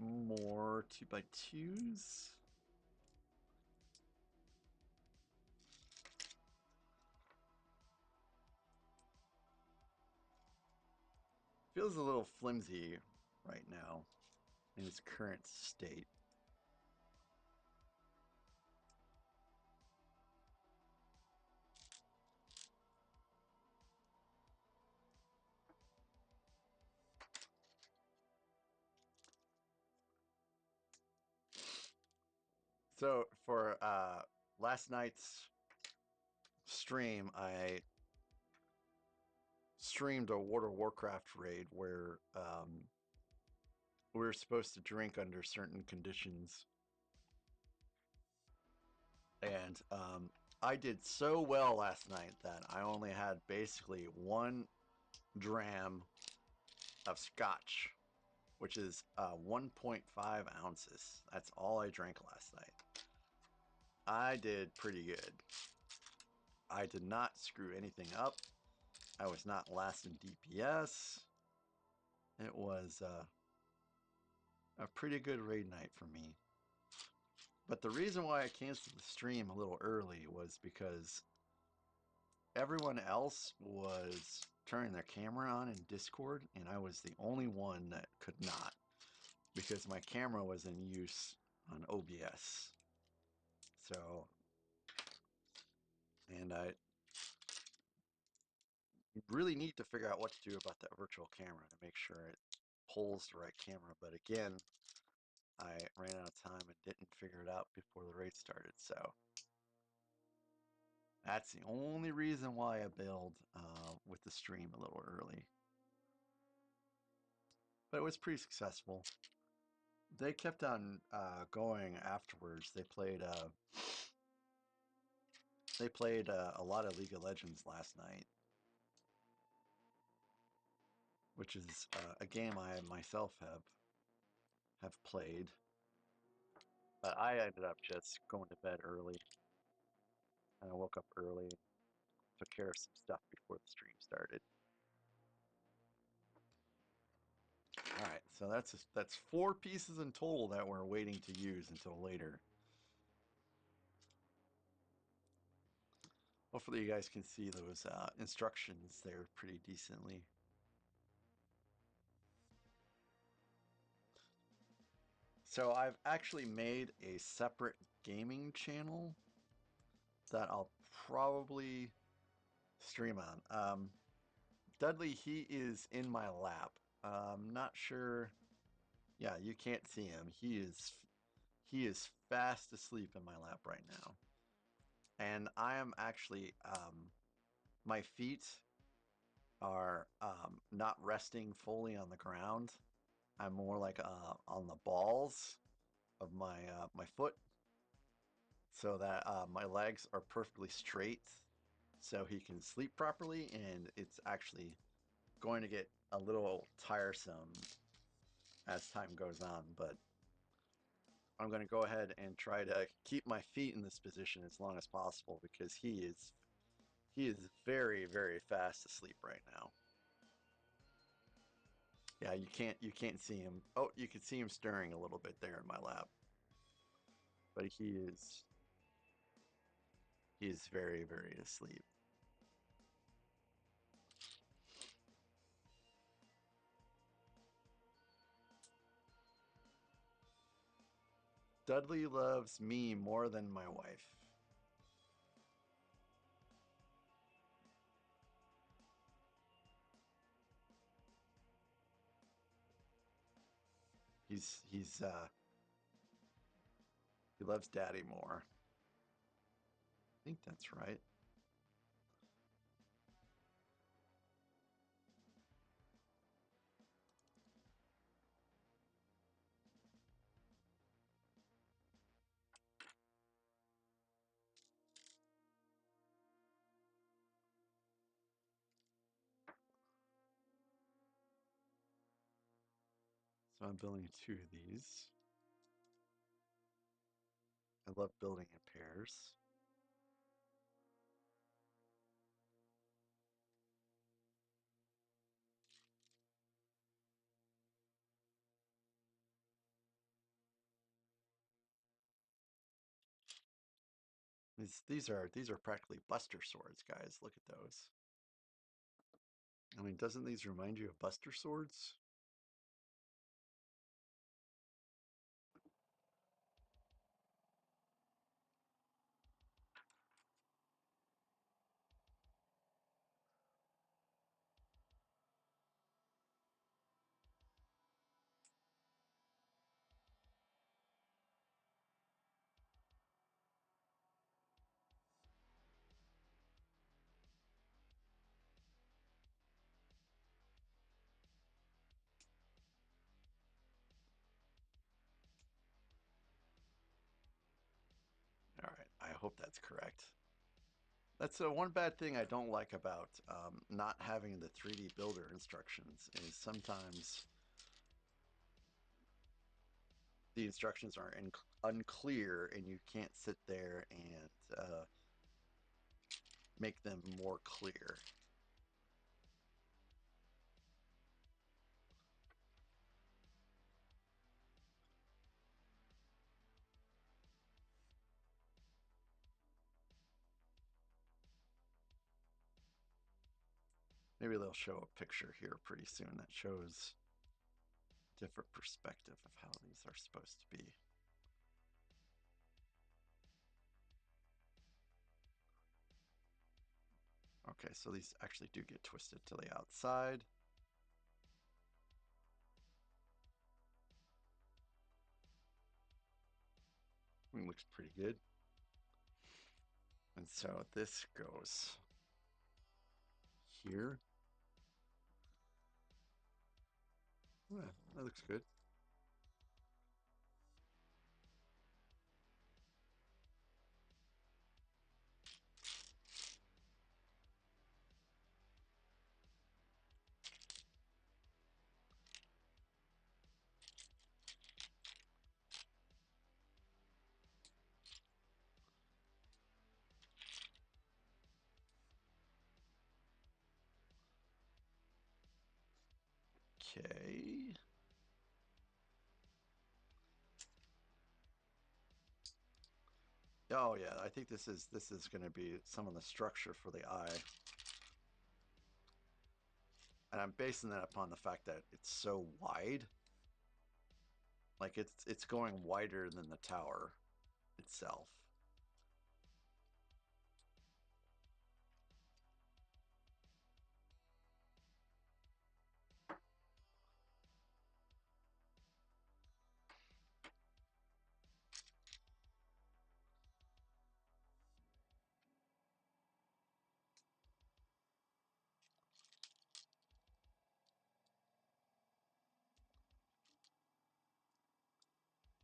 More 2x2s. Feels a little flimsy right now in its current state. So for last night's stream, I streamed a World of Warcraft raid where we were supposed to drink under certain conditions, and I did so well last night that I only had basically 1 dram of scotch, which is 1.5 ounces. That's all I drank last night. I did pretty good. I did not screw anything up. I was not last in DPS. It was a pretty good raid night for me. But the reason why I canceled the stream a little early was because everyone else was turning their camera on in Discord, and I was the only one that could not because my camera was in use on OBS. So, and I really need to figure out what to do about that virtual camera to make sure it pulls the right camera. But again, I ran out of time and didn't figure it out before the raid started. So that's the only reason why I bailed with the stream a little early. But it was pretty successful. They kept on going afterwards. They played a lot of League of Legends last night, which is a game I myself have played. But I ended up just going to bed early, and I woke up early, took care of some stuff before the stream started. All right, so that's 4 pieces in total that we're waiting to use until later. Hopefully you guys can see those instructions there pretty decently. So I've actually made a separate gaming channel that I'll probably stream on. Dudley, he is in my lap. Not sure. Yeah, you can't see him. He is fast asleep in my lap right now. And I am actually my feet are not resting fully on the ground. I'm more like on the balls of my foot, so that my legs are perfectly straight, so he can sleep properly. And it's actually going to get a little tiresome as time goes on, but I'm going to go ahead and try to keep my feet in this position as long as possible because he is very, very fast asleep right now. Yeah, you can't see him. Oh, you can see him stirring a little bit there in my lap. But he is very, very asleep. Dudley loves me more than my wife. He's he loves daddy more. I think that's right. So I'm building 2 of these. I love building in pairs. These are practically Buster swords, guys. Look at those. I mean, doesn't these remind you of Buster swords? hope that's correct. That's one bad thing I don't like about not having the 3D builder instructions is sometimes the instructions are unclear and you can't sit there and make them more clear. Maybe they'll show a picture here pretty soon that shows a different perspective of how these are supposed to be. Okay, so these actually do get twisted to the outside. It looks pretty good. And so this goes here. Yeah, that looks good. Okay. Oh yeah, I think this is going to be some of the structure for the eye. And I'm basing that upon the fact that it's so wide. Like it's going wider than the tower itself.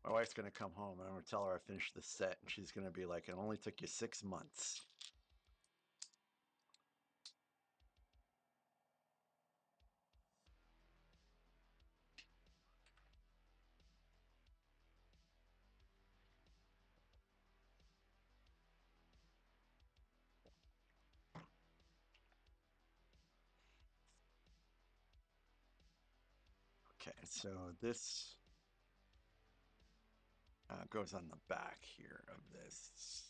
My wife's going to come home and I'm going to tell her I finished the set and she's going to be like, it only took you 6 months. Okay, so this goes on the back here of this.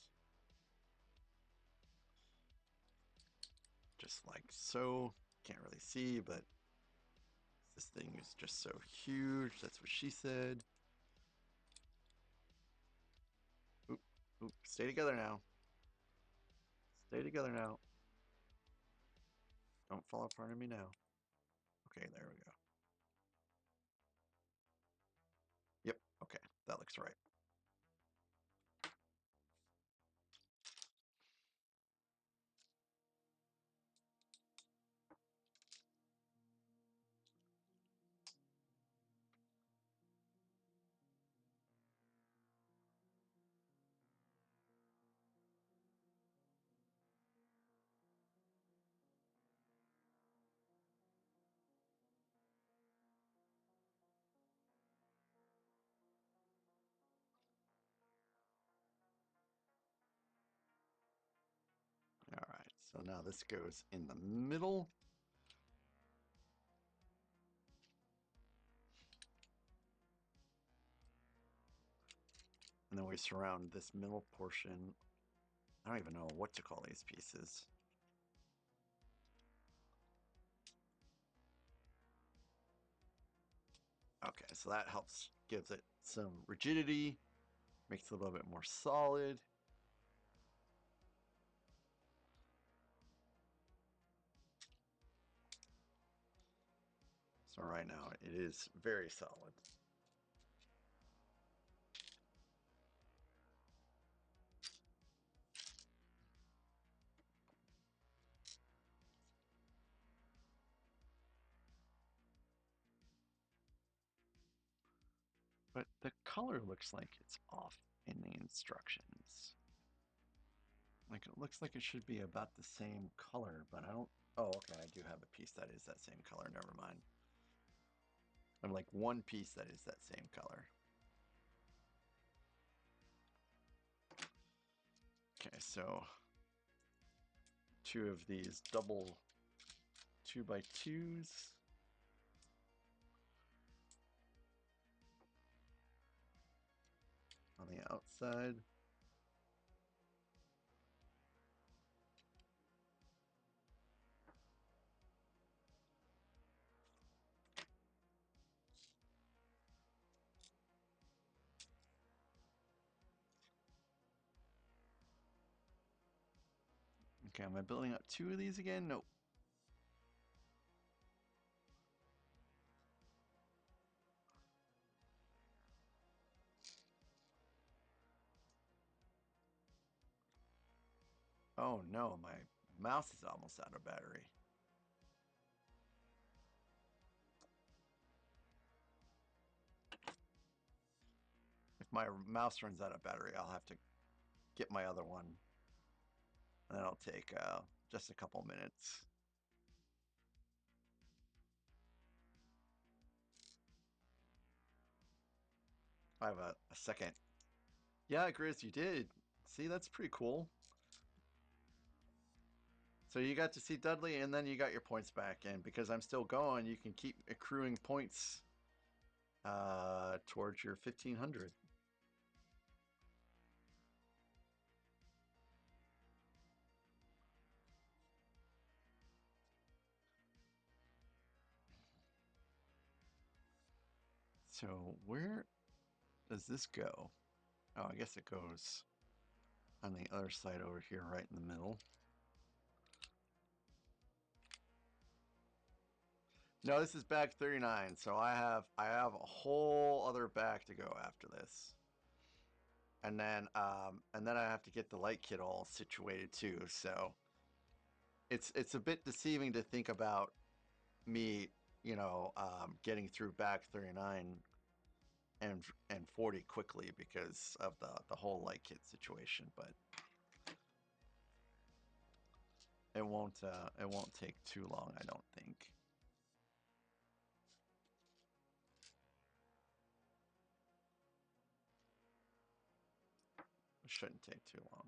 Just like so. Can't really see, but this thing is just so huge. That's what she said. Oop, oop, stay together now. Stay together now. Don't fall apart on me now. Okay, there we go. Yep, okay, that looks right. All right, so now this goes in the middle. And then we surround this middle portion. I don't even know what to call these pieces. Okay, so that helps, gives it some rigidity, makes it a little bit more solid. So right now it is very solid. But the color looks like it's off in the instructions. Like, it looks like it should be about the same color, but I don't... Oh, okay, I do have a piece that is that same color. Never mind. I'm like one piece that is that same color. Okay, so 2 of these double 2x2s. On the outside. Okay, am I building up 2 of these again? Nope. Oh no, my mouse is almost out of battery. If my mouse runs out of battery, I'll have to get my other one. And that'll take just a couple minutes. I have a second. Yeah, Grizz, you did. See, that's pretty cool. So you got to see Dudley, and then you got your points back. And because I'm still going, you can keep accruing points towards your 1500. So where does this go? Oh, I guess it goes on the other side over here, right in the middle. No, this is bag 39, so I have a whole other bag to go after this. And then I have to get the light kit all situated too. So it's a bit deceiving to think about me, getting through bag 39 and 40 quickly because of the whole light kit situation, but it won't take too long, I don't think. It shouldn't take too long.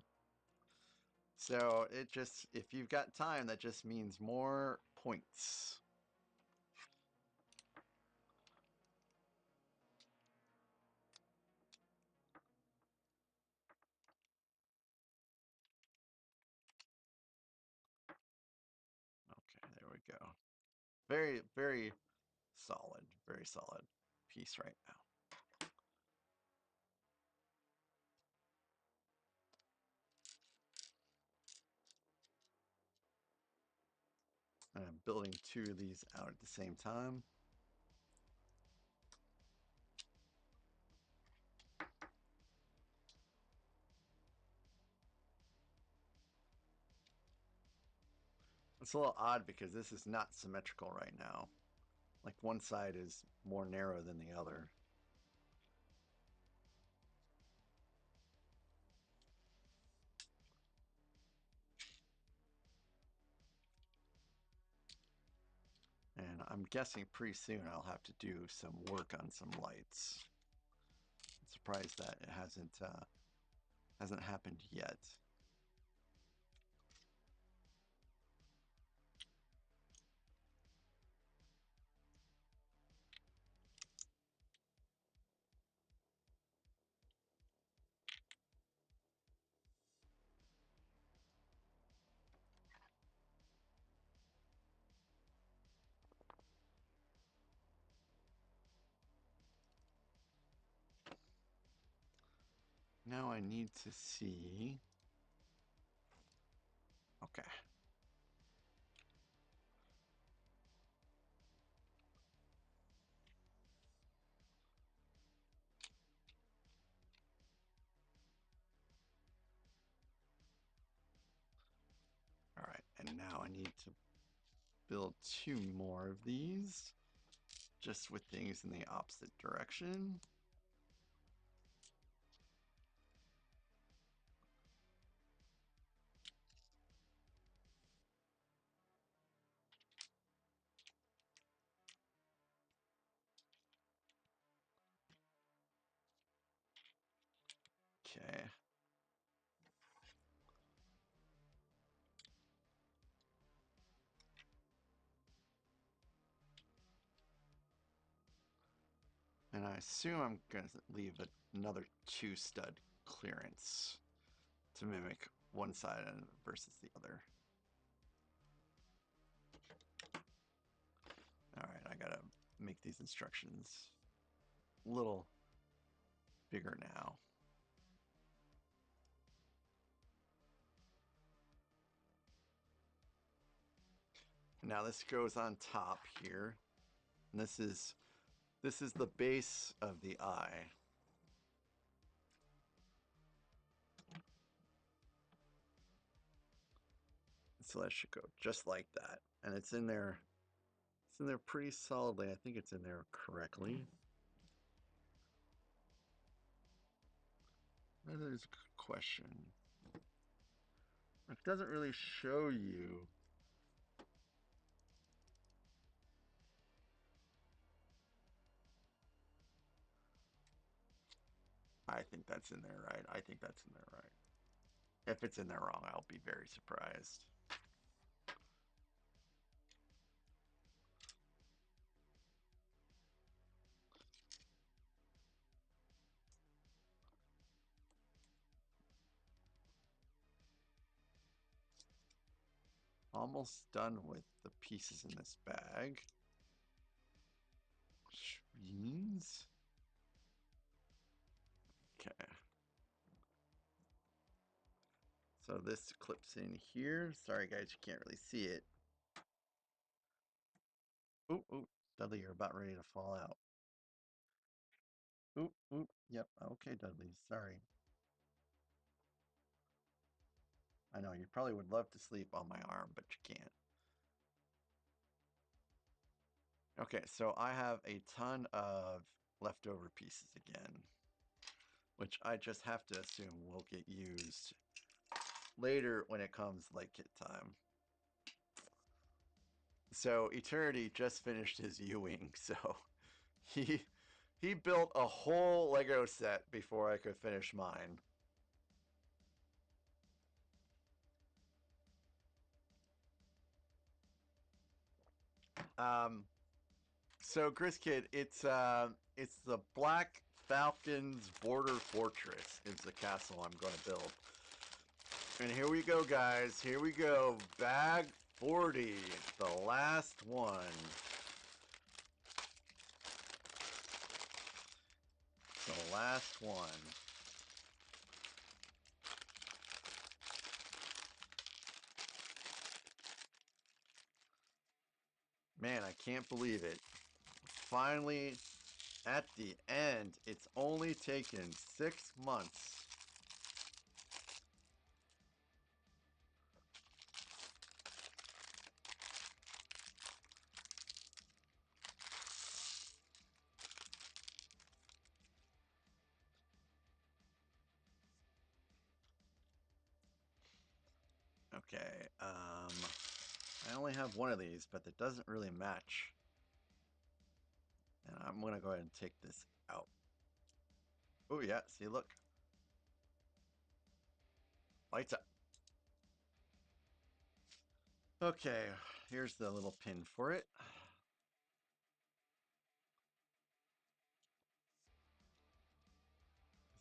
So it just, if you've got time, that just means more points. Okay, there we go. Very, very solid piece right now. And I'm building 2 of these out at the same time. It's a little odd because this is not symmetrical right now. Like one side is more narrow than the other. And I'm guessing pretty soon I'll have to do some work on some lights. I'm surprised that it hasn't happened yet. Now I need to see. Okay. All right, and now I need to build 2 more of these, just with things in the opposite direction. Okay. And I assume I'm going to leave another 2-stud clearance to mimic one side versus the other. All right, I got to make these instructions a little bigger now. Now this goes on top here. And this is the base of the eye. So that should go just like that. And it's in there pretty solidly. I think it's in there correctly. That is a good question. It doesn't really show you. I think that's in there right. I think that's in there right. If it's in there wrong, I'll be very surprised. Almost done with the pieces in this bag. Screens. Okay. So this clips in here. Sorry guys, you can't really see it. Ooh, ooh, Dudley, you're about ready to fall out. Ooh, ooh, yep. Okay, Dudley, sorry. I know, you probably would love to sleep on my arm, but you can't. Okay, so I have a ton of leftover pieces again, which I just have to assume will get used later when it comes like kit time. So Eternity just finished his U-wing, so he built a whole Lego set before I could finish mine. So Grizkid, it's the Black Falcon's Border Fortress is the castle I'm going to build. And here we go, guys. Here we go. Bag 40, the last one. The last one. Man, I can't believe it. Finally, at the end, it's only taken 6 months. Okay, I only have one of these, but that doesn't really match. And I'm gonna go ahead and take this out. Oh yeah, see, look. Lights up. Okay, here's the little pin for it.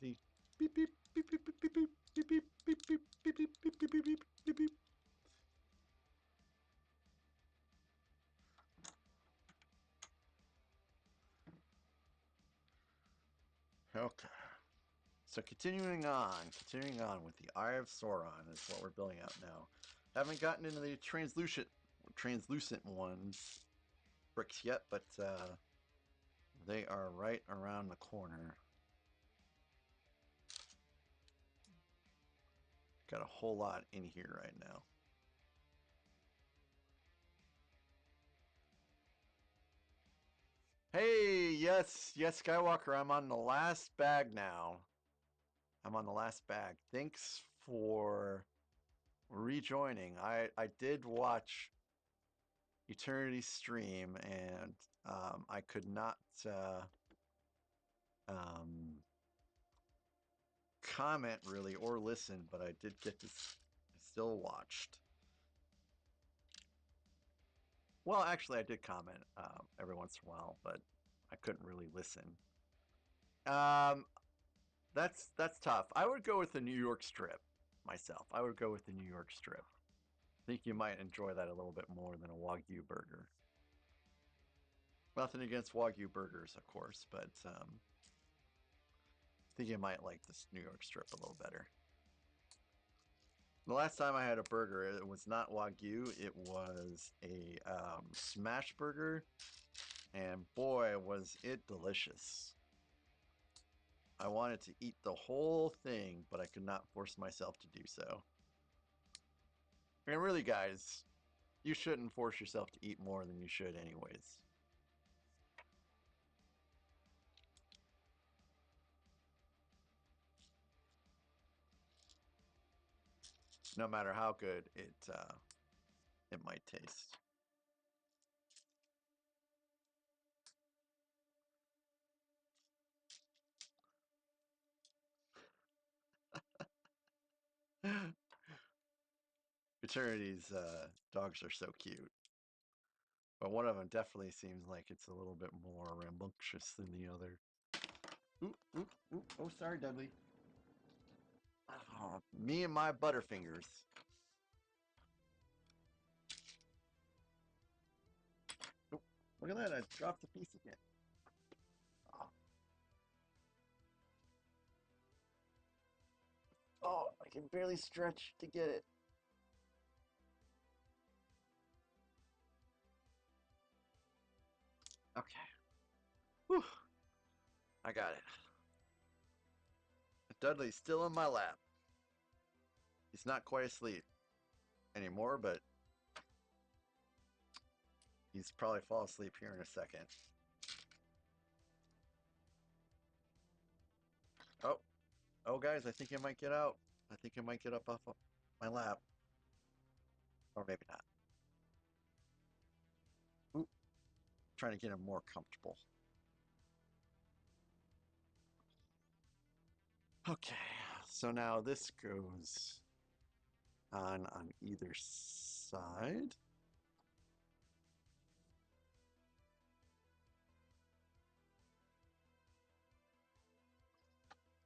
See? Beep beep beep beep beep beep beep beep beep beep beep beep beep beep beep beep beep beep. Okay. So continuing on with the Eye of Sauron is what we're building out now. Haven't gotten into the translucent ones bricks yet, but they are right around the corner. Got a whole lot in here right now. Hey, yes, Skywalker, I'm on the last bag now. I'm on the last bag. Thanks for rejoining. I did watch Eternity stream and I could not um, comment really or listen, but I did get to still watched. Well, actually, I did comment every once in a while, but I couldn't really listen. Um, that's tough. I would go with the New York strip myself. I would go with the New York strip. I think you might enjoy that a little bit more than a Wagyu burger. Nothing against Wagyu burgers, of course, but I think you might like this New York strip a little better. The last time I had a burger, it was not Wagyu. It was a smash burger, and boy, was it delicious. I wanted to eat the whole thing, but I could not force myself to do so. And really, guys, you shouldn't force yourself to eat more than you should anyways. No matter how good it might taste. Eternity's dogs are so cute. But one of them definitely seems like it's a little bit more rambunctious than the other. Oop, oop, oop. Oh, sorry, Dudley. Oh, me and my Butterfingers. Oop, look at that, I dropped the piece again. Oh. Oh, I can barely stretch to get it. Okay. Whew. I got it. Dudley's still in my lap. He's not quite asleep anymore, but he's probably fall asleep here in a second. Oh, oh, guys, I think he might get out. I think he might get up off of my lap, or maybe not. Oop, trying to get him more comfortable. Okay, so now this goes on either side.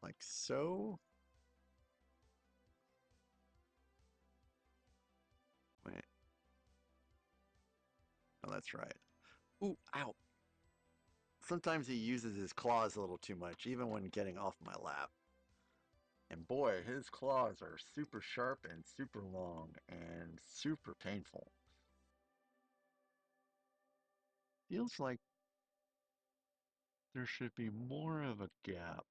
Like so. Wait. Oh, that's right. Ooh, ow. Sometimes he uses his claws a little too much, even when getting off my lap. And boy, his claws are super sharp and super long and super painful. Feels like there should be more of a gap.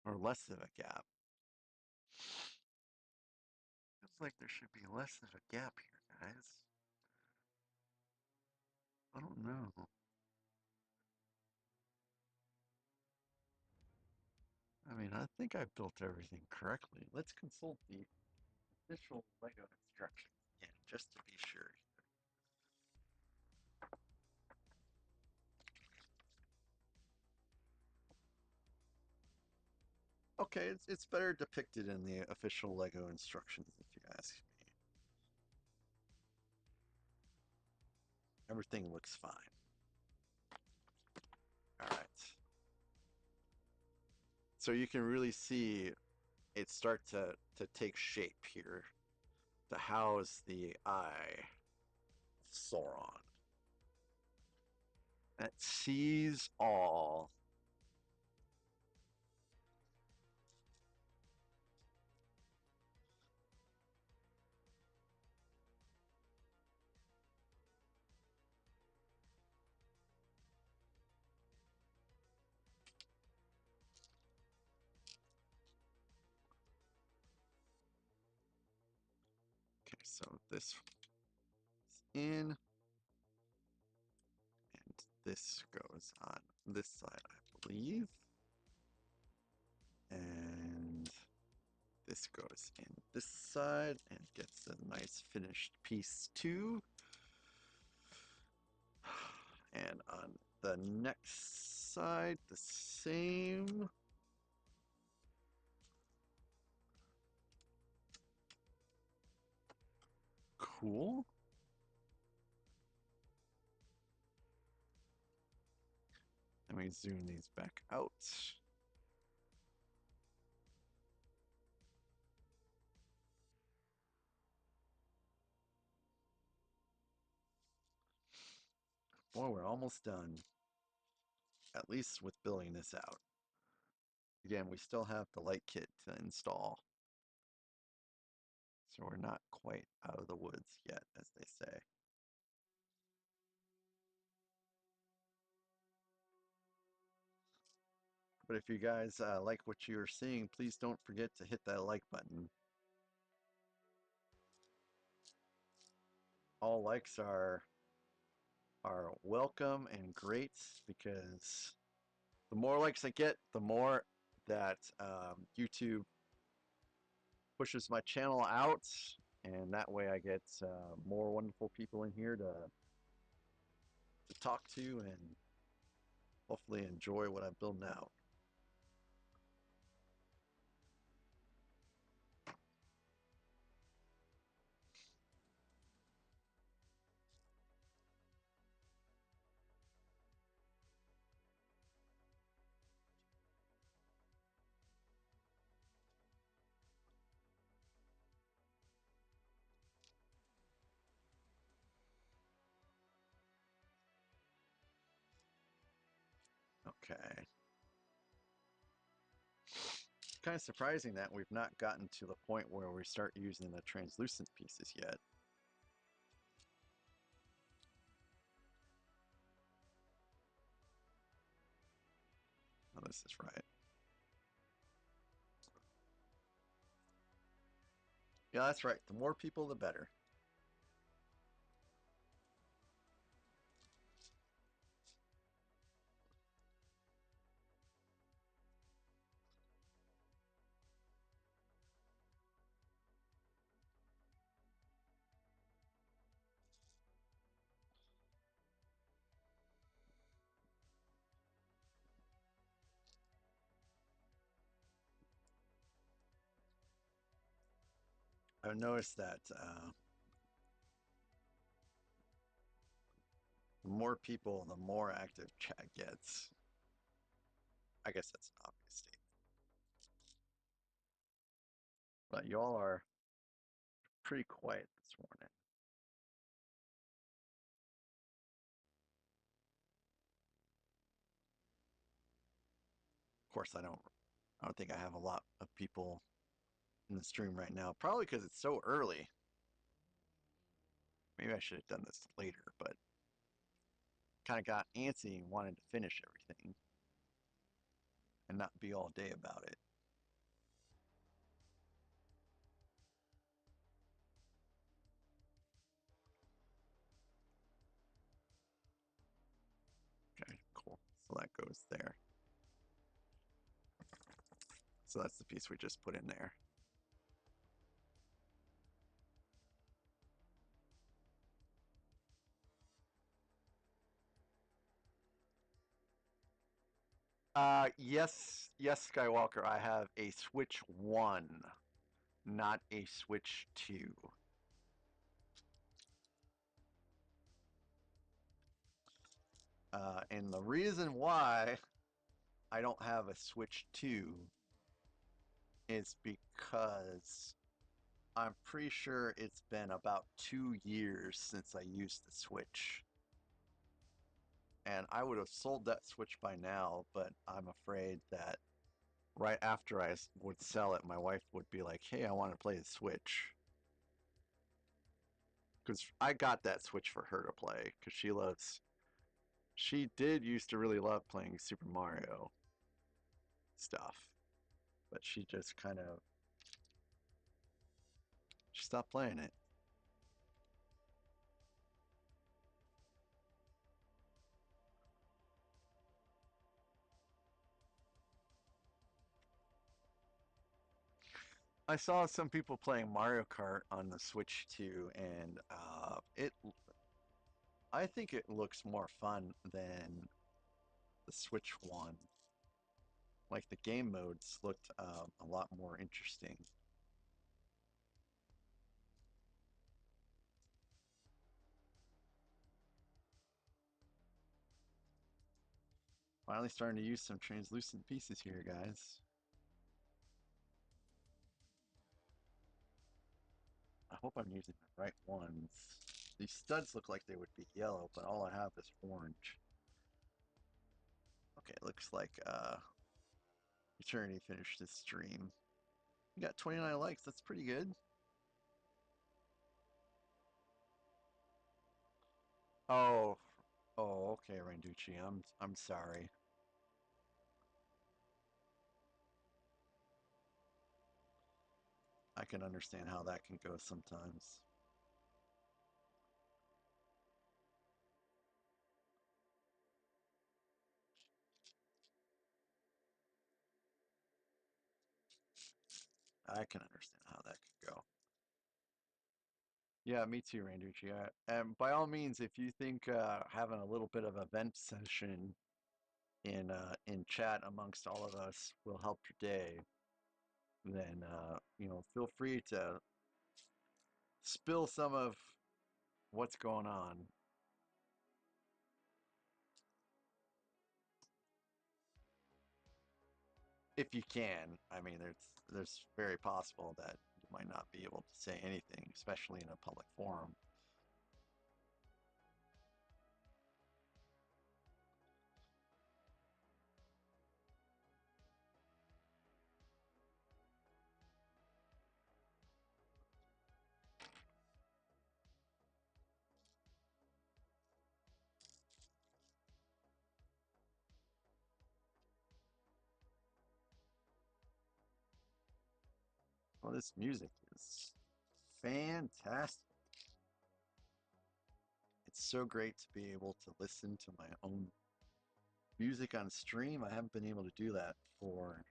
Or less of a gap. Feels like there should be less of a gap here, guys. I don't know. I mean, I think I built everything correctly. Let's consult the official Lego instructions again, just to be sure. Okay, it's better depicted in the official Lego instructions, if you ask me. Everything looks fine. All right. So you can really see it start to take shape here to house the eye of Sauron. That sees all. Okay, so this is in, and this goes on this side, I believe. And this goes in this side and gets a nice finished piece too. And on the next side the same. Cool. Let me zoom these back out. Boy, we're almost done. At least with building this out. Again, we still have the light kit to install. So we're not quite out of the woods yet, as they say. But if you guys like what you're seeing, please don't forget to hit that like button. All likes are welcome and great, because the more likes I get, the more that YouTube pushes my channel out, and that way I get more wonderful people in here to talk to and hopefully enjoy what I'm building out. Okay. Kind of surprising that we've not gotten to the point where we start using the translucent pieces yet. Oh, this is right. Yeah, that's right. The more people, the better. I've noticed that the more people, the more active chat gets. I guess that's an obvious statement. But y'all are pretty quiet this morning. Of course, I don't think I have a lot of people in the stream right now. Probably because it's so early. Maybe I should have done this later, but kind of got antsy and wanted to finish everything and not be all day about it. Okay, cool. So that goes there. So that's the piece we just put in there. Yes, Skywalker, I have a Switch 1, not a Switch 2. And the reason why I don't have a Switch 2 is because I'm pretty sure it's been about 2 years since I used the Switch. And I would have sold that Switch by now, but I'm afraid that right after I would sell it, my wife would be like, hey, I want to play the Switch. Because I got that Switch for her to play, because she did used to really love playing Super Mario stuff, but she just kind of, she stopped playing it. I saw some people playing Mario Kart on the Switch too, and I think it looks more fun than the Switch one. Like the game modes looked a lot more interesting. Finally starting to use some translucent pieces here, guys. I hope I'm using the right ones. These studs look like they would be yellow, but all I have is orange. Okay, looks like Eternity finished this stream. We got 29 likes, that's pretty good. Oh, oh, okay, Randucci, I'm sorry. I can understand how that can go sometimes. I can understand how that could go. Yeah, me too, Randucci. And by all means, if you think having a little bit of a vent session in chat amongst all of us will help your day, then feel free to spill some of what's going on. If you can. I mean, there's very possible that you might not be able to say anything, especially in a public forum. Well, this music is fantastic. It's so great to be able to listen to my own music on stream. I haven't been able to do that for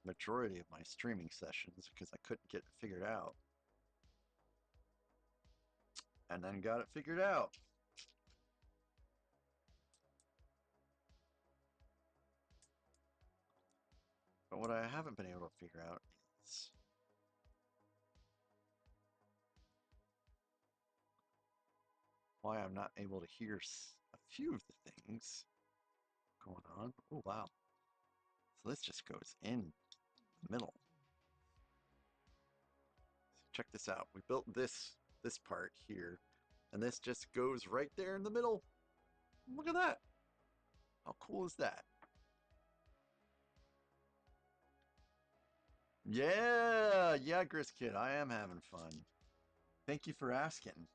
majority of my streaming sessions because I couldn't get it figured out. And then got it figured out. But what I haven't been able to figure out is why I'm not able to hear a few of the things going on. Oh, wow. So this just goes in the middle. So check this out. We built this part here, and this just goes right there in the middle. Look at that. How cool is that? Yeah, Gris Kid, I am having fun. Thank you for asking.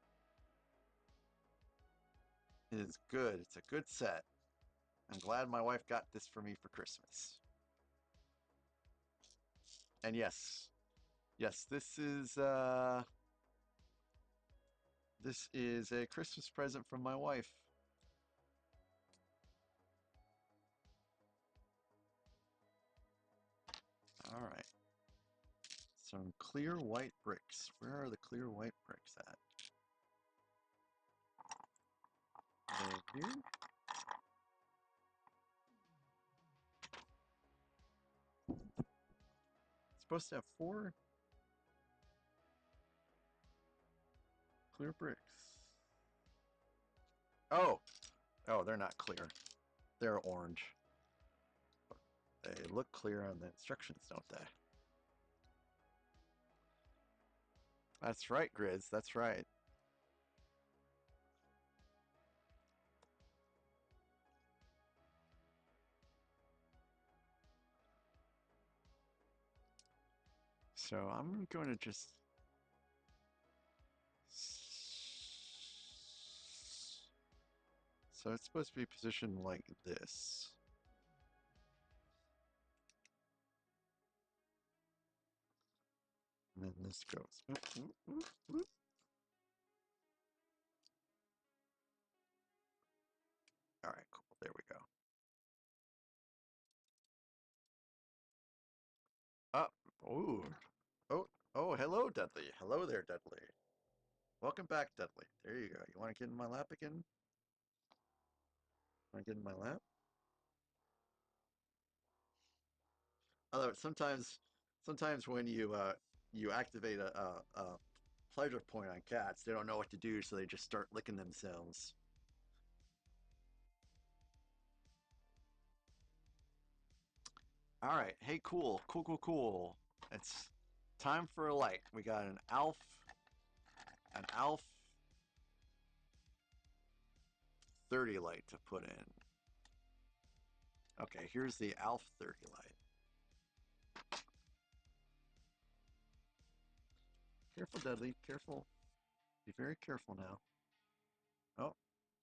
It is good. It's a good set. I'm glad my wife got this for me for Christmas. And yes, this is a Christmas present from my wife. All right. Some clear white bricks. Where are the clear white bricks at? They're here. It's supposed to have 4 clear bricks. Oh, they're not clear. They're orange. They look clear on the instructions, don't they? That's right, Grizz. That's right. So I'm going to just so it's supposed to be positioned like this. And then this goes. All right, cool. There we go. Up. Ooh. Oh, hello, Dudley. Hello there, Dudley. Welcome back, Dudley. There you go. You want to get in my lap again? Want to get in my lap? Although sometimes when you activate a pleasure point on cats, they don't know what to do, so they just start licking themselves. All right, hey, cool. It's time for a light. We got an Alf 30 light to put in. Okay, here's the Alf 30 light. Careful, Dudley. Careful. Be very careful now. Oh,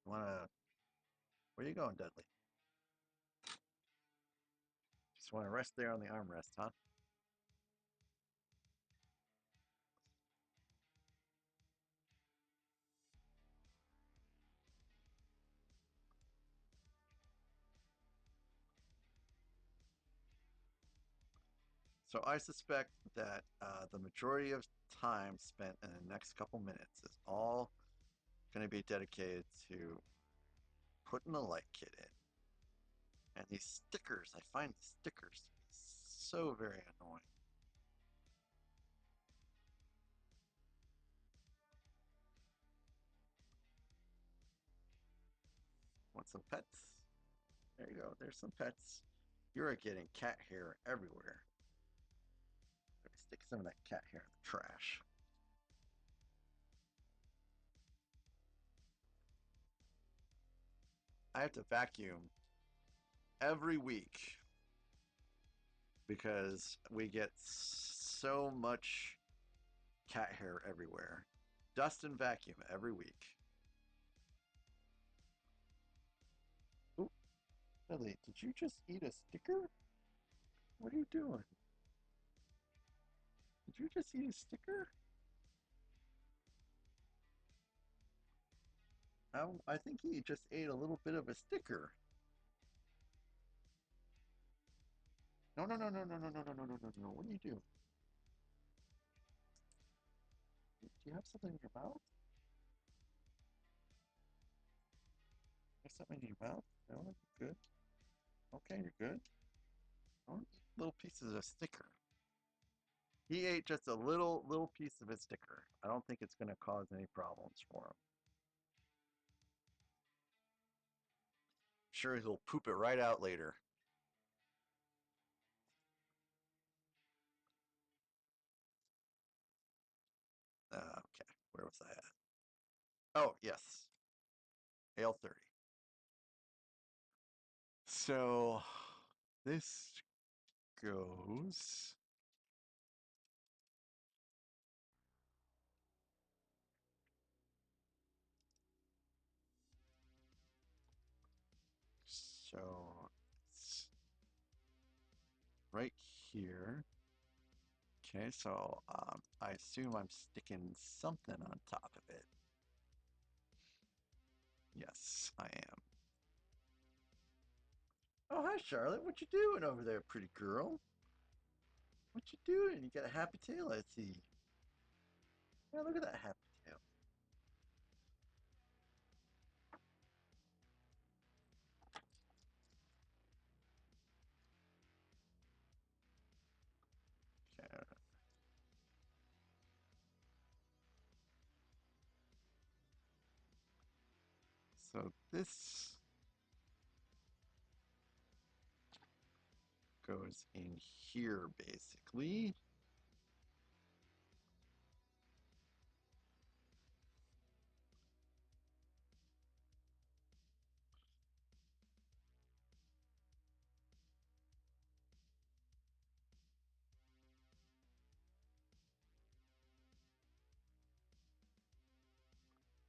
wanna? Where you going, Dudley? Just want to rest there on the armrest, huh? So I suspect that the majority of time spent in the next couple minutes is all going to be dedicated to putting the light kit in. And these stickers, I find the stickers to be so very annoying. Want some pets? There you go. There's some pets. You're getting cat hair everywhere. Stick some of that cat hair in the trash. I have to vacuum every week because we get so much cat hair everywhere. Dust and vacuum every week. Ooh, Lily, did you just eat a sticker? What are you doing? Did you just eat a sticker? I think he just ate a little bit of a sticker. No, no, no, no, no, no, no, no, no, no, no, no. What are you doing? Do you have something in your mouth? You have something in your mouth? No, you're good. Okay, you're good. Don't eat little pieces of sticker. He ate just a little piece of his sticker. I don't think it's going to cause any problems for him. Sure, he'll poop it right out later. Okay, where was I at? Oh, yes, AL30. So this goes. So it's right here. Okay, so I assume I'm sticking something on top of it. Yes, I am. Oh, hi, Charlotte. What you doing over there, pretty girl? What you doing? You got a happy tail, I see. Yeah, look at that happy tail. Okay, so this goes in here, basically.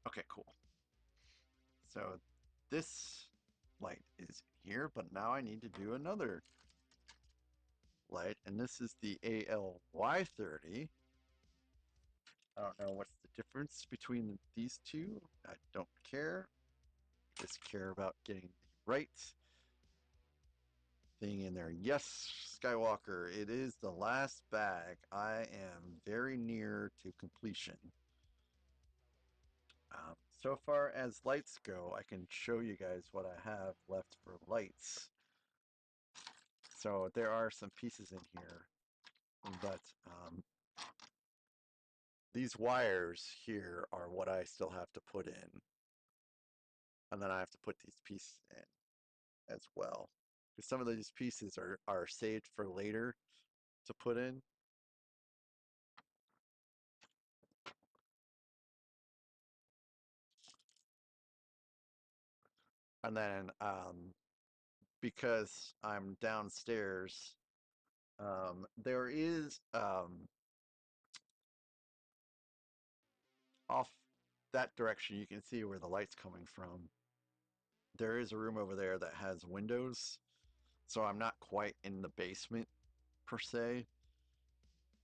Okay, cool. So this light is here, but now I need to do another light, and this is the ALY30. I don't know what's the difference between these two. I don't care. Just care about getting the right thing in there. Yes, Skywalker, it is the last bag. I am very near to completion. So far as lights go, I can show you guys what I have left for lights. So there are some pieces in here, but these wires here are what I still have to put in. And then I have to put these pieces in as well. Because some of these pieces are saved for later to put in. And then because I'm downstairs, there is off that direction, you can see where the light's coming from. There is a room over there that has windows, so I'm not quite in the basement per se,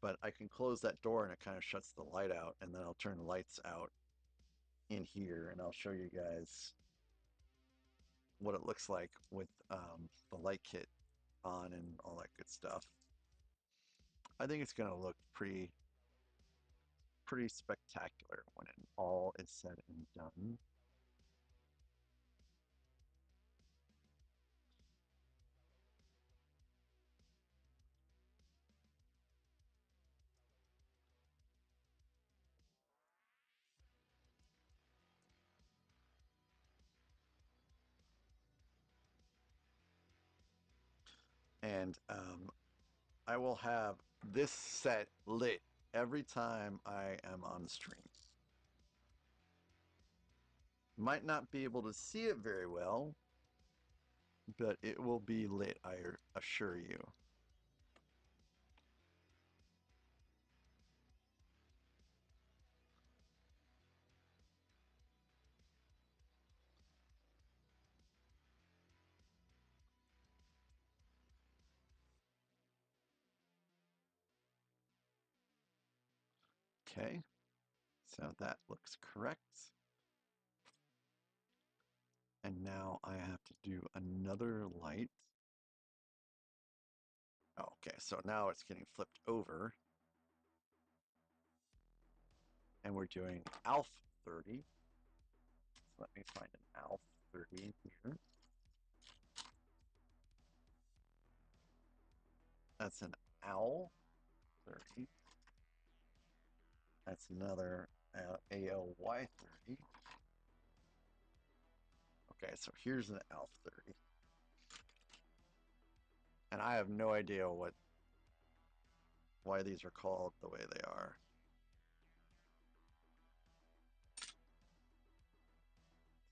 but I can close that door and it kind of shuts the light out, and then I'll turn the lights out in here and I'll show you guys what it looks like with the light kit on and all that good stuff. I think it's gonna look pretty spectacular when it all is said and done. And I will have this set lit every time I am on the stream. Might not be able to see it very well, but it will be lit, I assure you. Okay, so that looks correct. And now I have to do another light. Okay, so now it's getting flipped over. And we're doing ALF 30. So let me find an ALF 30 here. That's an OWL 30. That's another ALY 30. Okay, so here's an ALF 30. And I have no idea why these are called the way they are.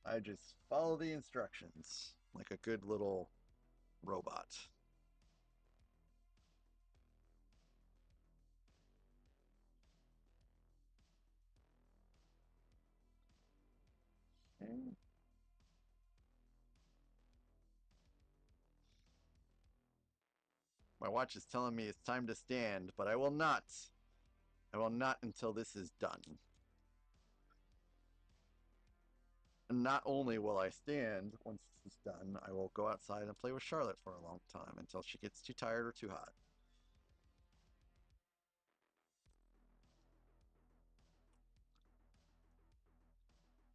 I just follow the instructions like a good little robot. Okay. My watch is telling me it's time to stand, but I will not. I will not until this is done. And not only will I stand once this is done, I will go outside and play with Charlotte for a long time until she gets too tired or too hot.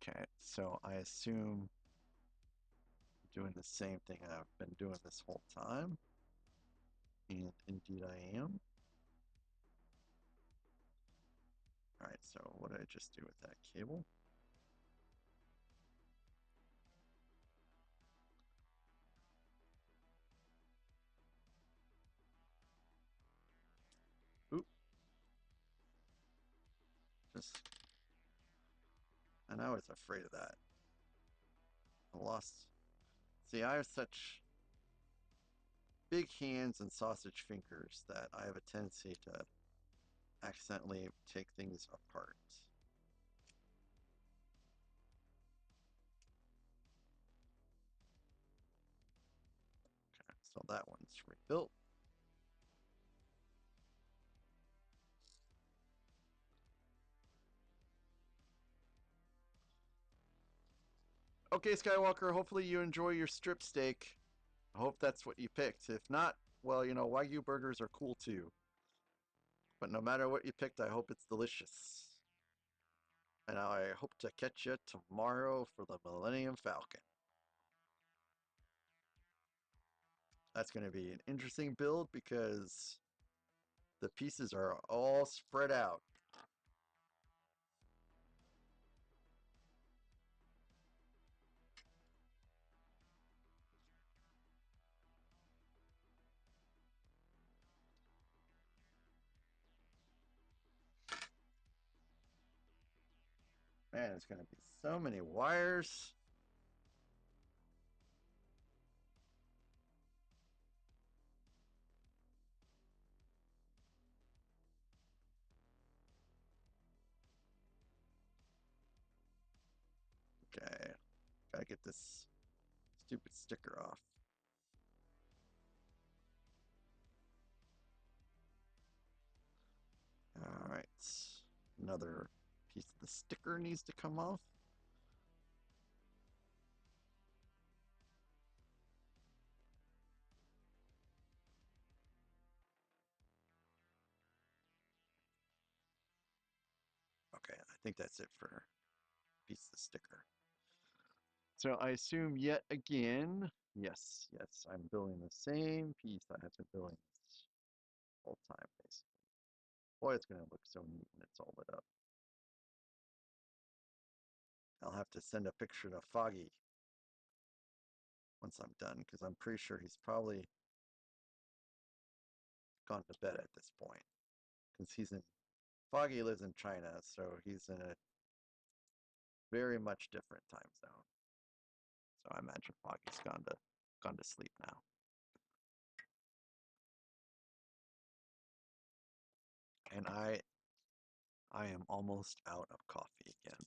Okay, so I assume I'm doing the same thing I've been doing this whole time. And indeed I am. Alright, so what did I just do with that cable? Oop. Just, and I was afraid of that. I lost. See, I have such big hands and sausage fingers that I have a tendency to accidentally take things apart. Okay, so that one's rebuilt. Okay, Skywalker, hopefully you enjoy your strip steak. I hope that's what you picked. If not, well, you know, Wagyu burgers are cool too. But no matter what you picked, I hope it's delicious. And I hope to catch you tomorrow for the Millennium Falcon. That's going to be an interesting build because the pieces are all spread out. Man, there's going to be so many wires. Okay, gotta get this stupid sticker off. All right, another piece of the sticker needs to come off. Okay, I think that's it for piece of the sticker. So I assume yet again, yes, I'm building the same piece I have been building this whole time, basically. Boy, it's gonna look so neat when it's all lit up. I'll have to send a picture to Foggy once I'm done, because I'm pretty sure he's probably gone to bed at this point. Because Foggy lives in China, so he's in a very much different time zone. So I imagine Foggy's gone to sleep now. And I am almost out of coffee again.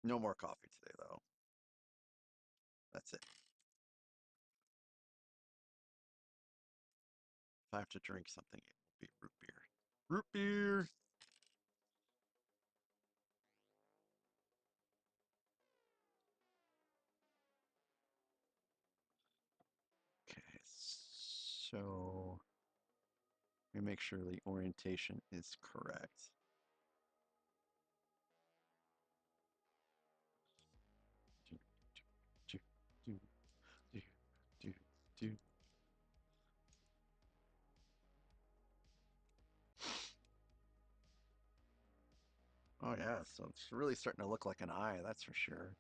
No more coffee today, though. That's it. If I have to drink something, it will be root beer. Root beer! Okay, so let me make sure the orientation is correct. Do, do, do, do, do. Oh yeah, so it's really starting to look like an eye, that's for sure.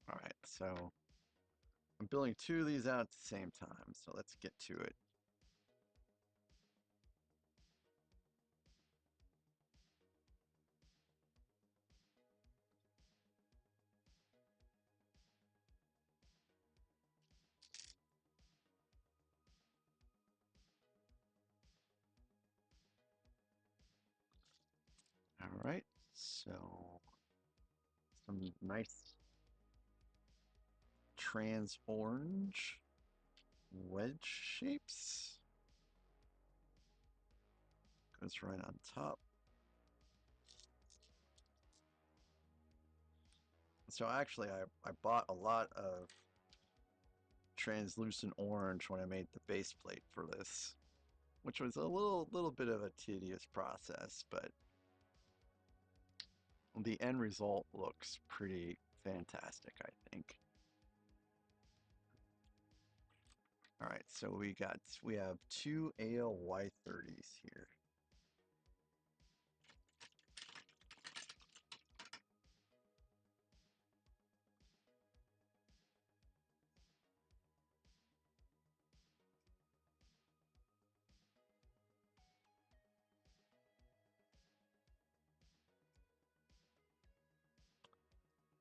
All right, so I'm building two of these out at the same time, so let's get to it. All right, so some nice trans orange wedge shapes. Goes right on top. So actually, I bought a lot of translucent orange when I made the base plate for this, which was a little bit of a tedious process, but the end result looks pretty fantastic, I think. All right, so we have two ALY30s here.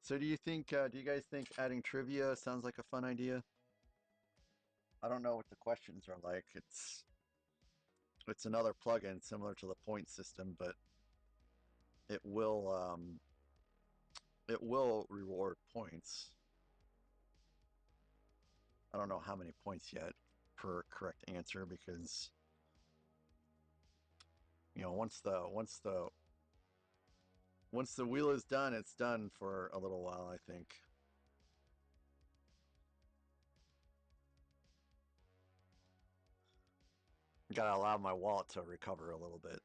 So do you guys think adding trivia sounds like a fun idea? I don't know what the questions are like. It's another plugin similar to the point system, but it will reward points. I don't know how many points yet per correct answer because once the wheel is done, it's done for a little while, I think. Gotta allow my wallet to recover a little bit.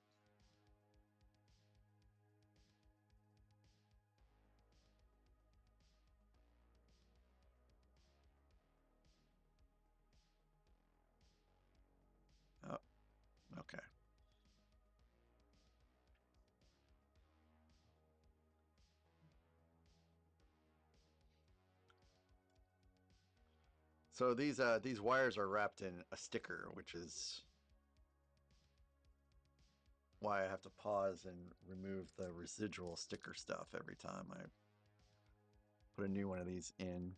Oh, okay. So these wires are wrapped in a sticker, which is why I have to pause and remove the residual sticker stuff every time I put a new one of these in.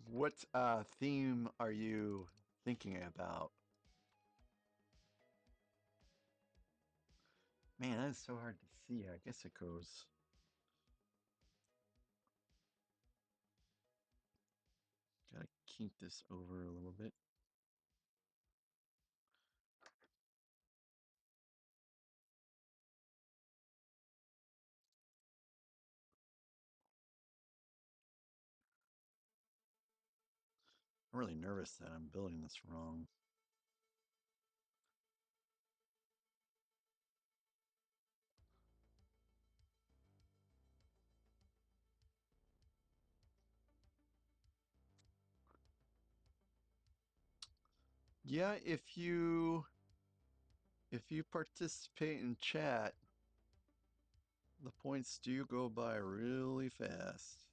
What theme are you thinking about? Man, that is so hard to see. I guess it goes. Gotta keep this over a little bit. I'm really nervous that I'm building this wrong. Yeah, if you participate in chat, the points do go by really fast.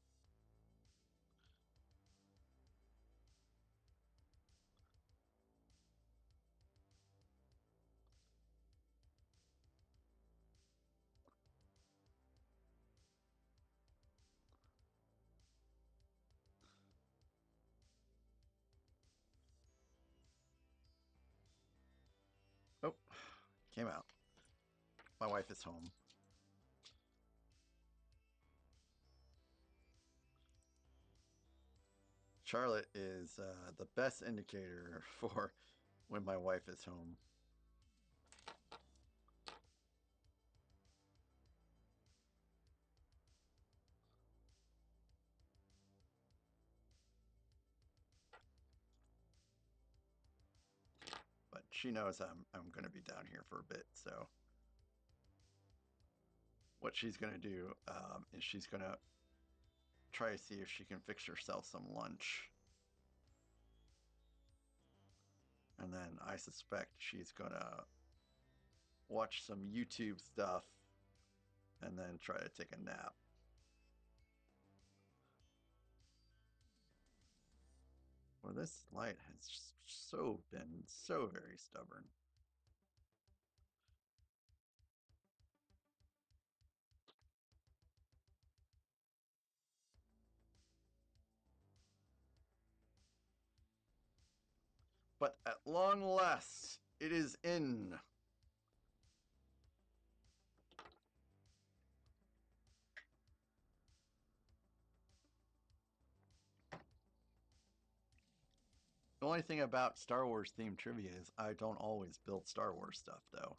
Oh, came out. My wife is home. Charlotte is the best indicator for when my wife is home. But she knows I'm going to be down here for a bit, so what she's going to do is she's going to try to see if she can fix herself some lunch. And then I suspect she's going to watch some YouTube stuff and then try to take a nap. Well, this light has been so very stubborn. But at long last, it is in. The only thing about Star Wars themed trivia is I don't always build Star Wars stuff, though.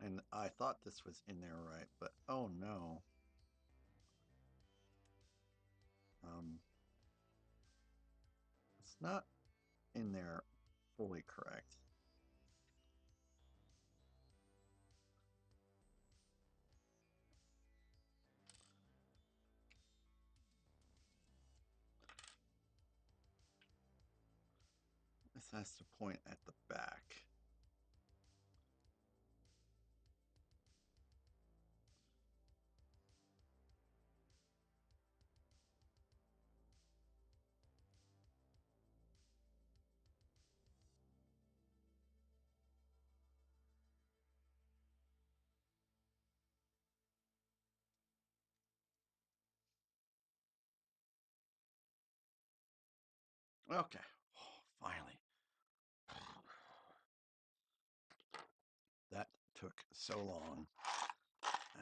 And I thought this was in there right, but oh no. It's not in there fully correct. This has to point at the back. Okay, finally. That took so long.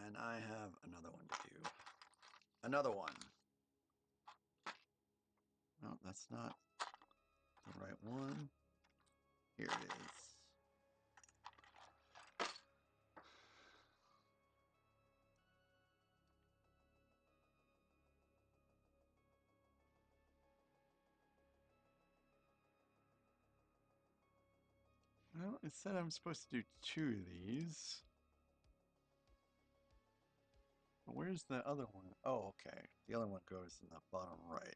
And I have another one to do. Another one. No, that's not right one. Here it is. Well, it said I'm supposed to do 2 of these. Where's the other one? Oh, okay. The other one goes in the bottom right.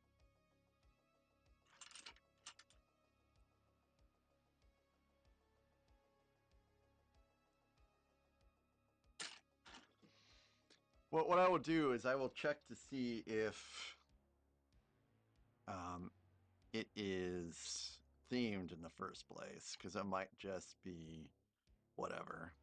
Well, what I will do is I will check to see if it is themed in the first place, because it might just be whatever.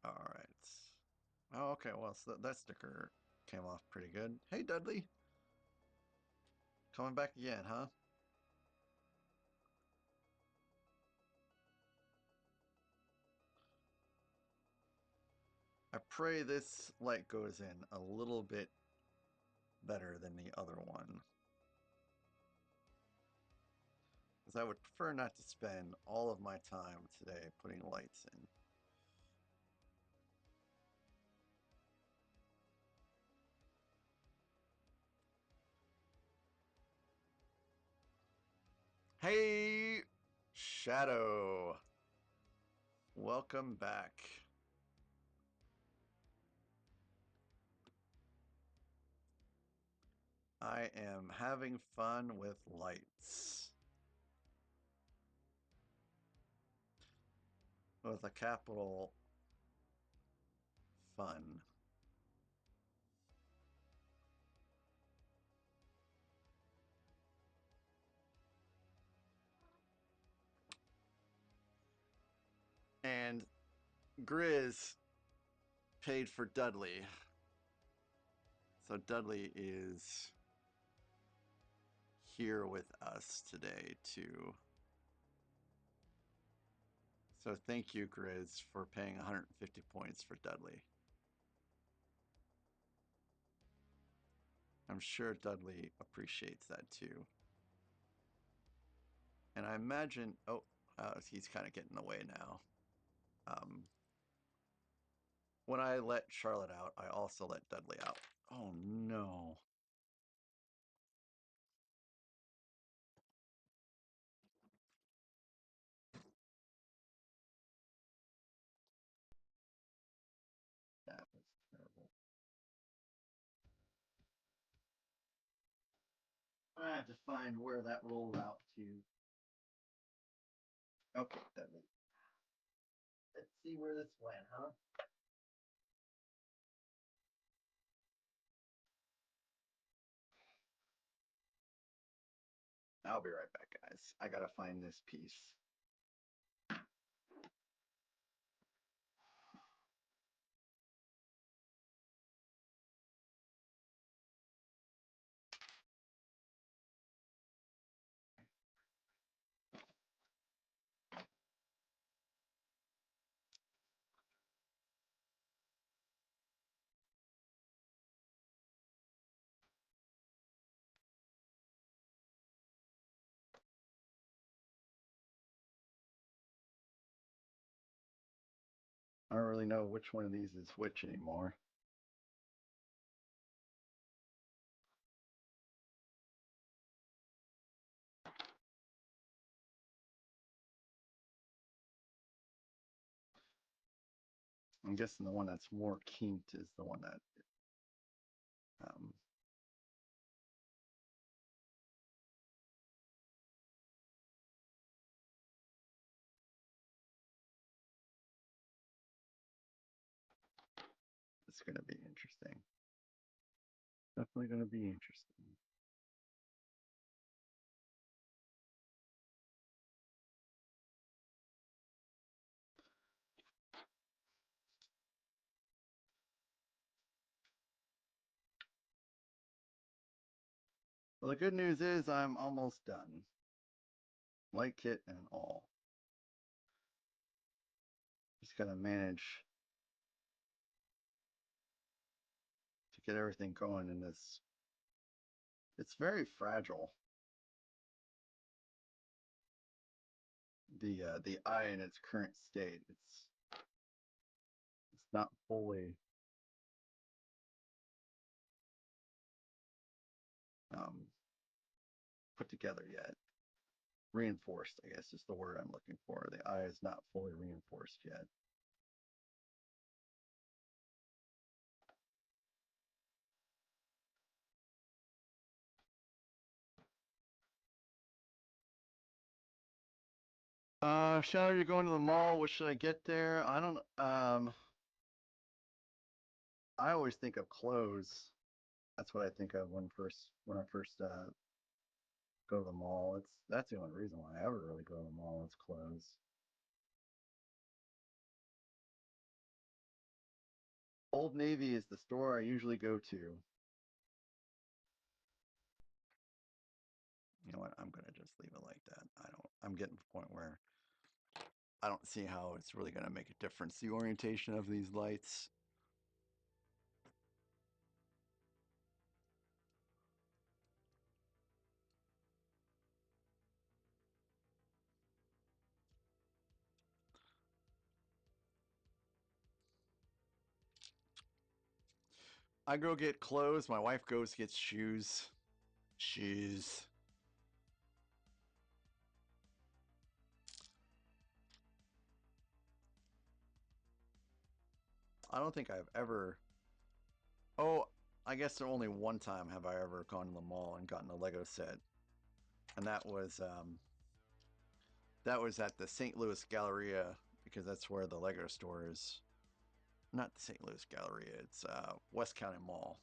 All right. Oh, okay. Well, so that sticker came off pretty good. Hey, Dudley. Coming back again, huh? I pray this light goes in a little bit better than the other one. Because I would prefer not to spend all of my time today putting lights in. Hey, Shadow. Welcome back. I am having fun with lights. With a capital fun. And Grizz paid for Dudley. So Dudley is here with us today too. So thank you, Grizz, for paying 150 points for Dudley. I'm sure Dudley appreciates that too. And I imagine, he's kind of getting away now. When I let Charlotte out, I also let Dudley out. Oh no. That was terrible. I have to find where that rolled out to. Okay, Dudley. Let's see where this went, huh? I'll be right back, guys. I gotta find this piece. I don't really know which one of these is which anymore. I'm guessing the one that's more kink is the one that um, is going to be interesting. Definitely going to be interesting. Well, the good news is I'm almost done. Light kit and all. just gotta manage to get everything going in this. It's very fragile. The eye in its current state. It's not fully um, put together yet. Reinforced, I guess, is the word I'm looking for. The eye is not fully reinforced yet. Shadow, you're going to the mall. What should I get there? I don't. I always think of clothes. That's what I think of when I first go to the mall. That's the only reason why I ever really go to the mall. It's clothes. Old Navy is the store I usually go to. You know what? I'm gonna just leave it like that. I'm getting to the point where I don't see how it's really gonna make a difference. The orientation of these lights. I go get clothes. My wife goes gets shoes. Shoes. I don't think I've ever. Oh, I guess only one time have I ever gone to the mall and gotten a Lego set, and that was at the St. Louis Galleria because that's where the Lego store is. Not the St. Louis Galleria. It's West County Mall.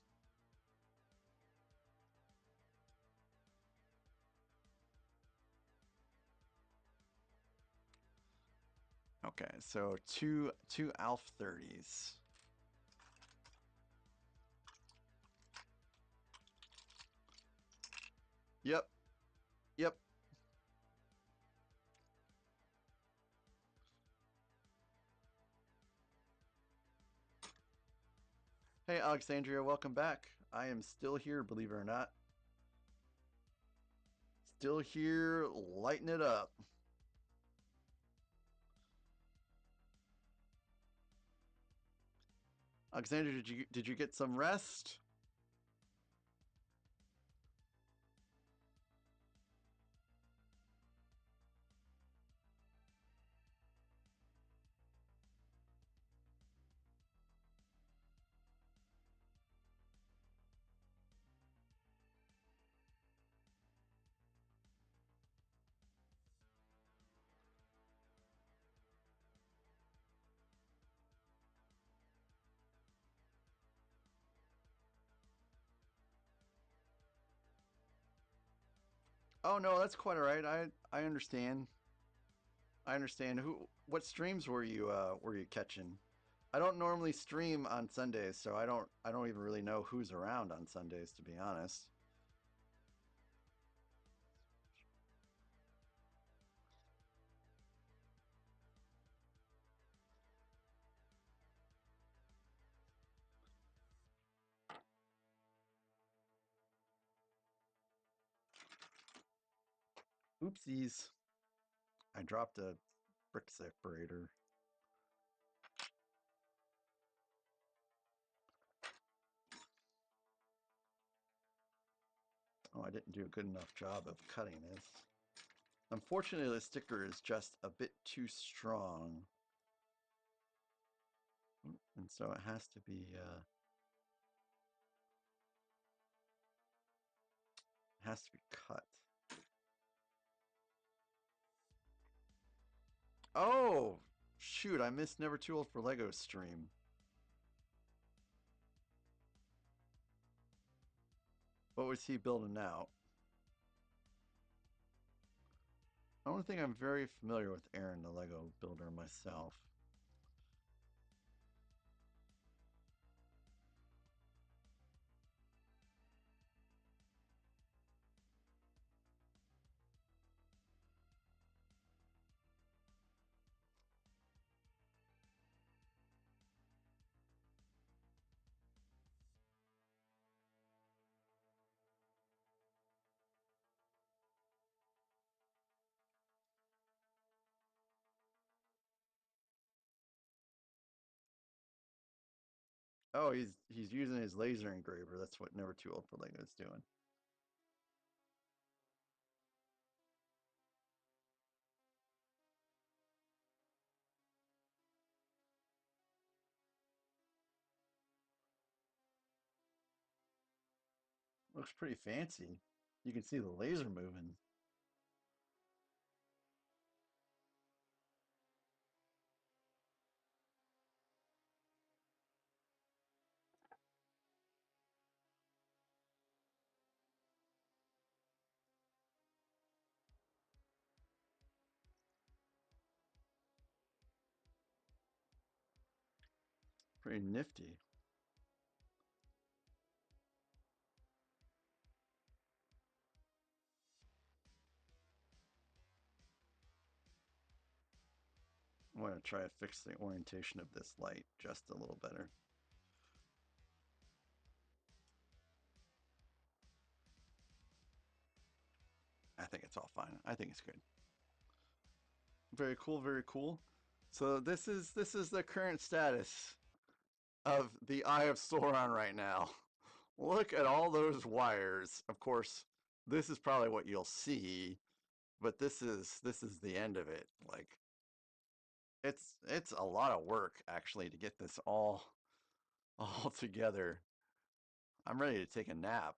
Okay, so two Alf 30s. Yep, yep. Hey, Alexandria, welcome back. I am still here, believe it or not. Still here, lighting it up. Alexandria, did you get some rest? Oh no, that's quite all right. I understand. I understand. What streams were you catching? I don't normally stream on Sundays, so I don't even really know who's around on Sundays, to be honest. Oopsies. I dropped a brick separator. Oh, I didn't do a good enough job of cutting this. Unfortunately, the sticker is just a bit too strong. And so it has to be cut. Oh, shoot, I missed Never Too Old for Lego stream. What was he building now? I don't think I'm very familiar with Aaron, the Lego builder, myself. Oh, he's using his laser engraver. That's what Never Too Old for Lego is doing. Looks pretty fancy. You can see the laser moving. Pretty nifty. I'm going to try to fix the orientation of this light just a little better. I think it's all fine. I think it's good. Very cool, very cool. So this is the current status of the Eye of Sauron right now. Look at all those wires. Of course, this is probably what you'll see, but this is the end of it. Like it's a lot of work actually to get this all together. I'm ready to take a nap.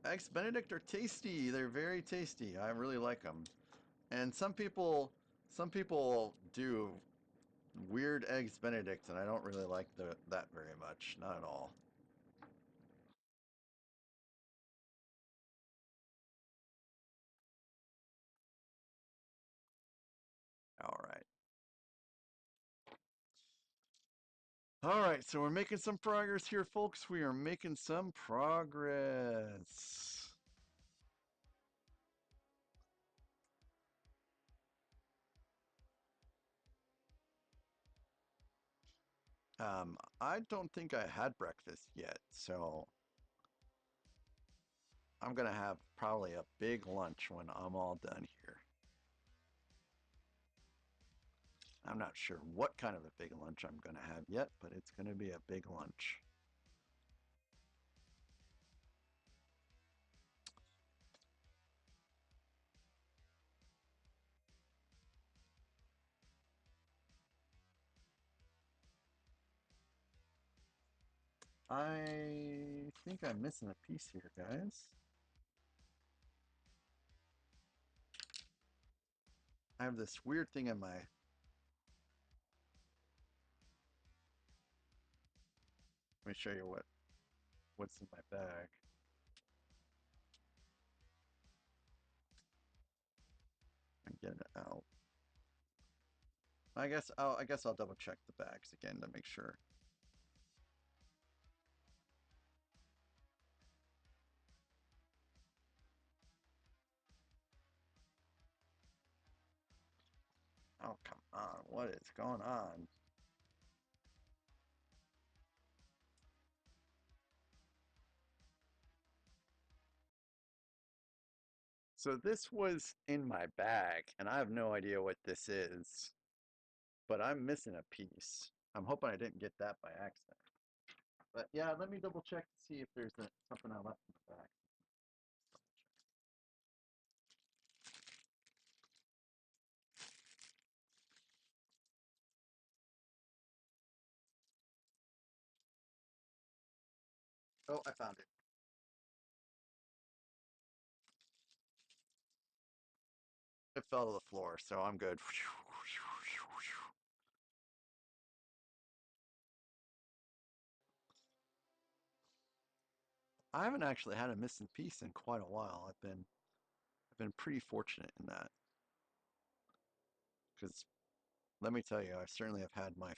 Eggs Benedict are tasty. They're very tasty. I really like them. And some people do weird eggs Benedict, and I don't really like that very much. Not at all. All right. All right, so we're making some progress here, folks. We are making some progress. I don't think I had breakfast yet, so I'm gonna have probably a big lunch when I'm all done here. I'm not sure what kind of a big lunch I'm gonna have yet, but it's gonna be a big lunch. I think I'm missing a piece here, guys. I have this weird thing in my. Let me show you what's in my bag. And get it out. I guess I'll double check the bags again to make sure. Oh, come on. What is going on? So this was in my bag, and I have no idea what this is, but I'm missing a piece. I'm hoping I didn't get that by accident. But yeah, let me double check to see if there's something I left in the bag. Oh, I found it. It fell to the floor, so I'm good. I haven't actually had a missing piece in quite a while. I've been pretty fortunate in that because let me tell you, I certainly have had my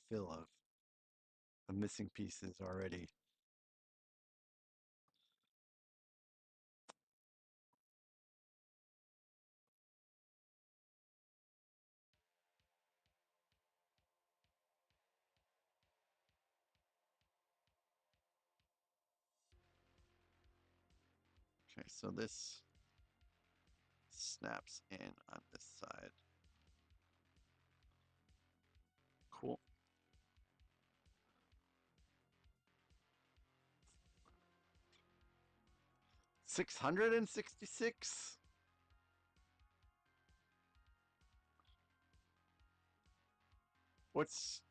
fill of missing pieces already. Okay, so this snaps in on this side. Cool. $666? What's...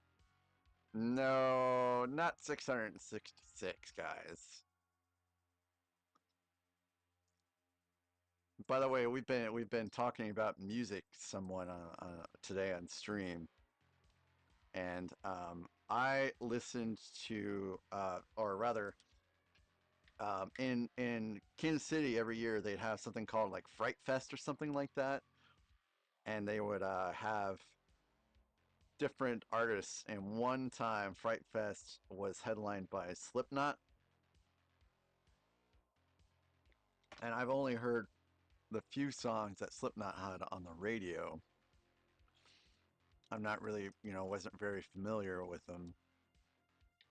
No, not 666, guys. By the way, we've been talking about music somewhat today on stream, and I listened to, or rather, in Kansas City every year they'd have something called like Fright Fest or something like that, and they would have different artists. And one time, Fright Fest was headlined by Slipknot, and I've only heard the few songs that Slipknot had on the radio. I'm not really, wasn't very familiar with them,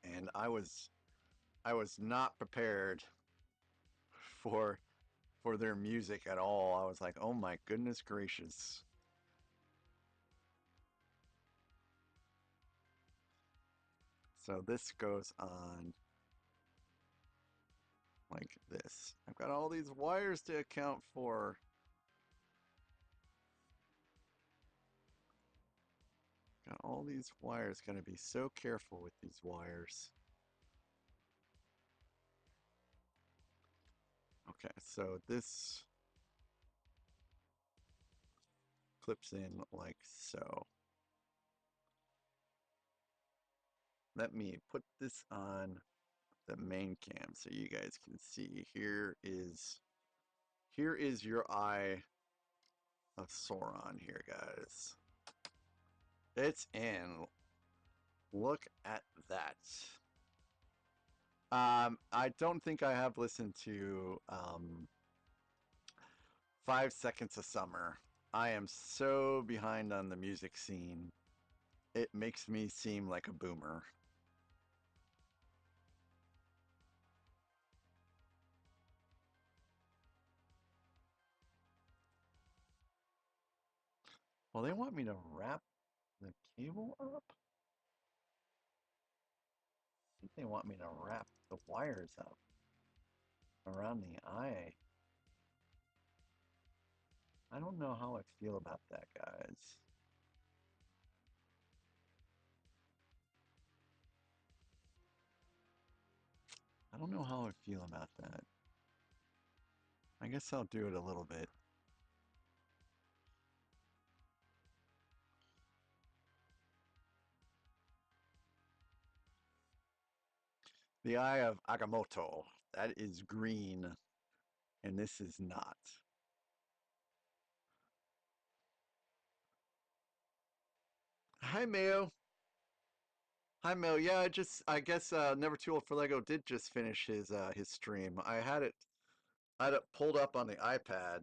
and I was not prepared for for their music at all. I was like, "Oh my goodness gracious." So this goes on like this. I've got all these wires to account for. Got all these wires. Gotta be so careful with these wires. Okay, so this clips in like so. Let me put this on the main cam so you guys can see. Here is your eye of Sauron here, guys. It's in. Look at that. I don't think I have listened to 5 Seconds of Summer. I am so behind on the music scene. It makes me seem like a boomer. Well, they want me to wrap the cable up? I think they want me to wrap the wires up around the eye. I don't know how I feel about that, guys. I don't know how I feel about that. I guess I'll do it a little bit. The eye of Agamotto. That is green, and this is not. Hi, Mayo. Hi, Mel. Yeah, I guess Never Too Old for Lego did just finish his stream. I had it pulled up on the iPad,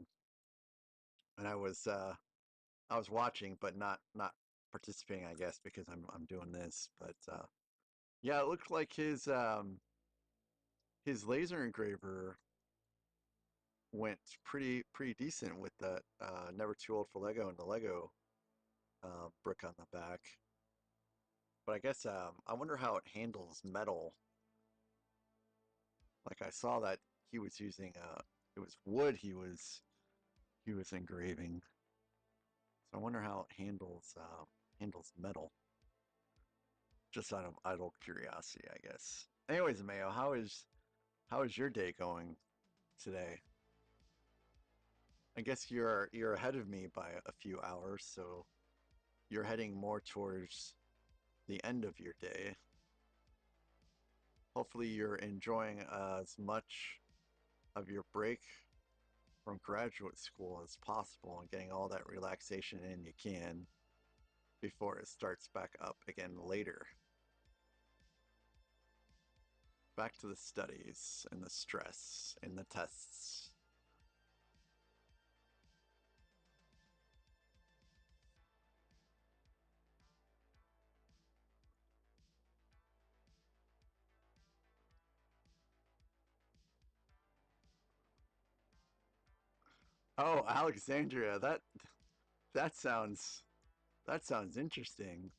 and I was watching, but not participating, I guess, because I'm doing this. But yeah, it looked like his laser engraver went pretty decent with that Never Too Old for Lego and the Lego brick on the back. But I guess I wonder how it handles metal. Like I saw that he was using it was wood he was engraving. So I wonder how it handles metal. Just out of idle curiosity, I guess. Anyways, Mayo, how is your day going today? I guess you're ahead of me by a few hours, so you're heading more towards the end of your day. Hopefully you're enjoying as much of your break from graduate school as possible and getting all that relaxation in you can before it starts back up again later. Back to the studies and the stress and the tests. Oh, Alexandria. That sounds that sounds interesting.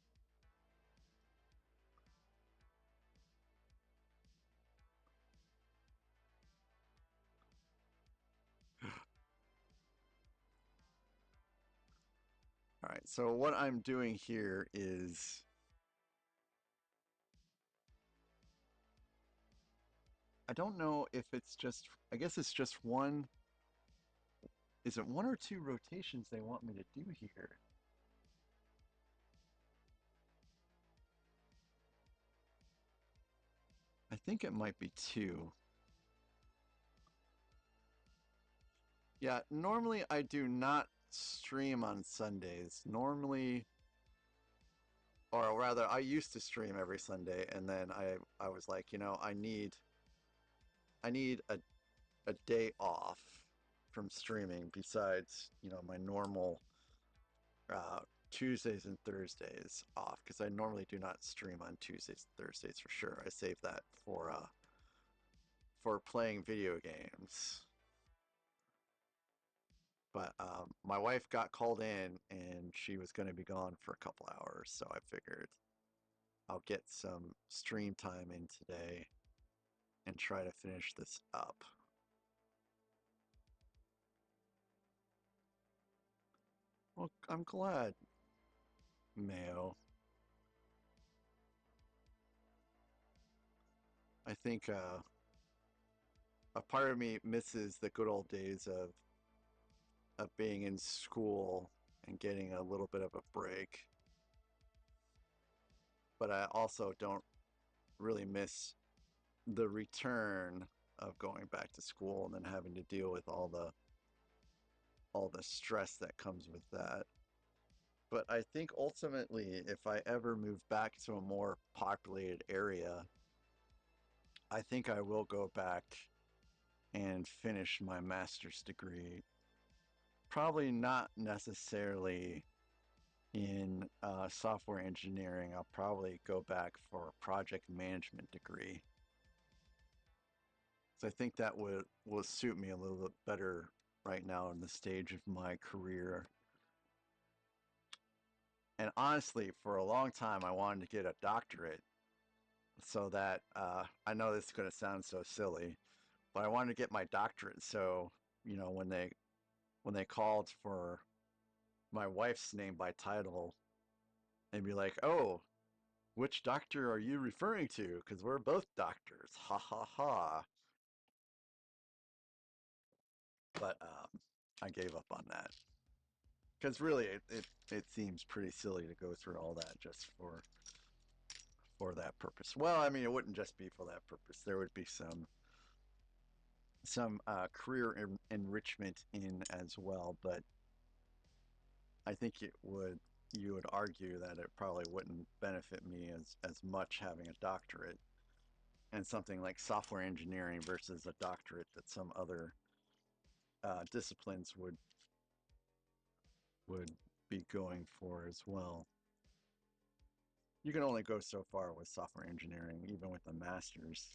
All right. So what I'm doing here is I don't know if it's just I guess it's just one. Is it one or two rotations they want me to do here? I think it might be two. Yeah, normally I do not stream on Sundays. Normally, or rather, I used to stream every Sunday, and then I was like, I need a day off from streaming besides, my normal Tuesdays and Thursdays off because I normally do not stream on Tuesdays and Thursdays for sure. I save that for playing video games. But my wife got called in and she was going to be gone for a couple hours, so I figured I'll get some stream time in today and try to finish this up. Well, I'm glad, Mayo. I think a part of me misses the good old days of being in school and getting a little bit of a break. But I also don't really miss the return of going back to school and then having to deal with all the stress that comes with that. But I think ultimately, if I ever move back to a more populated area, I think I will go back and finish my master's degree. Probably not necessarily in software engineering. I'll probably go back for a project management degree. So I think that will suit me a little bit better right now in the stage of my career. And honestly, for a long time, I wanted to get a doctorate so that I know this is going to sound so silly, but I wanted to get my doctorate. So when they called for my wife's name by title, they'd be like, "Oh, which doctor are you referring to? Because we're both doctors." Ha ha ha. But I gave up on that because really it seems pretty silly to go through all that just for that purpose. Well, I mean, it wouldn't just be for that purpose. There would be some career enrichment in as well, but I think you would argue that it probably wouldn't benefit me as much having a doctorate and something like software engineering versus a doctorate that some other disciplines would be going for as well. You can only go so far with software engineering, even with a master's.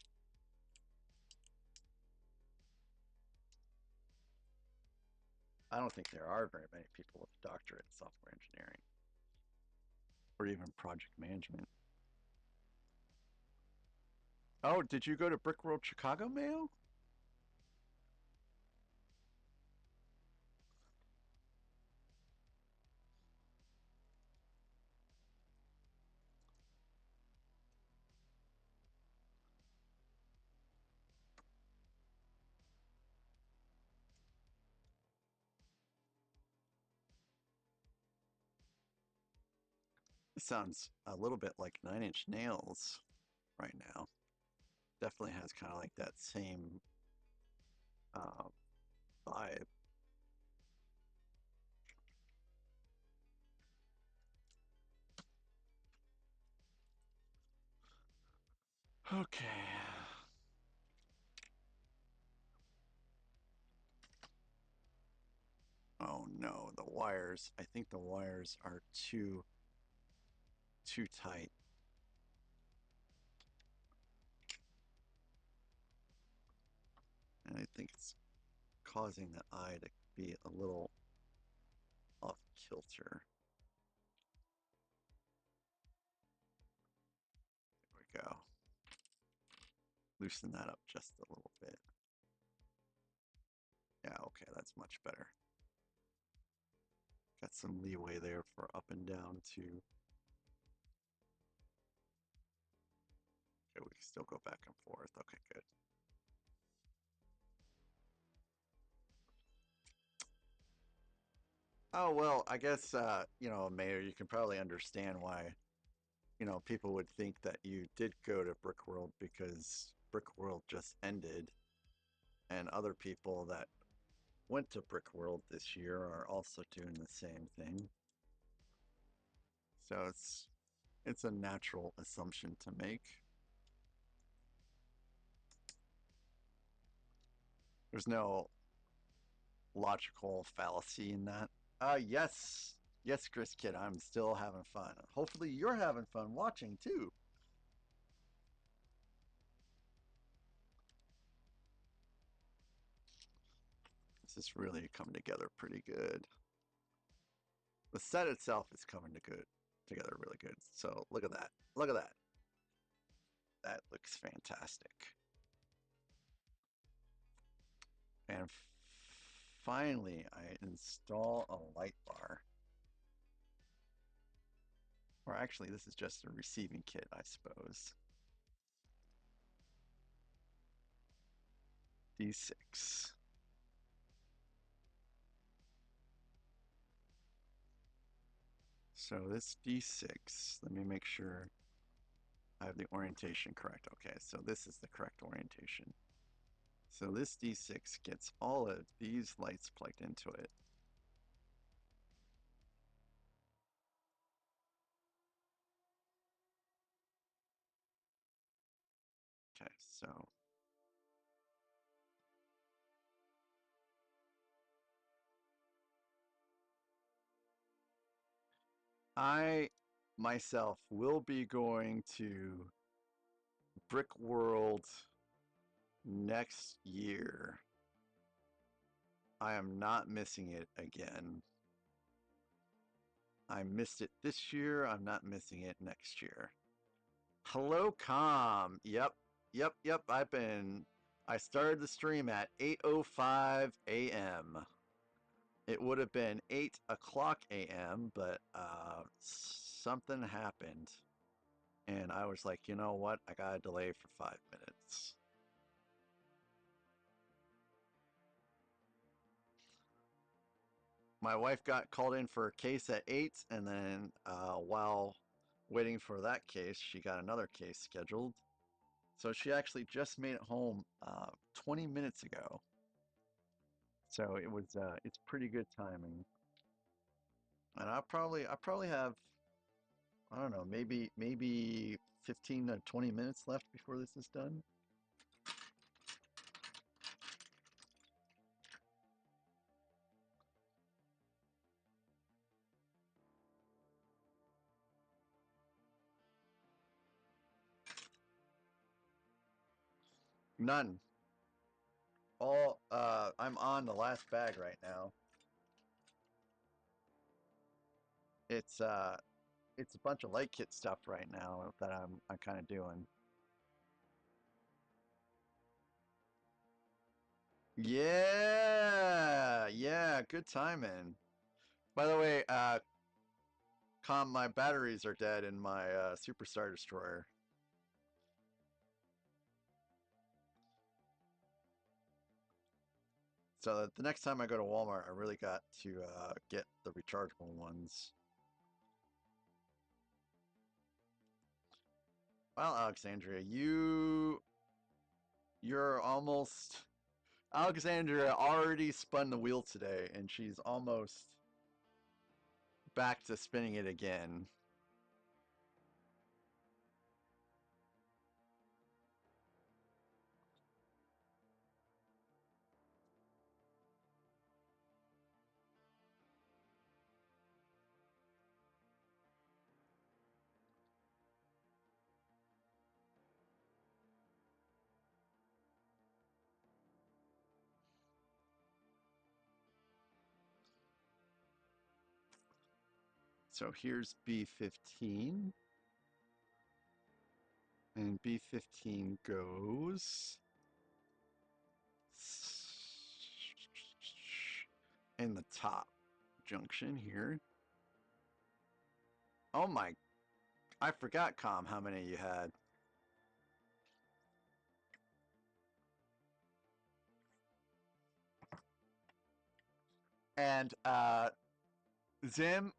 I don't think there are very many people with a doctorate in software engineering or even project management. Oh, did you go to Brick World Chicago, Mayo? It sounds a little bit like Nine Inch Nails right now. Definitely has kind of like that same uh, vibe. Okay. Oh no, the wires. I think the wires are too tight. And I think it's causing the eye to be a little off kilter. There we go. Loosen that up just a little bit. Yeah, okay, that's much better. Got some leeway there for up and down too. Okay, we can still go back and forth. Okay, good. Oh, well, I guess, Mayor, you can probably understand why, people would think that you did go to Brick World because Brick World just ended, and other people that went to Brick World this year are also doing the same thing. So it's a natural assumption to make. There's no logical fallacy in that. Yes. Yes, Chris Kid, I'm still having fun. Hopefully you're having fun watching too. This is really coming together pretty good. The set itself is coming together really good. So look at that. Look at that. That looks fantastic. And finally, I install a light bar. Or actually, this is just a receiving kit, I suppose. D6. So this D6, let me make sure I have the orientation correct. Okay, so this is the correct orientation. So this D6 gets all of these lights plugged into it. Okay, so I myself will be going to Brick World next year. I am not missing it again. I missed it this year. I'm not missing it next year. Hello, Com. Yep. I started the stream at 8:05 a.m. It would have been 8 o'clock a.m., but something happened. And I was like, you know what? I got to delay for 5 minutes. My wife got called in for a case at 8, and then while waiting for that case, she got another case scheduled. So she actually just made it home 20 minutes ago. So it's pretty good timing. And I probably have, I don't know, maybe 15 to 20 minutes left before this is done. None. I'm on the last bag right now. It's a bunch of light kit stuff right now that I'm kind of doing. Yeah, good timing. By the way, my batteries are dead in my Superstar Destroyer. So the next time I go to Walmart, I really got to get the rechargeable ones. Well, Alexandria, you're almost. Alexandria already spun the wheel today, and she's almost back to spinning it again. So here's B15. And B15 goes in the top junction here. Oh my, I forgot, Com, how many you had. And Zim,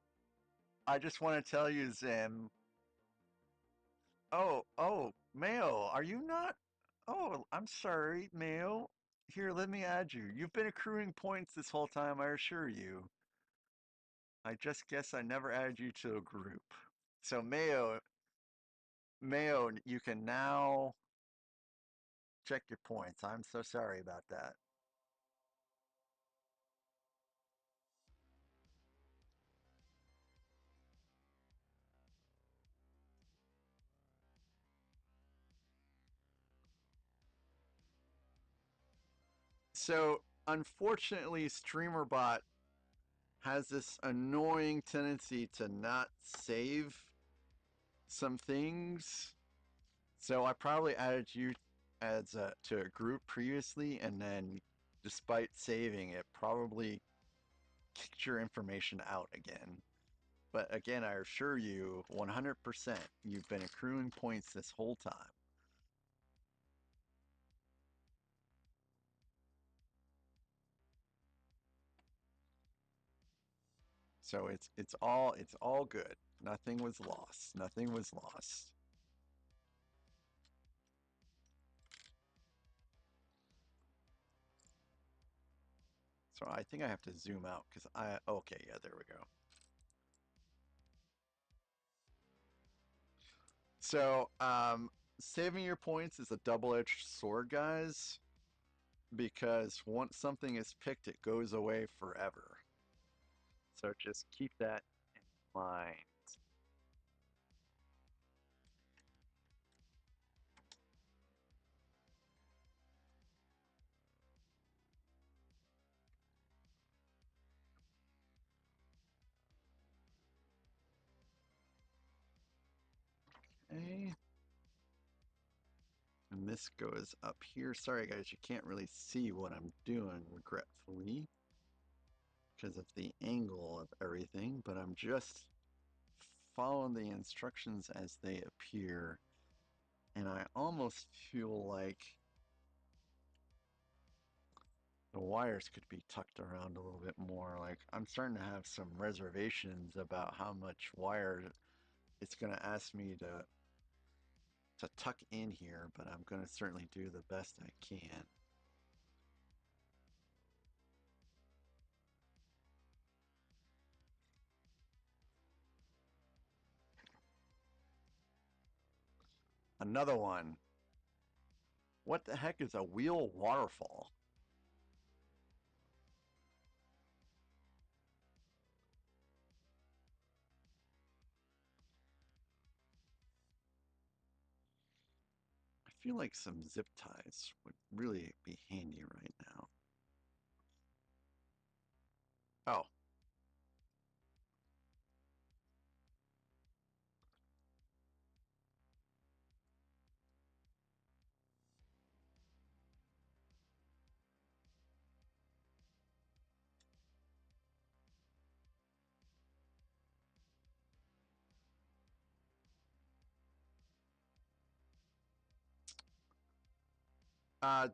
I just want to tell you, Zim. Oh, Mayo, are you not? Oh, I'm sorry, Mayo. Here, let me add you. You've been accruing points this whole time, I assure you. I just guess I never added you to a group. So Mayo, you can now check your points. I'm so sorry about that. So, unfortunately, StreamerBot has this annoying tendency to not save some things. So, I probably added you to a group previously, and then despite saving it, probably kicked your information out again. But again, I assure you, 100%, you've been accruing points this whole time. So it's all good. Nothing was lost. Nothing was lost. So I think I have to zoom out because okay, yeah, there we go. So saving your points is a double-edged sword, guys, because once something is picked, it goes away forever. So just keep that in mind. Okay. And this goes up here. Sorry, guys, you can't really see what I'm doing, regretfully, because of the angle of everything, but I'm just following the instructions as they appear. And I almost feel like the wires could be tucked around a little bit more. Like, I'm starting to have some reservations about how much wire it's going to ask me to tuck in here, but I'm going to certainly do the best I can. Another one. What the heck is a wheel waterfall? I feel like some zip ties would really be handy right now. Oh,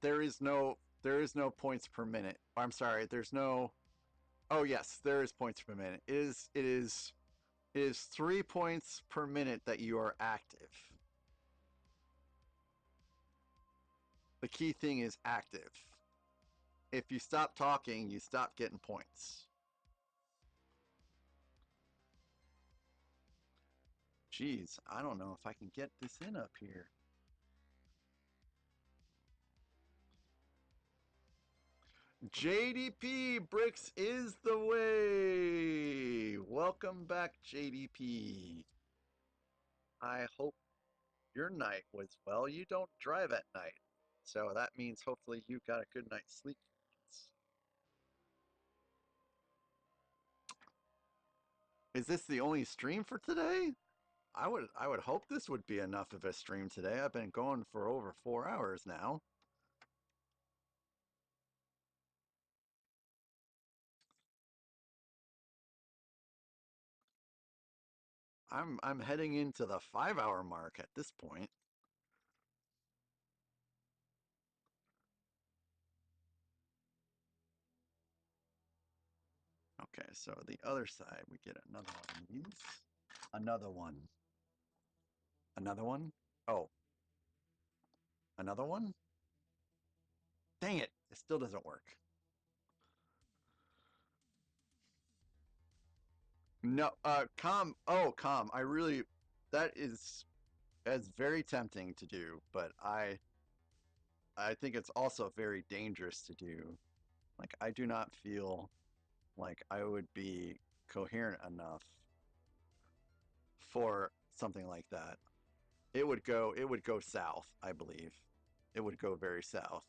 there is no points per minute. I'm sorry, there's no. Oh yes, there is points per minute. It is 3 points per minute that you are active. The key thing is active. If you stop talking, you stop getting points. Jeez, I don't know if I can get this in up here. JDP Bricks is the way. Welcome back, JDP. I hope your night was well. You don't drive at night, so that means hopefully you got a good night's sleep. Is this the only stream for today? I would hope this would be enough of a stream today. I've been going for over 4 hours now. I'm heading into the 5 hour mark at this point. Okay, so the other side we get another one of these. Another one. Another one? Oh, another one? Dang it, it still doesn't work. No, calm. That is that's very tempting to do, but I think it's also very dangerous to do. Like I do not feel like I would be coherent enough for something like that. It would go south, I believe. It would go very south.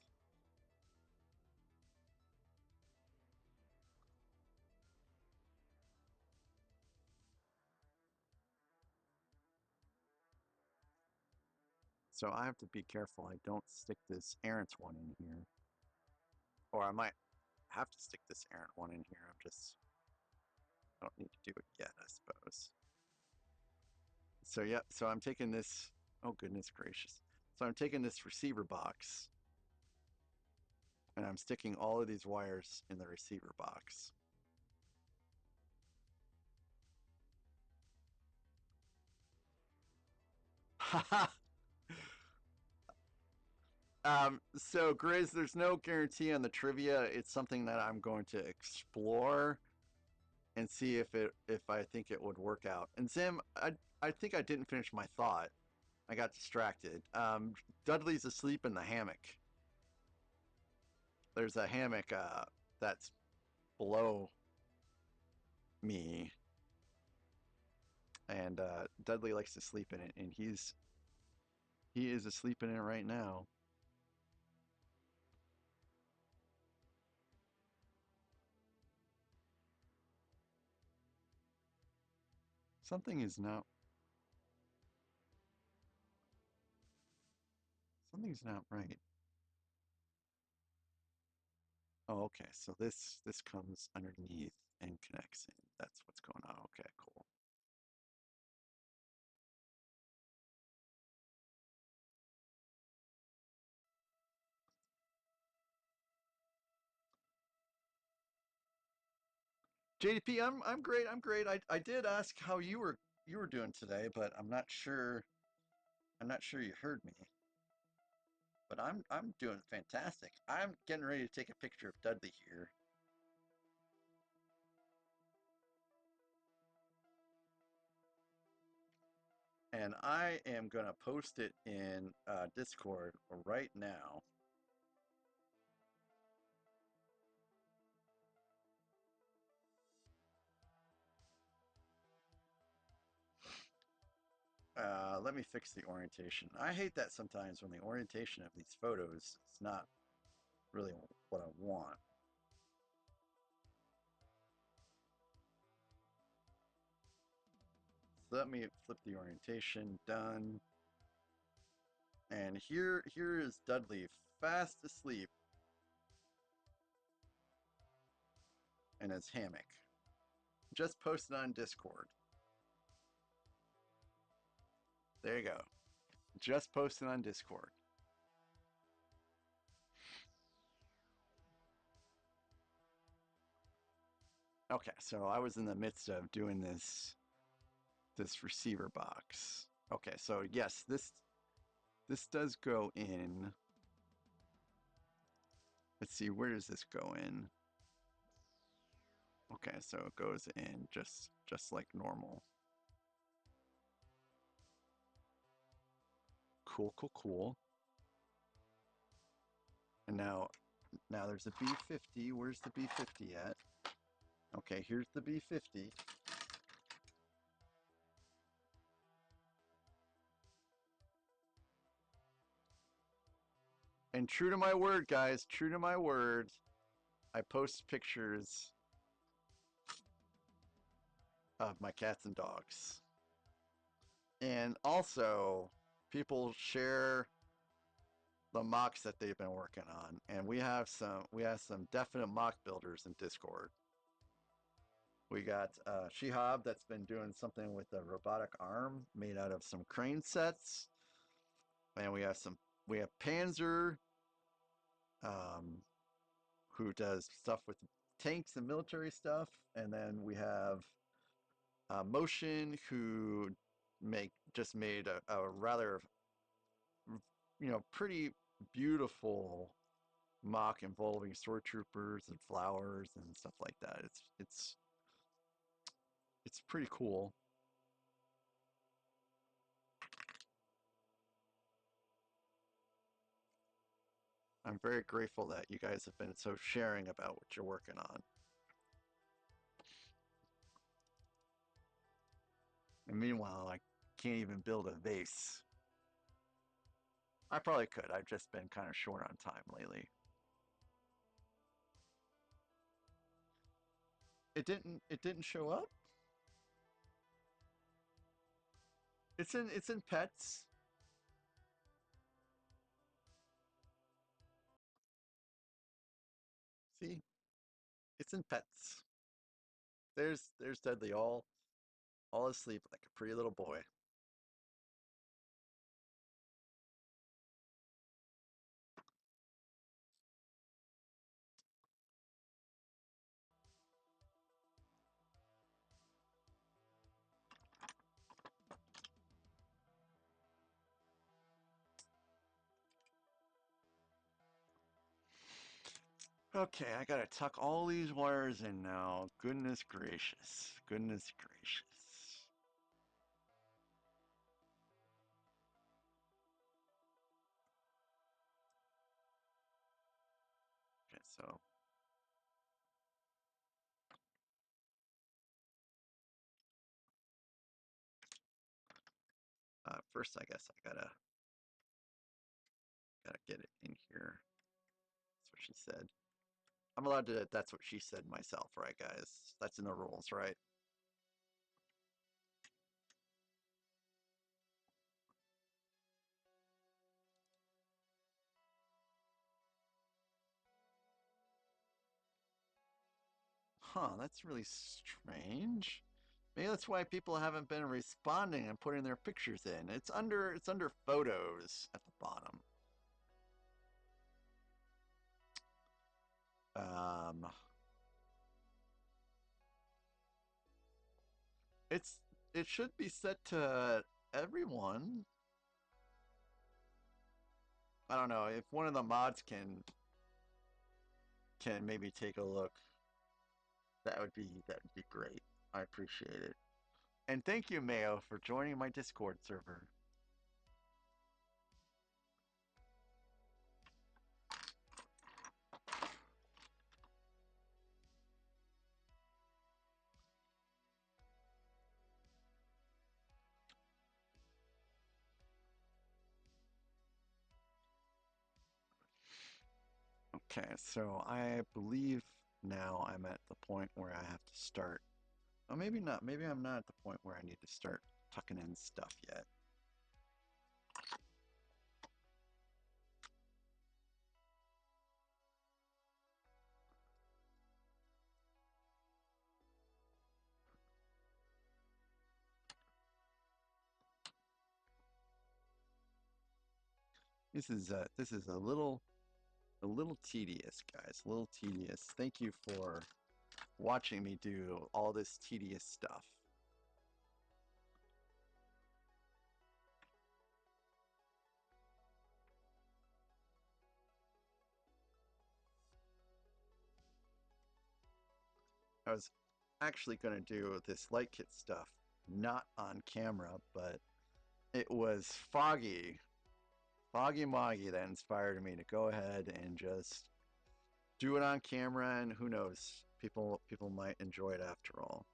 So I have to be careful I don't stick this errant one in here. Or I might have to stick this errant one in here. I don't need to do it yet, I suppose. So yeah, so I'm taking this, oh goodness gracious. So I'm taking this receiver box and I'm sticking all of these wires in the receiver box. So Grizz, there's no guarantee on the trivia. It's something that I'm going to explore and see if I think it would work out. And Zim, I think I didn't finish my thought. I got distracted. Dudley's asleep in the hammock. There's a hammock that's below me, and Dudley likes to sleep in it, and he is asleep in it right now. Something is not something's not right. Oh, okay. So this comes underneath and connects in. That's what's going on. Okay, cool. JDP, I'm great. I'm great. I did ask how you were doing today, but I'm not sure you heard me. But I'm doing fantastic. I'm getting ready to take a picture of Dudley here. And I am gonna post it in Discord right now. Let me fix the orientation. I hate that sometimes when the orientation of these photos is not really what I want. So let me flip the orientation. Done. And here is Dudley fast asleep in his hammock. Just posted on Discord. There you go. Just posted on Discord. Okay, so I was in the midst of doing this receiver box. Okay, so yes, this does go in. Let's see, where does this go in? Okay, so it goes in just like normal. Cool. And now there's a B50. Where's the B50 at? Okay, here's the B50. And true to my word, guys, true to my word, I post pictures of my cats and dogs. And also, people share the mocks that they've been working on, and we have some definite mock builders in Discord. We got Shihab that's been doing something with a robotic arm made out of some crane sets, and we have Panzer, um, who does stuff with tanks and military stuff, and then we have Motion, who made a rather pretty beautiful mock involving sword troopers and flowers and stuff like that. It's pretty cool. I'm very grateful that you guys have been so sharing about what you're working on. And meanwhile, I can't even build a vase. I probably could. I've just been kind of short on time lately. It didn't show up? It's in pets. See? It's in pets. There's Dudley all asleep like a pretty little boy. Okay, I gotta tuck all these wires in now. Goodness gracious. Goodness gracious. Okay, so first I guess I gotta get it in here. That's what she said. I'm allowed to that's what she said myself, right guys? That's in the rules, right? Huh, that's really strange. Maybe that's why people haven't been responding and putting their pictures in. It's under photos at the bottom. Um, it's it should be set to everyone. I don't know if one of the mods can maybe take a look. That would be great. I appreciate it. And thank you, Mayo, for joining my Discord server. Okay, so I believe now I'm at the point where I have to start. Oh, maybe not. Maybe I'm not at the point where I need to start tucking in stuff yet. This is a little tedious, guys. A little tedious. Thank you for watching me do all this tedious stuff. I was actually going to do this light kit stuff not on camera, but it was Foggy Moggy that inspired me to go ahead and just do it on camera, and who knows, people might enjoy it after all.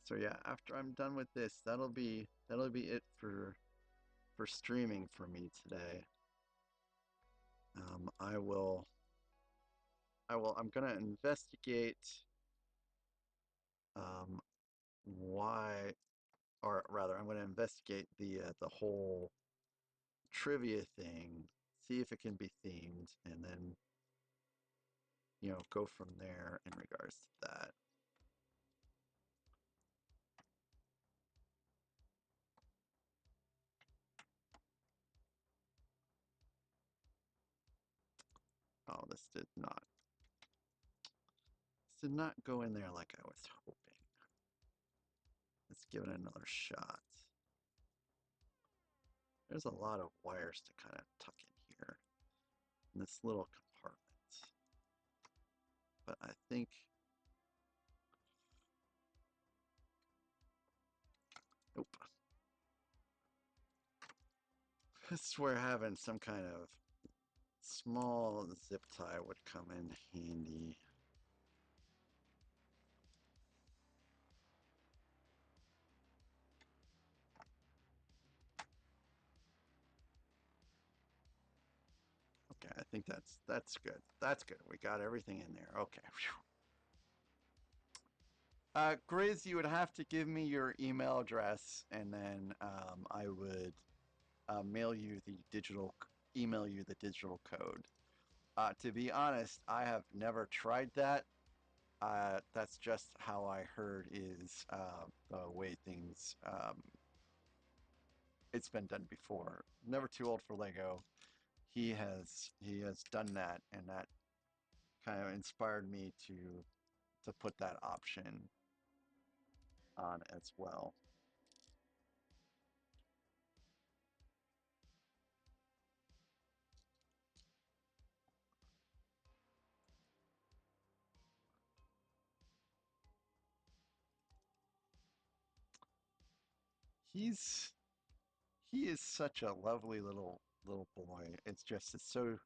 So yeah, after I'm done with this, that'll be it for streaming for me today. I'm gonna investigate um, why, or rather, I'm gonna investigate the whole trivia thing, see if it can be themed, and then go from there in regards to that. Oh, this did not go in there like I was hoping. Let's give it another shot. There's a lot of wires to kind of tuck in here in this little compartment. But I think nope. This is where having some kind of small zip tie would come in handy. Okay, I think that's good. That's good. We got everything in there. Okay. Grizz, you would have to give me your email address, and then I would email you the digital code. To be honest, I have never tried that. That's just how I heard is the way things it's been done before. Never too old for Lego. He has done that, and that kind of inspired me to put that option on as well. He's he is such a lovely little boy. It's so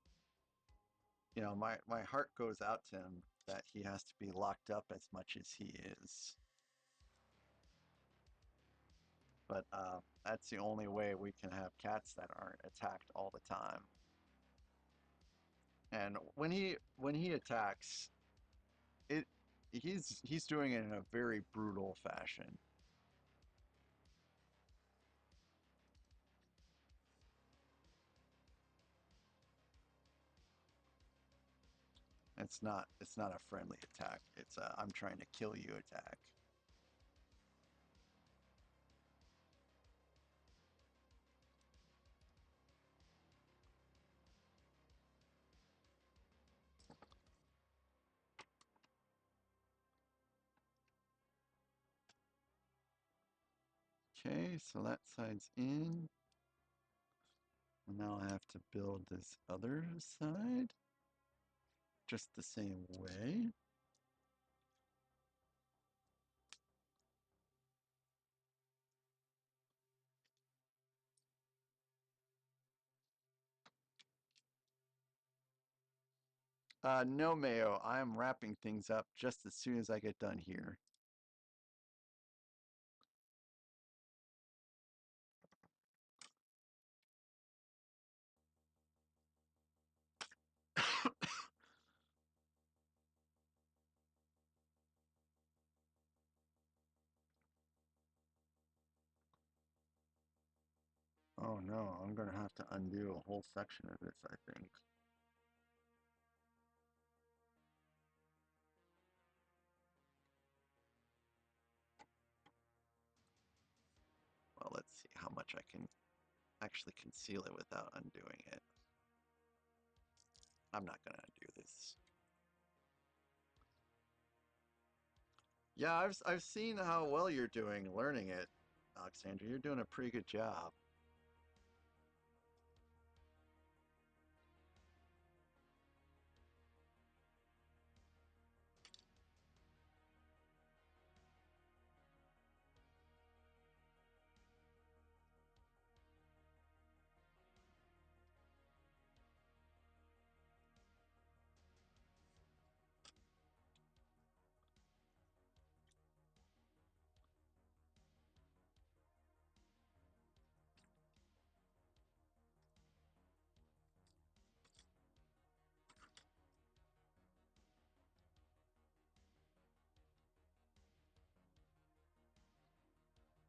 my heart goes out to him that he has to be locked up as much as he is. But that's the only way we can have cats that aren't attacked all the time. And when he attacks, it he's doing it in a very brutal fashion. It's not a friendly attack. It's a I'm trying to kill you attack. Okay, so that side's in. And now I have to build this other side just the same way. No, Mayo. I am wrapping things up just as soon as I get done here. Oh no, I'm gonna have to undo a whole section of this, I think. Well, let's see how much I can actually conceal it without undoing it. I'm not gonna undo this. Yeah, I've seen how well you're doing learning it, Alexandra. You're doing a pretty good job.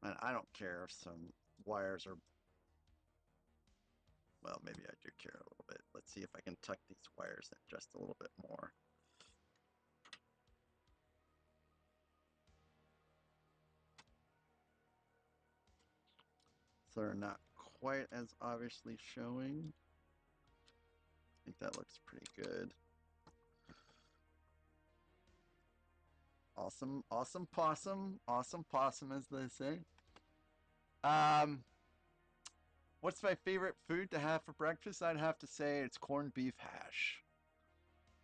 And I don't care if some wires are, well, maybe I do care a little bit. Let's see if I can tuck these wires in just a little bit more. So they're not quite as obviously showing. I think that looks pretty good. Awesome, awesome possum, as they say. Um, what's my favorite food to have for breakfast? I'd have to say it's corned beef hash.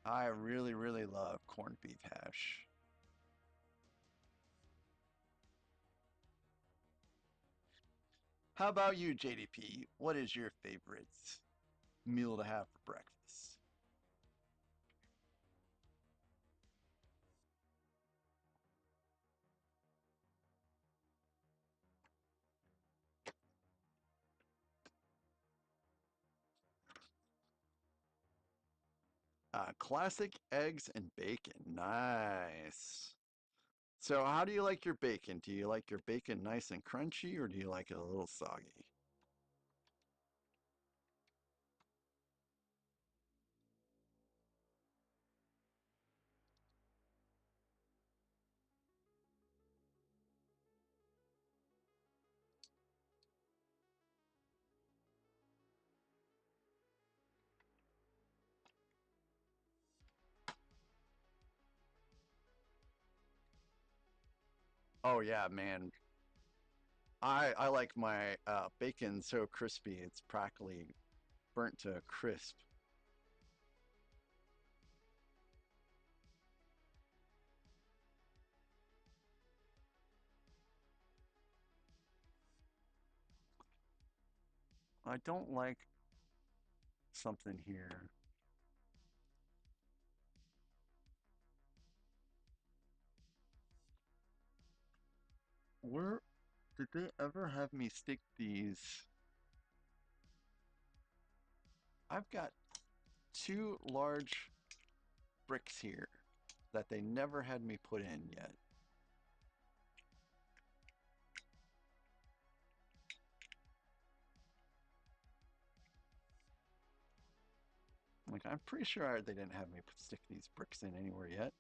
I really, really love corned beef hash. How about you, JDP? What is your favorite meal to have for breakfast? Classic eggs and bacon. Nice. So, how do you like your bacon? Do you like your bacon nice and crunchy, or do you like it a little soggy? Oh yeah, man. I like my bacon so crispy it's practically burnt to a crisp. I don't like something here. Where did they ever have me stick these? I've got two large bricks here that they never had me put in yet. Like I'm pretty sure they didn't have me stick these bricks in anywhere yet.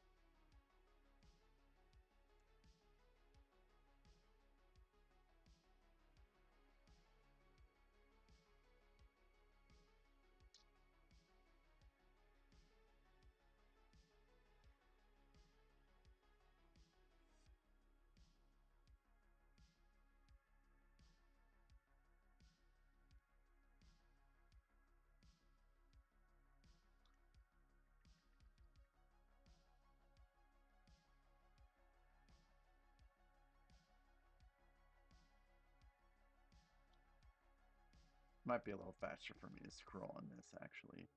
Might be a little faster for me to scroll on this actually.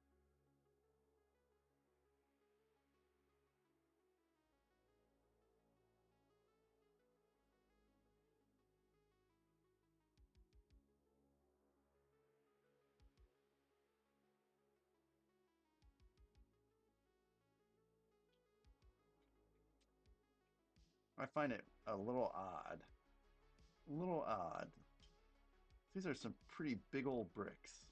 I find it a little odd. A little odd. These are some pretty big old bricks.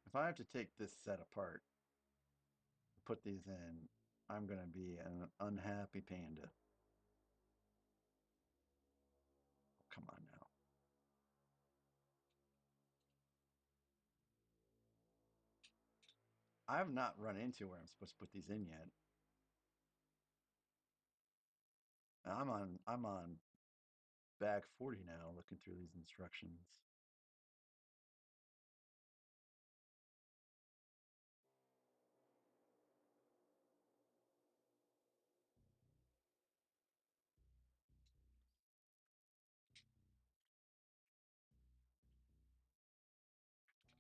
If I have to take this set apart, put these in, I'm gonna be an unhappy panda. Oh, come on now. I have not run into where I'm supposed to put these in yet. I'm on bag 40 now looking through these instructions.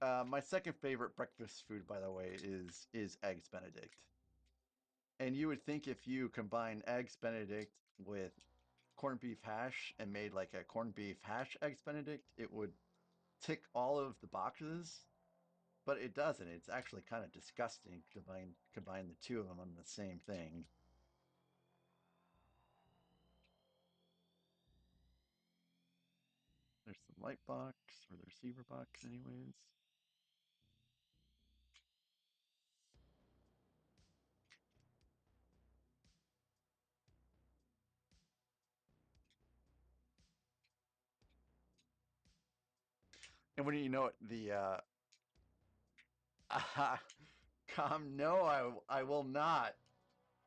My second favorite breakfast food, by the way, is eggs Benedict. And you would think if you combine eggs Benedict with corned beef hash and made like a corned beef hash eggs Benedict, it would tick all of the boxes, but it doesn't. It's actually kind of disgusting to combine the two of them on the same thing. There's the light box or the receiver box, anyways. And when you know it, the no, I will not.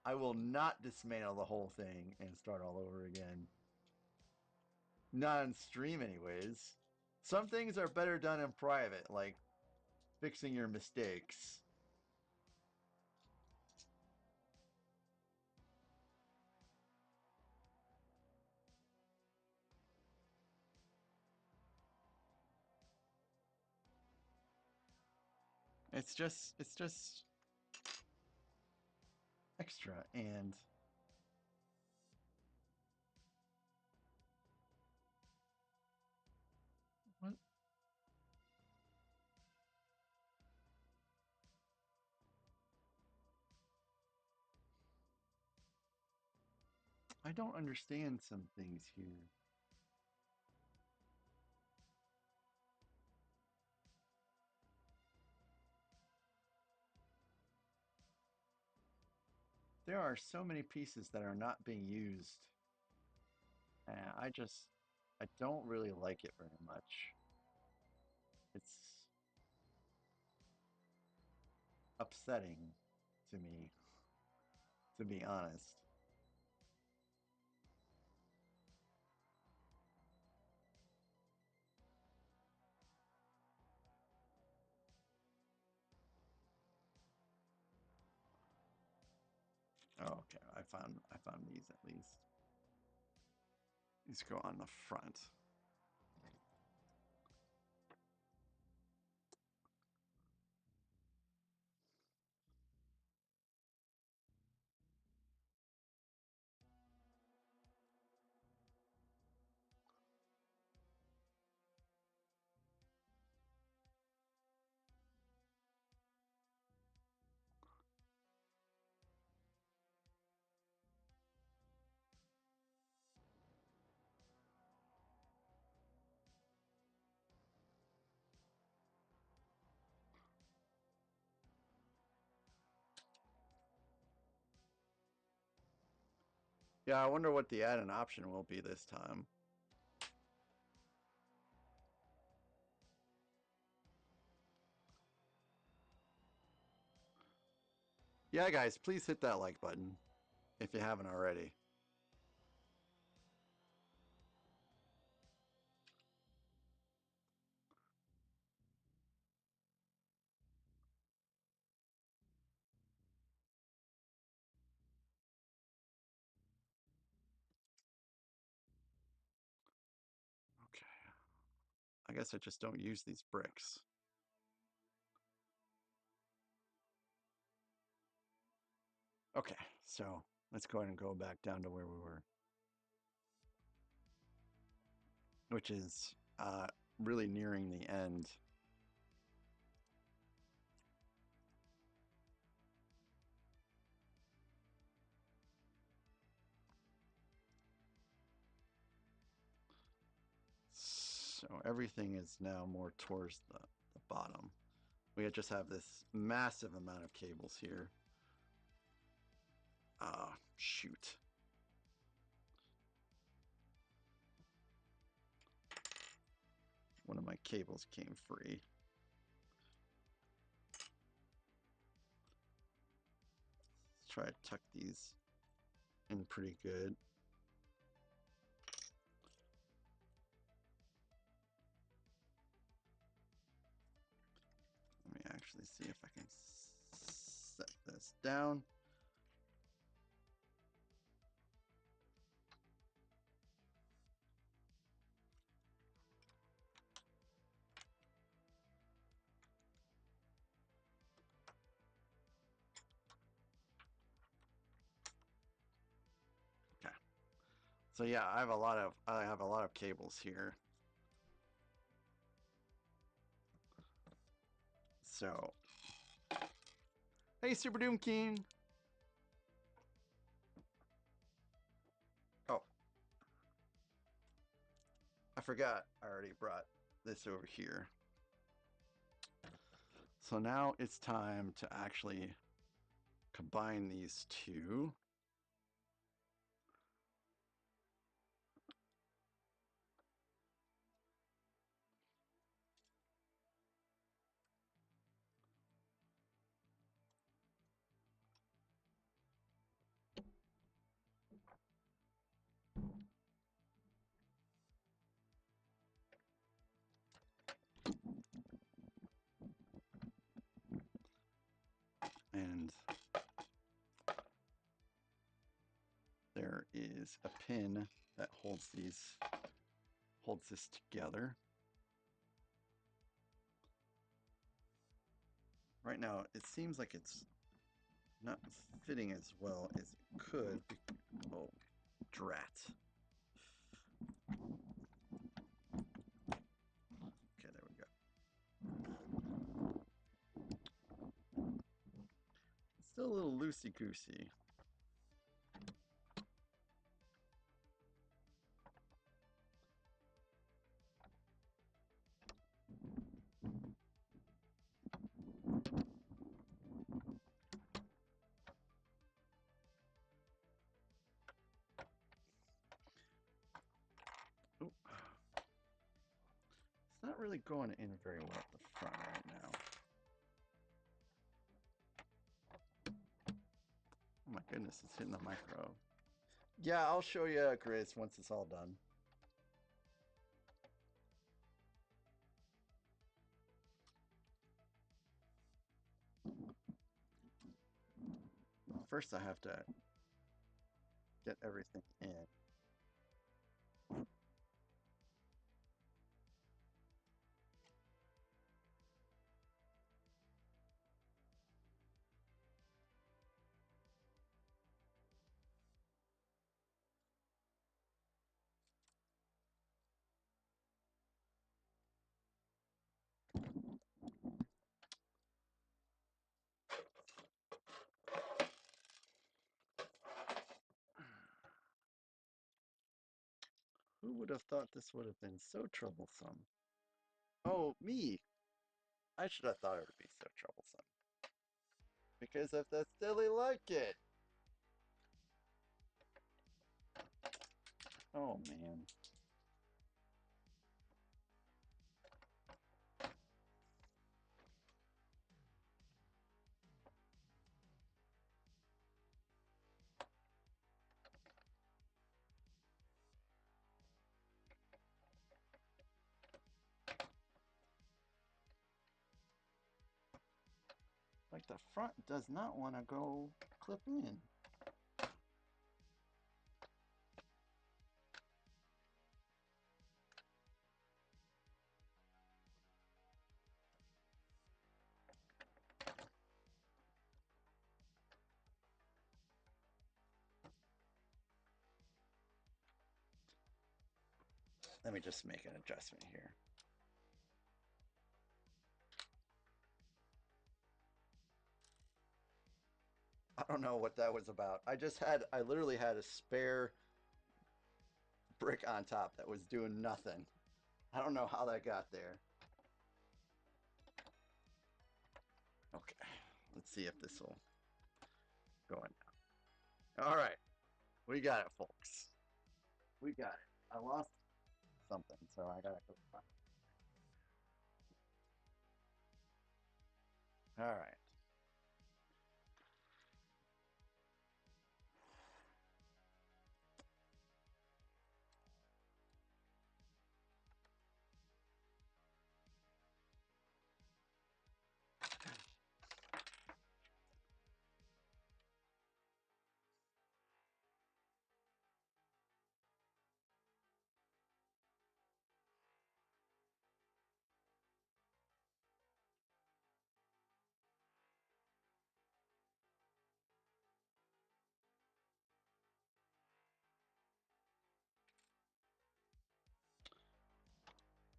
I will not dismantle the whole thing and start all over again. Not on stream, anyways. Some things are better done in private, like fixing your mistakes. It's just extra and what? I don't understand some things here. There are so many pieces that are not being used. And I don't really like it very much. It's upsetting to me, to be honest. Oh, okay. I found these at least. These go on the front. Yeah, I wonder what the add-in option will be this time. Yeah, guys, please hit that like button if you haven't already. Okay. I guess I just don't use these bricks. Okay, so let's go ahead and go back down to where we were, which is really nearing the end. So everything is now more towards the bottom. We just have this massive amount of cables here. Ah, shoot. One of my cables came free. Let's try to tuck these in pretty good. Let me actually see if I can set this down. So yeah, I have a lot of cables here. So, hey, Super Doom King. Oh, I forgot. I already brought this over here. So now it's time to actually combine these two. And there is a pin that holds this together. Right now, it seems like it's not fitting as well as it could. Oh, drat. Okay, there we go. It's still a little loosey-goosey. Ooh. It's not really going in very well at the front right now. Oh my goodness, it's hitting the micro. Yeah, I'll show you, Chris, once it's all done. First, I have to get everything in. Who would have thought this would have been so troublesome? Oh, me. I should have thought it would be so troublesome. Because of the silly like it. Oh, man. Like the front does not want to go clip in. Let me just make an adjustment here. I don't know what that was about. I literally had a spare brick on top that was doing nothing. I don't know how that got there. Okay, let's see if this will go in now. All right, we got it, folks. We got it. I lost something, so I gotta go find it. All right.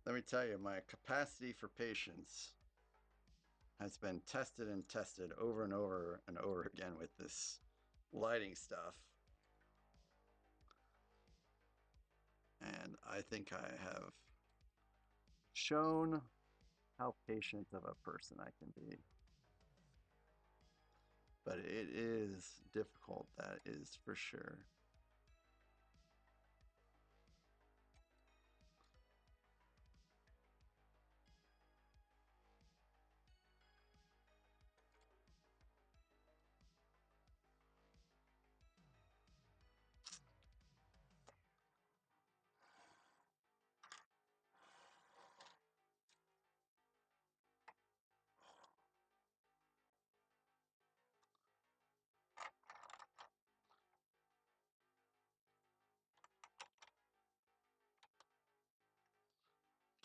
Let me tell you, my capacity for patience has been tested and tested over and over and over again with this lighting stuff. And I think I have shown how patient of a person I can be. But it is difficult, that is for sure.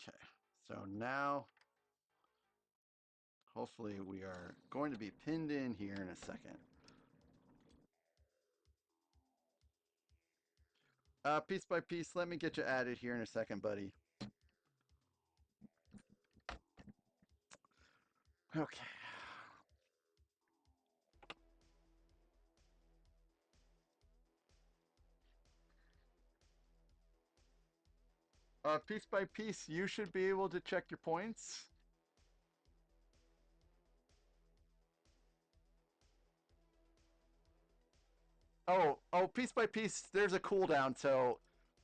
Okay, so now hopefully we are going to be pinned in here in a second. Piece by piece, let me get you added here in a second, buddy. Okay. Piece by piece, you should be able to check your points. Oh, piece by piece, there's a cooldown, so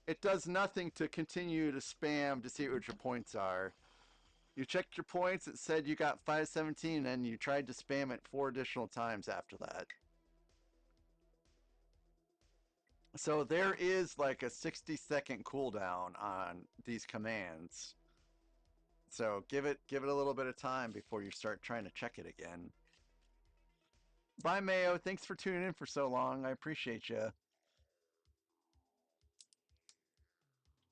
it does nothing to continue to spam to see what your points are. You checked your points, it said you got 517, and you tried to spam it 4 additional times after that. So there is like a 60-second cooldown on these commands. So give it a little bit of time before you start trying to check it again. Bye, Mayo. Thanks for tuning in for so long. I appreciate you.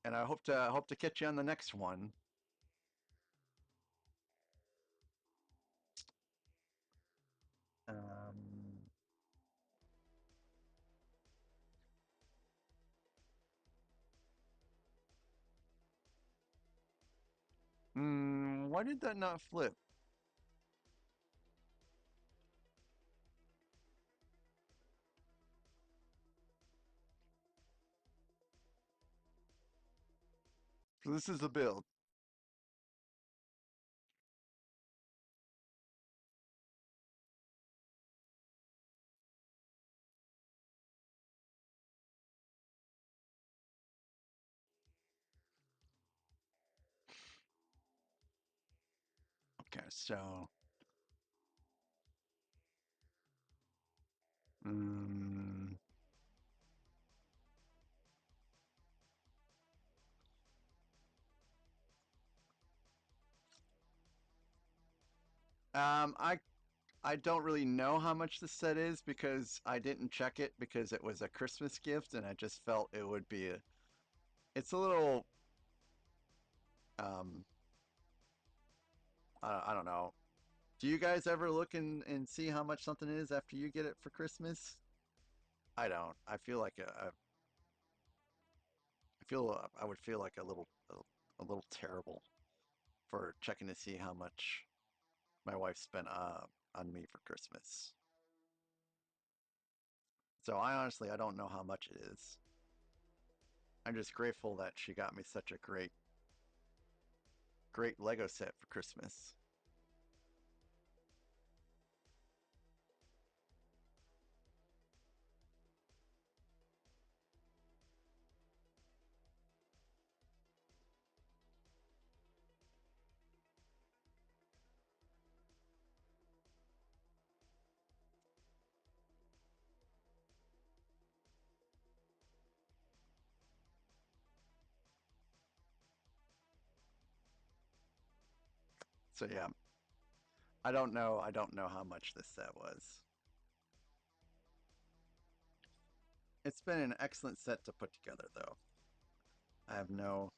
And I hope to catch you on the next one. Um, why did that not flip? So this is the build. Okay, so mm, I don't really know how much this set is because I didn't check it because it was a Christmas gift and I just felt it would be a. It's a little um I don't know. Do you guys ever look and see how much something is after you get it for Christmas? I don't. I feel like I would feel like a little terrible for checking to see how much my wife spent on me for Christmas. So I don't know how much it is. I'm just grateful that she got me such a great Lego set for Christmas. So yeah, I don't know how much this set was. It's been an excellent set to put together though. I have no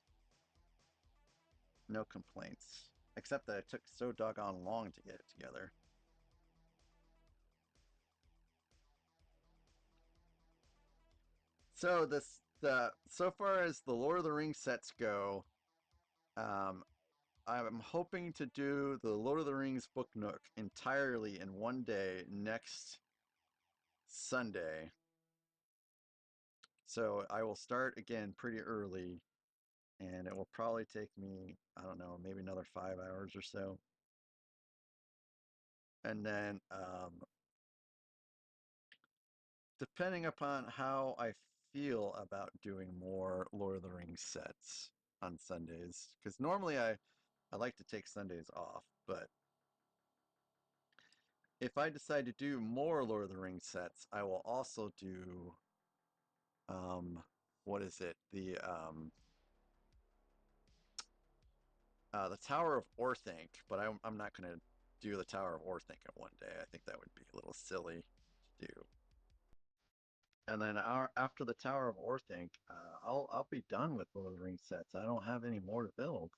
complaints. Except that it took so doggone long to get it together. So so far as the Lord of the Rings sets go, Um, I'm hoping to do the Lord of the Rings Book Nook entirely in one day next Sunday. So I will start again pretty early, and it will probably take me, I don't know, maybe another 5 hours or so. And then, depending upon how I feel about doing more Lord of the Rings sets on Sundays, because normally I like to take Sundays off, but if I decide to do more Lord of the Rings sets, I will also do what is it? The Tower of Orthanc, but I'm not gonna do the Tower of Orthanc in one day. I think that would be a little silly to do. And then after the Tower of Orthanc, I'll be done with Lord of the Rings sets. I don't have any more to build.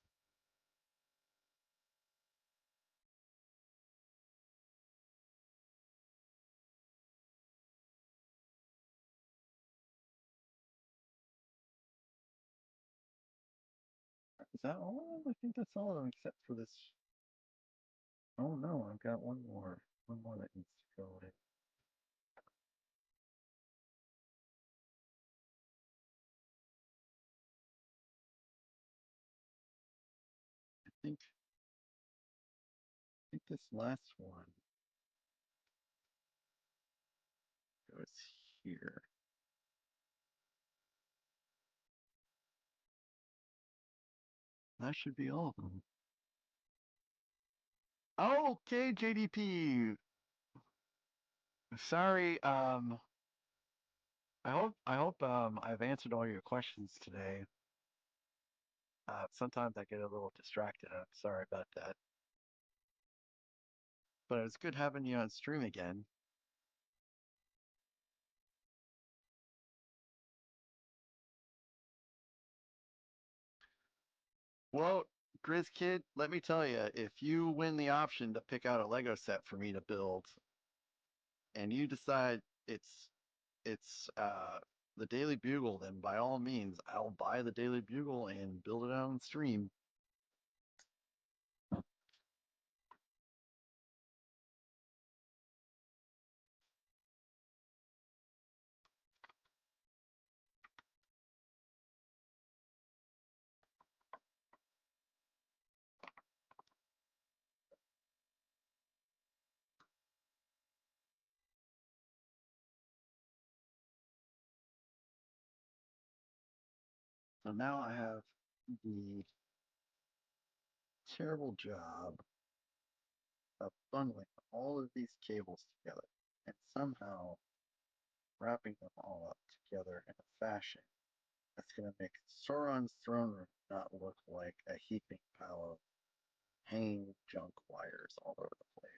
Is that all? I think that's all of them except for this. Oh no, I've got one more. One more that needs to go in. I think this last one goes here. That should be all of them. Okay, JDP. Sorry, I hope I've answered all your questions today. Sometimes I get a little distracted. I'm sorry about that. But it was good having you on stream again. Well, Grizz Kid, let me tell you, if you win the option to pick out a Lego set for me to build, and you decide it's the Daily Bugle, then by all means, I'll buy the Daily Bugle and build it on stream. So now I have the terrible job of bundling all of these cables together and somehow wrapping them all up together in a fashion that's going to make Sauron's throne room not look like a heaping pile of hanging junk wires all over the place.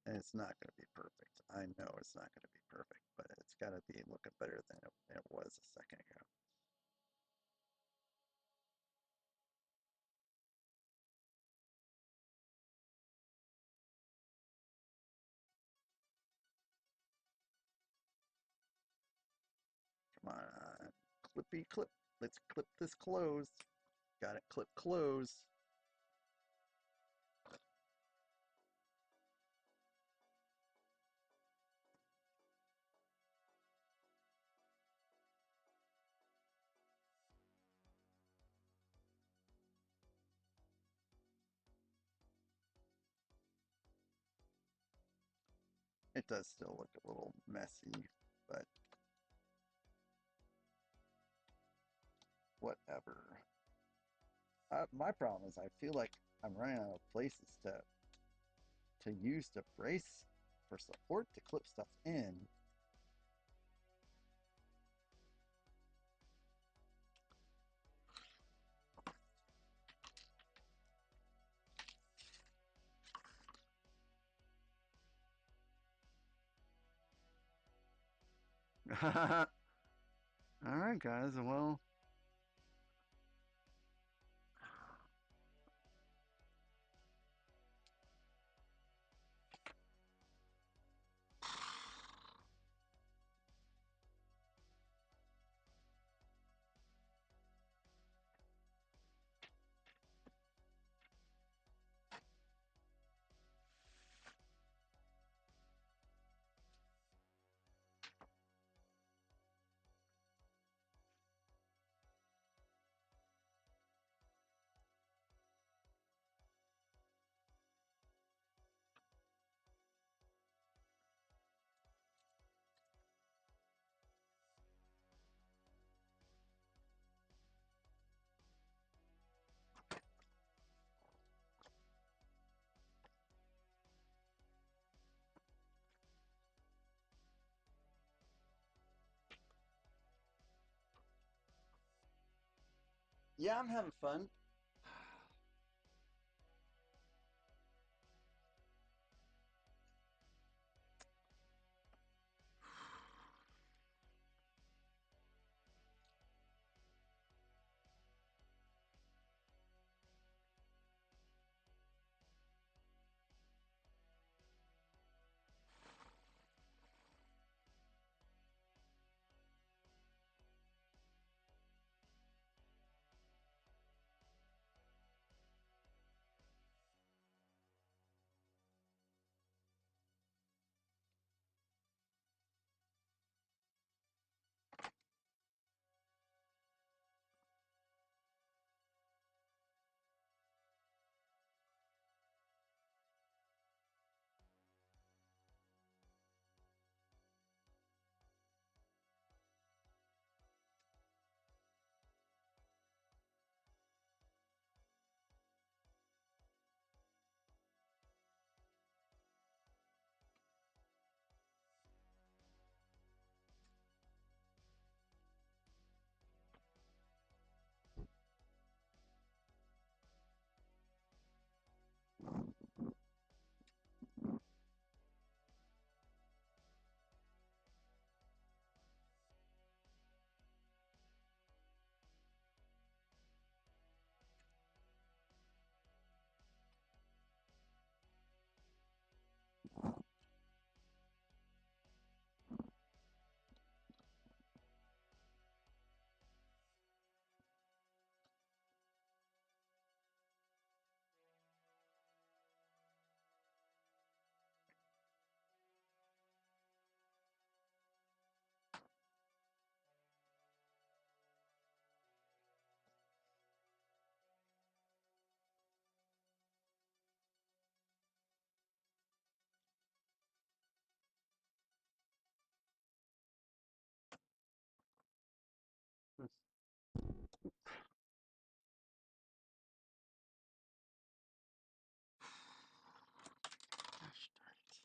And it's not going to be perfect. I know it's not going to be perfect, but it's got to be looking better than it was a second ago. Come on. Clippy clip. Let's clip this closed. Got it clip closed. It does still look a little messy, but whatever. My problem is I feel like I'm running out of places to use to brace for support to clip stuff in. All right, guys. Well, Yeah, I'm having fun. gosh darn it.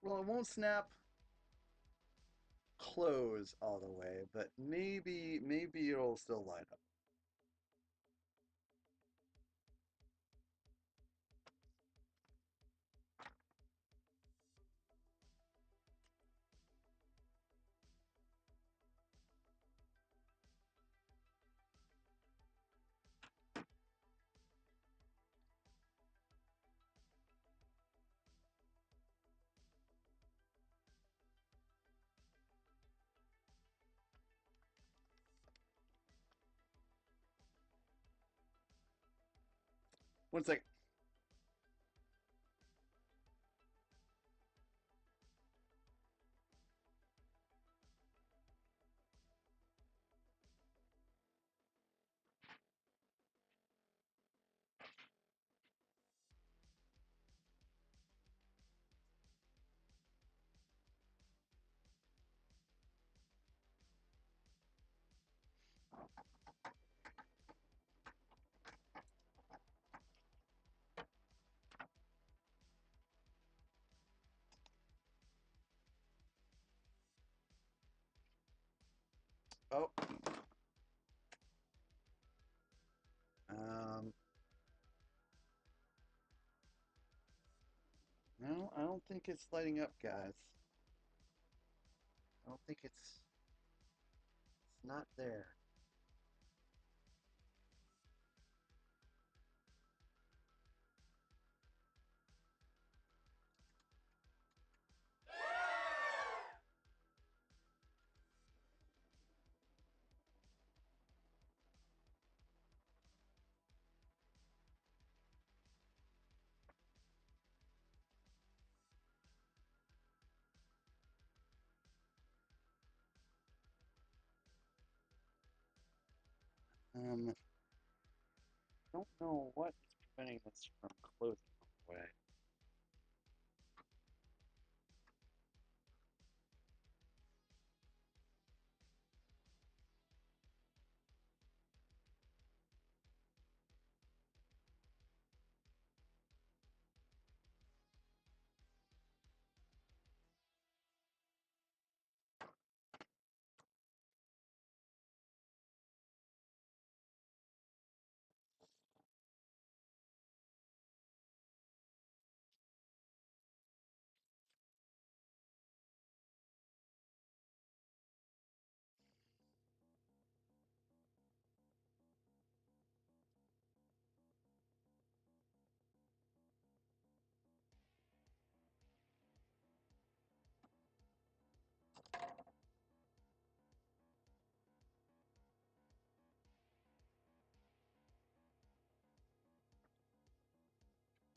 Well, it won't snap close all the way, but maybe it'll still light up. One second. Oh. Um, no, I don't think it's lighting up, guys. I don't think it's not there. Don't know what is preventing this from closing all the way.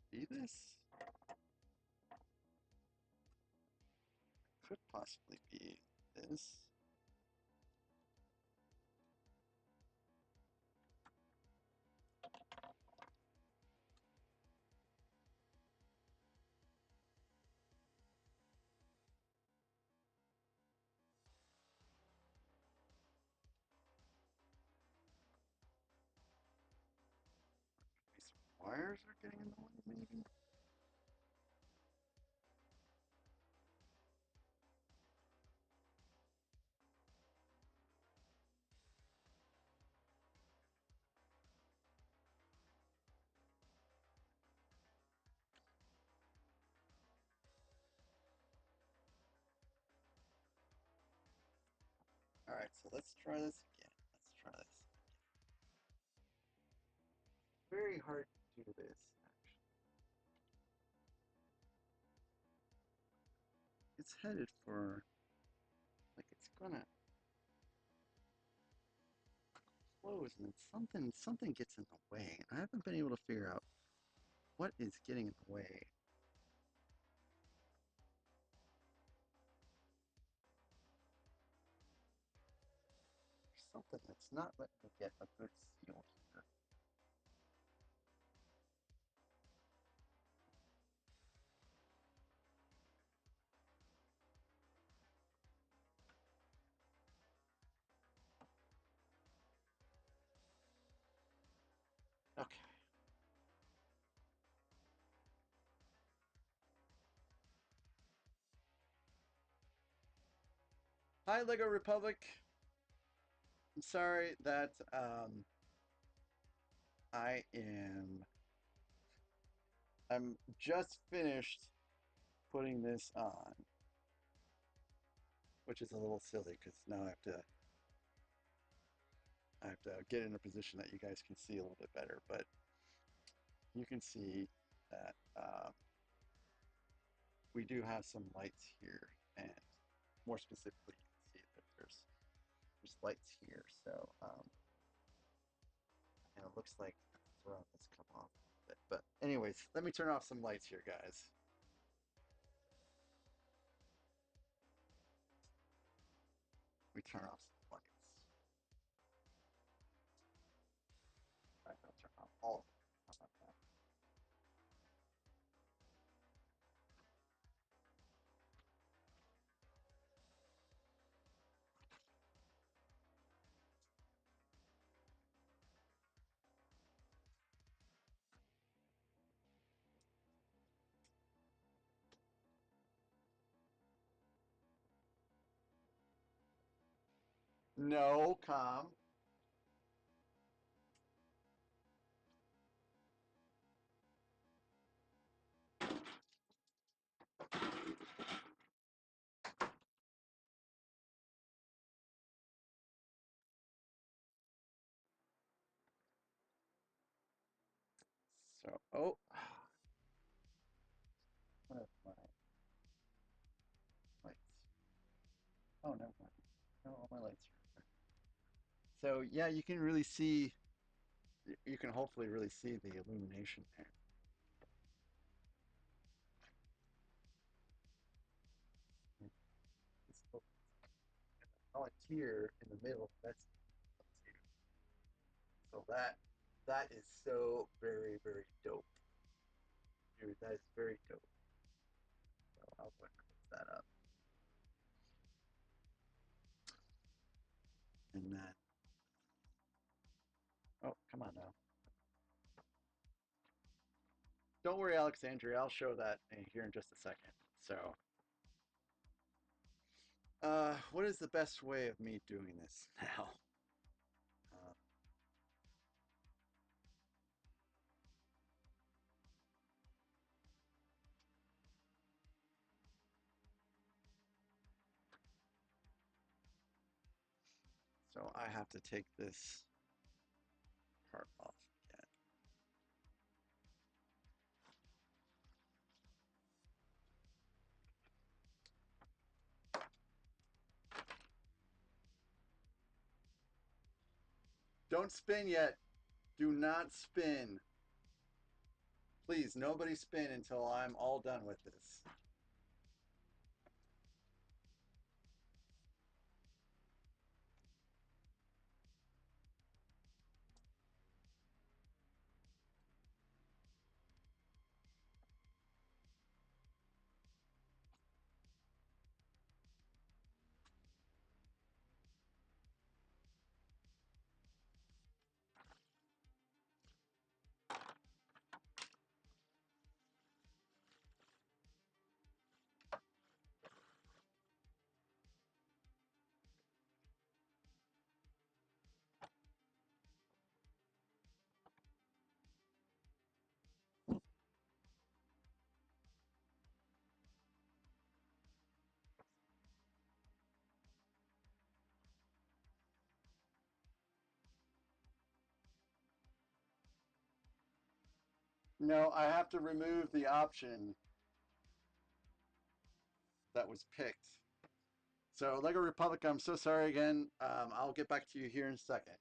Be this? Could possibly be this. These wires are getting in the way, maybe? Alright, so let's try this again. Let's try this. Very hard to do this, actually. It's headed for, like, it's gonna close, and then something gets in the way. I haven't been able to figure out what is getting in the way. There's something that's not letting me get a good seal here. Okay. Hi, Lego Republic. I'm sorry that I am. I'm just finished putting this on, which is a little silly because now I have to get in a position that you guys can see a little bit better. But you can see that we do have some lights here, and more specifically, you can see that there's lights here. So and it looks like the thread has come off. it. But anyways, let me turn off some lights here, guys. Let me turn off some lights. All right, I'll turn off all of them. How about that? No, calm. So, oh, where's my lights? Oh, no, no, all my lights are. So yeah, you can really see. You can hopefully really see the illumination there. It's volunteer in the middle. That's so that is so very very dope, dude. That is very dope. So I'll go and close that up, and then oh come on now. Don't worry, Alexandria. I'll show that here in just a second. So, what is the best way of me doing this now? Uh, so I have to take this part off again. Don't spin yet. Do not spin. Please, nobody spin until I'm all done with this. No, I have to remove the option that was picked. So, Lego Republic, I'm so sorry again. I'll get back to you here in a second.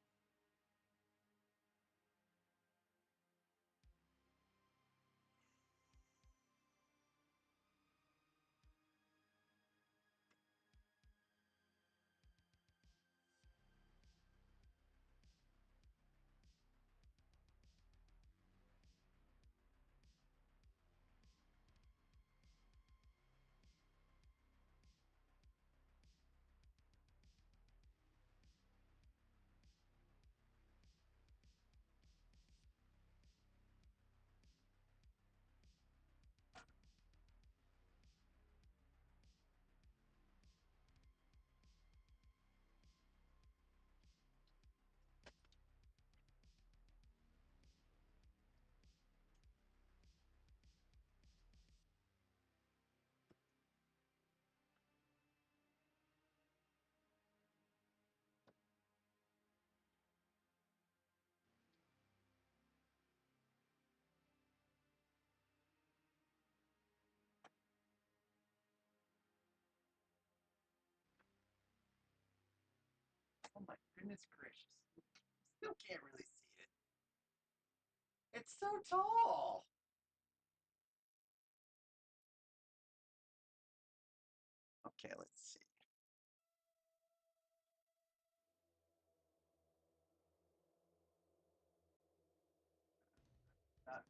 Oh my goodness gracious. Still can't really see it. It's so tall. Okay, let's see. Not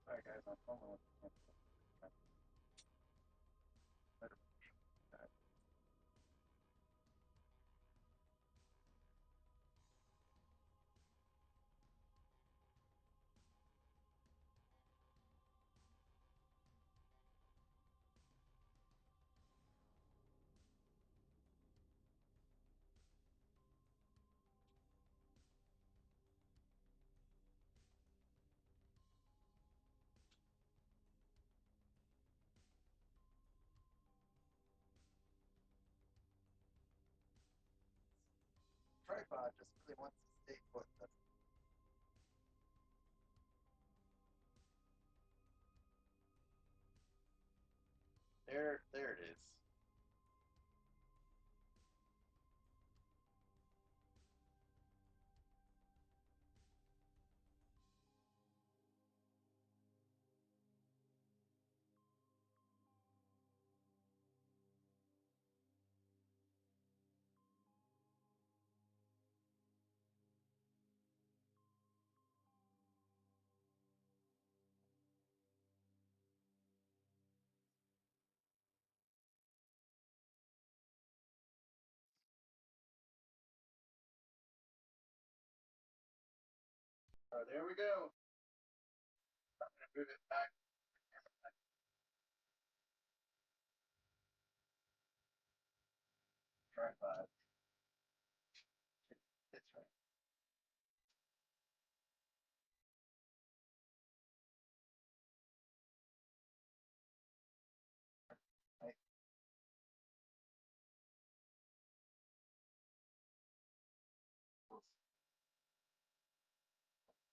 Sorry, guys. I'm almost. Tripod just really wants to stay put. There it is. Oh, there we go. I'm gonna move it back. Tripod. It's right. Right.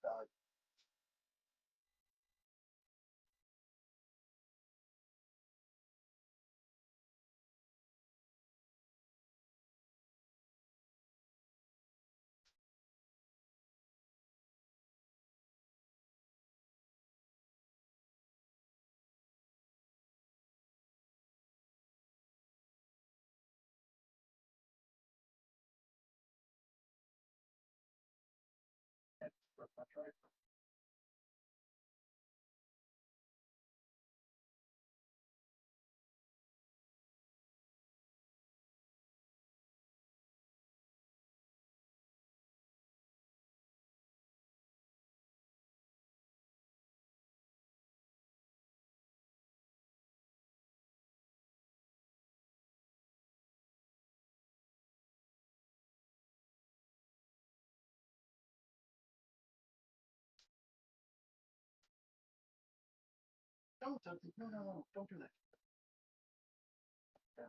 Valid. That's my tripod. Don't, no, don't do that. Yeah.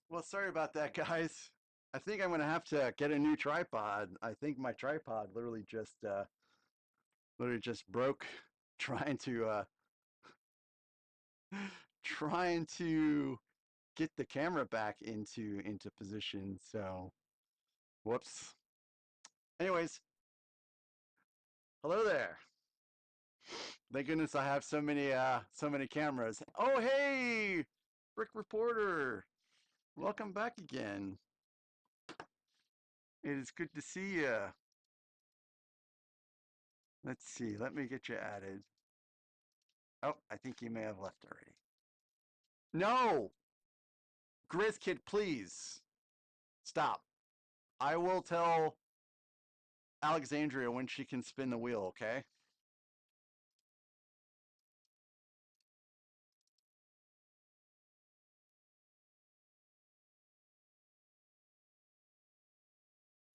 Well, sorry about that, guys. I think I'm gonna have to get a new tripod. I think my tripod literally just broke trying to trying to get the camera back into position. So, whoops. Anyways, hello there. Thank goodness I have so many cameras. Oh hey, Brick Reporter, welcome back again. It is good to see you. Let's see. Let me get you added. Oh, I think you may have left already. No, Grizz Kid, please stop. I will tell Alexandria when she can spin the wheel. Okay.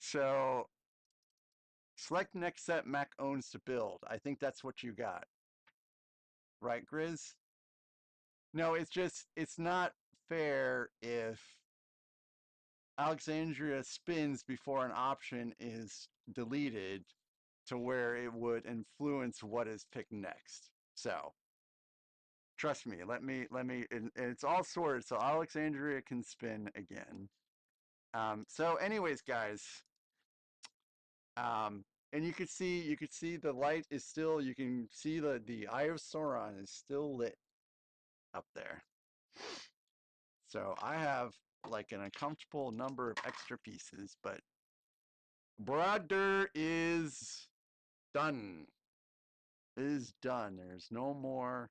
So select next set Mac owns to build. I think that's what you got, right, Grizz? No, it's not fair if Alexandria spins before an option is deleted to where it would influence what is picked next. So trust me, and it's all sorted so Alexandria can spin again. So anyways, guys, um, and you could see the light is still, you can see the Eye of Sauron is still lit up there. So I have like an uncomfortable number of extra pieces, but Barad-dûr is done. Is done. There's no more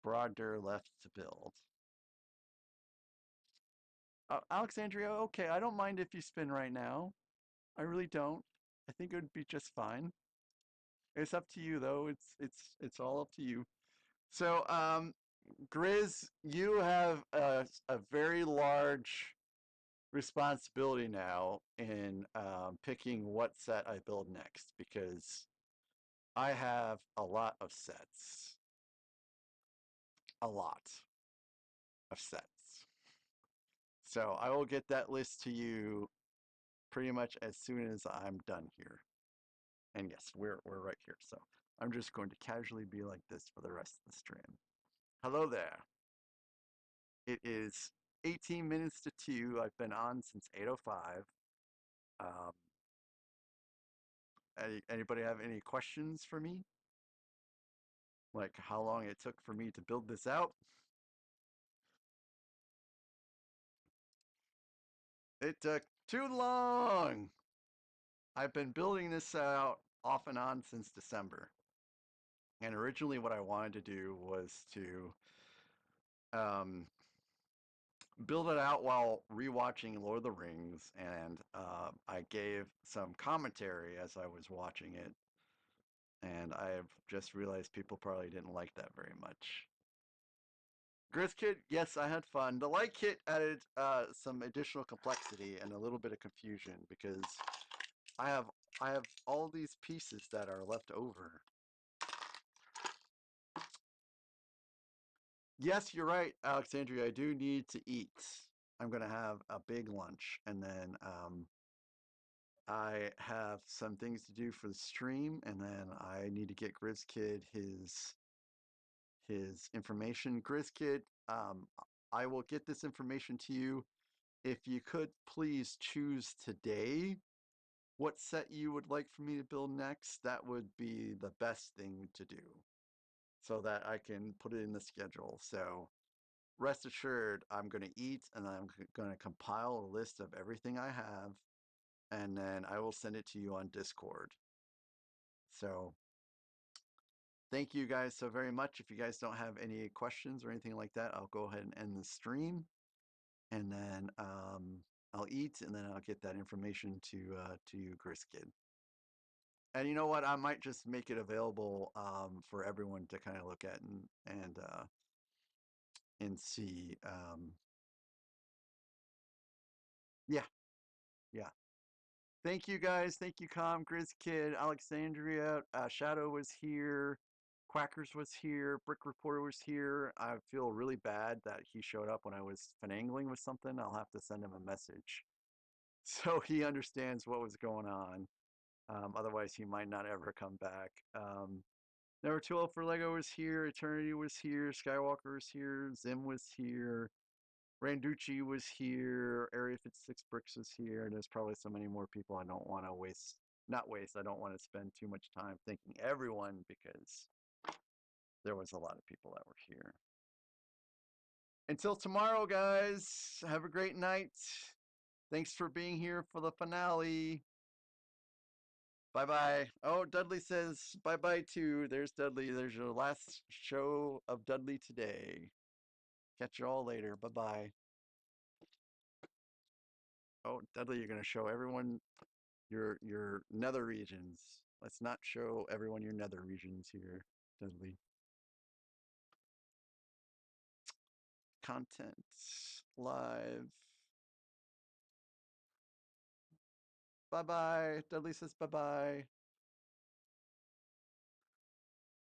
Barad-dûr left to build. Alexandria, okay, I don't mind if you spin right now. I really don't. I think it would be just fine. It's up to you though. It's all up to you. So, Grizz, you have a very large responsibility now in picking what set I build next because I have a lot of sets. A lot of sets. So I will get that list to you pretty much as soon as I'm done here. And yes, we're right here. So I'm just going to casually be like this for the rest of the stream. Hello there. It is 18 minutes to 2. I've been on since 8:05. Um, anybody have any questions for me? Like how long it took for me to build this out? It took too long. I've been building this out off and on since December. And originally, what I wanted to do was to um, build it out while rewatching Lord of the Rings, and I gave some commentary as I was watching it, and I've just realized people probably didn't like that very much. Grizz Kit, yes, I had fun. The light kit added some additional complexity and a little bit of confusion because I have I have all these pieces that are left over. Yes, you're right, Alexandria. I do need to eat. I'm gonna have a big lunch, and then I have some things to do for the stream, and then I need to get Grizz Kid his information. Grizz Kid, I will get this information to you. If you could please choose today what set you would like for me to build next, that would be the best thing to do so that I can put it in the schedule. So rest assured, I'm going to eat and I'm going to compile a list of everything I have, and then I will send it to you on Discord. So thank you guys so very much. If you guys don't have any questions or anything like that, I'll go ahead and end the stream, and then I'll eat, and then I'll get that information to you, Griskin. And you know what? I might just make it available for everyone to kind of look at and see. Yeah, yeah. Thank you guys. Thank you, Com, Grizz Kid, Alexandria. Shadow was here. Quackers was here. Brick Reporter was here. I feel really bad that he showed up when I was finagling with something. I'll have to send him a message so he understands what was going on. Otherwise, he might not ever come back. Number 12 for Lego was here. Eternity was here. Skywalker was here. Zim was here. Randucci was here. Area 56 Bricks was here. There's probably so many more people I don't want to waste. Not waste. I don't want to spend too much time thanking everyone because there was a lot of people that were here. Until tomorrow, guys, have a great night. Thanks for being here for the finale. Bye bye. Oh, Dudley says bye bye too. There's Dudley. There's your last show of Dudley today. Catch you all later. Bye bye. Oh, Dudley, you're gonna show everyone your nether regions. Let's not show everyone your nether regions here, Dudley. Content live. Bye bye. Dudley says bye bye.